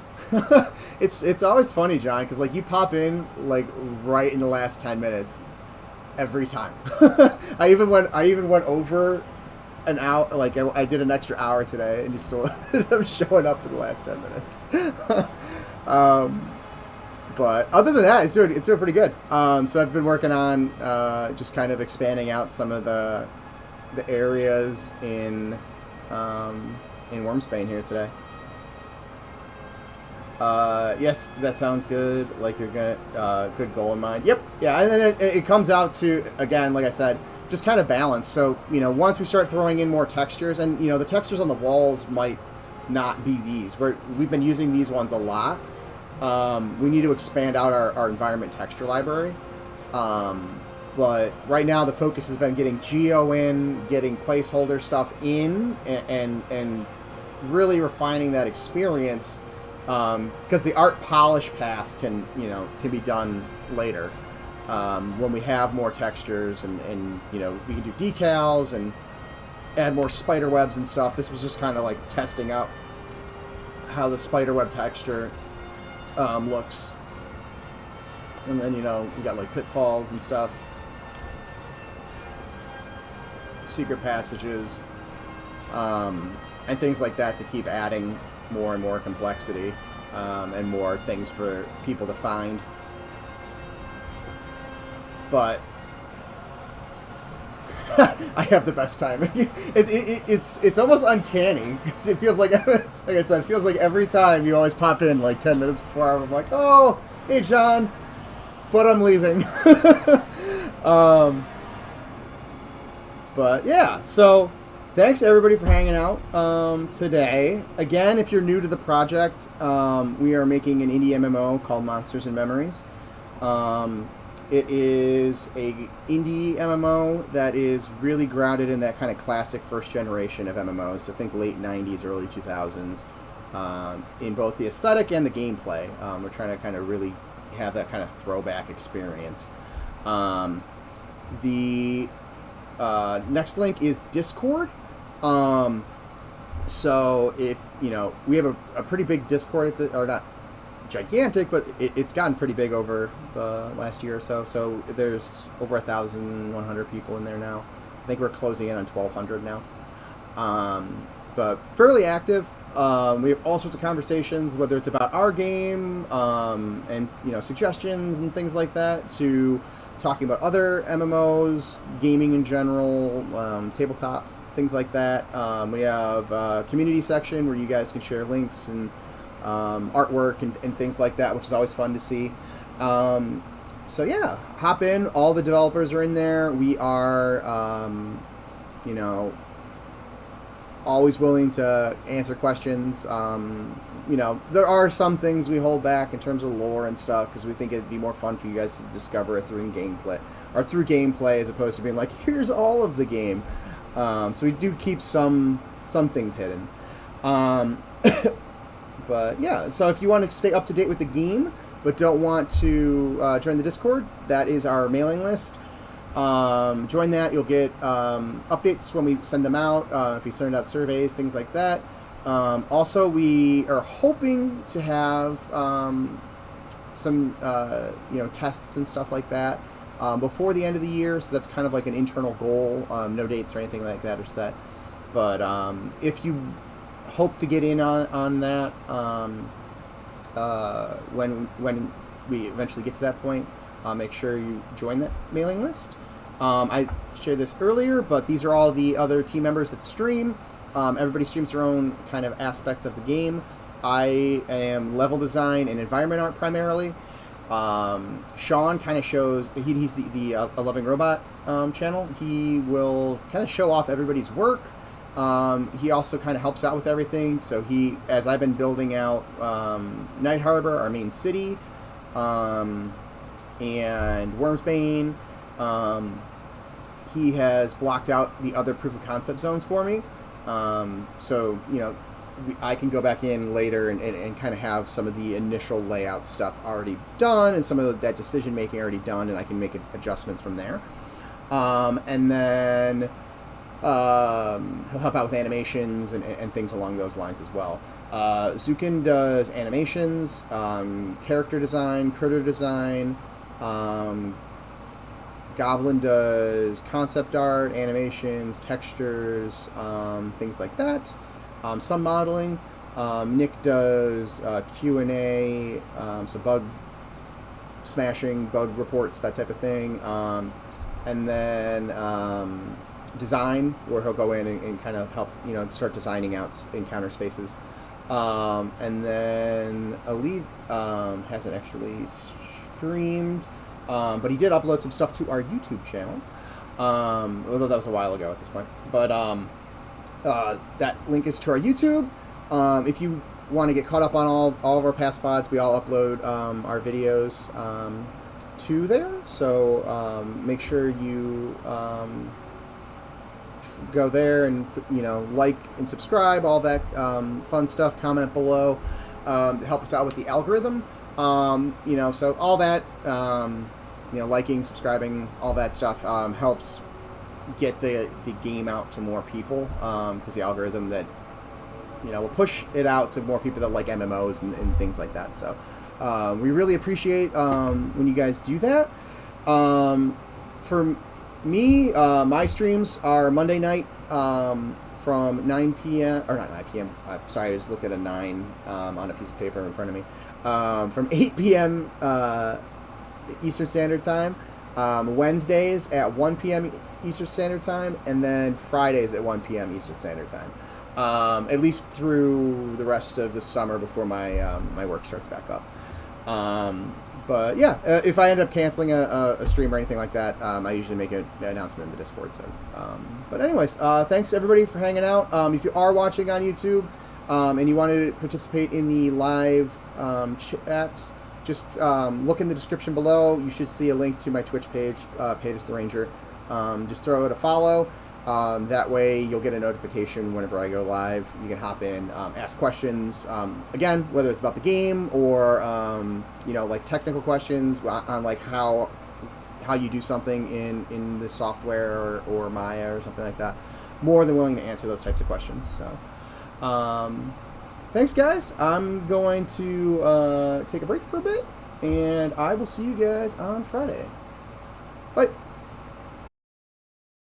It's always funny, John, because like you pop in like right in the last 10 minutes every time. I even went over an hour. Like I did an extra hour today, and you still ended up showing up in the last 10 minutes. But other than that, it's doing pretty good. So I've been working on just kind of expanding out some of the areas in Wyrmsbane here today. Yes, that sounds good. Like you're gonna good goal in mind. Yep, yeah, and then it comes out to, again, like I said, just kind of balance. So once we start throwing in more textures, and the textures on the walls might not be these. We've been using these ones a lot. We need to expand out our environment texture library. But right now the focus has been getting geo in, getting placeholder stuff in, and really refining that experience. Because the art polish pass can be done later. When we have more textures and we can do decals and add more spider webs and stuff. This was just kind of like testing out how the spider web texture looks. And then, we got like pitfalls and stuff. Secret passages. And things like that to keep adding more and more complexity and more things for people to find. but I have the best time. It's almost uncanny. It feels like I said, it feels like every time you always pop in like 10 minutes before. I'm like, oh, hey John, but I'm leaving. But yeah, so thanks everybody for hanging out today. Again, if you're new to the project, we are making an indie MMO called Monsters and Memories. It is a indie MMO that is really grounded in that kind of classic first generation of MMOs. So think late 90s, early 2000s, in both the aesthetic and the gameplay. We're trying to kind of really have that kind of throwback experience. The next link is Discord. So if, we have a pretty big Discord or not gigantic, but it's gotten pretty big over the last year or so. So there's over 1,100 people in there now. I think we're closing in on 1,200 now. But fairly active. We have all sorts of conversations, whether it's about our game, and suggestions and things like that, to talking about other MMOs, gaming in general, tabletops, things like that. We have a community section where you guys can share links and artwork and things like that, which is always fun to see. So yeah, hop in. All the developers are in there. We are, always willing to answer questions. There are some things we hold back in terms of lore and stuff because we think it'd be more fun for you guys to discover it through gameplay as opposed to being like, here's all of the game. So we do keep some things hidden. But yeah, so if you want to stay up to date with the game but don't want to join the Discord, that is our mailing list. Join that. You'll get updates when we send them out, if we send out surveys, things like that. Also, we are hoping to have some tests and stuff like that before the end of the year, so that's kind of like an internal goal. No dates or anything like that are set, but if you hope to get in on that when we eventually get to that point, make sure you join that mailing list. I shared this earlier, but these are all the other team members that stream. Everybody streams their own kind of aspects of the game. I am level design and environment art primarily. Sean kind of shows, he's the A Loving Robot channel. He will kind of show off everybody's work. He also kind of helps out with everything. So as I've been building out Night Harbor, our main city, and Wyrmsbane, he has blocked out the other proof of concept zones for me. So I can go back in later and kind of have some of the initial layout stuff already done and some of that decision making already done, and I can make adjustments from there. And then he'll help out with animations and things along those lines as well. Zukin does animations, character design, critter design. Goblin does concept art, animations, textures, things like that. Some modeling. Nick does Q&A, so bug smashing, bug reports, that type of thing. And then design, where he'll go in and kind of help, start designing out encounter spaces. And then Elite hasn't actually streamed, but he did upload some stuff to our YouTube channel, although that was a while ago at this point. But that link is to our YouTube. If you want to get caught up on all of our past VODs, we all upload our videos to there. So make sure you go there and like and subscribe, all that fun stuff. Comment below to help us out with the algorithm. So all that, liking, subscribing, all that stuff helps get the game out to more people, because the algorithm that will push it out to more people that like MMOs and things like that. So we really appreciate when you guys do that. For me, my streams are Monday night from 9 p.m. or not 9 p.m. Sorry, I just looked at a 9 on a piece of paper in front of me. From 8 p.m. Eastern Standard Time Wednesdays at 1 p.m. Eastern Standard Time, and then Fridays at 1 p.m. Eastern Standard Time. At least through the rest of the summer before my my work starts back up. But yeah, if I end up canceling a stream or anything like that, I usually make an announcement in the Discord. So, but anyways, thanks everybody for hanging out. If you are watching on YouTube and you want to participate in the live chats, just look in the description below. You should see a link to my Twitch page, Paytas the Ranger. Just throw it a follow. That way you'll get a notification whenever I go live. You can hop in, ask questions, again, whether it's about the game or, you know, like technical questions on like how you do something in the software or Maya or something like that. More than willing to answer those types of questions. So, thanks guys. I'm going to take a break for a bit, and I will see you guys on Friday. Bye.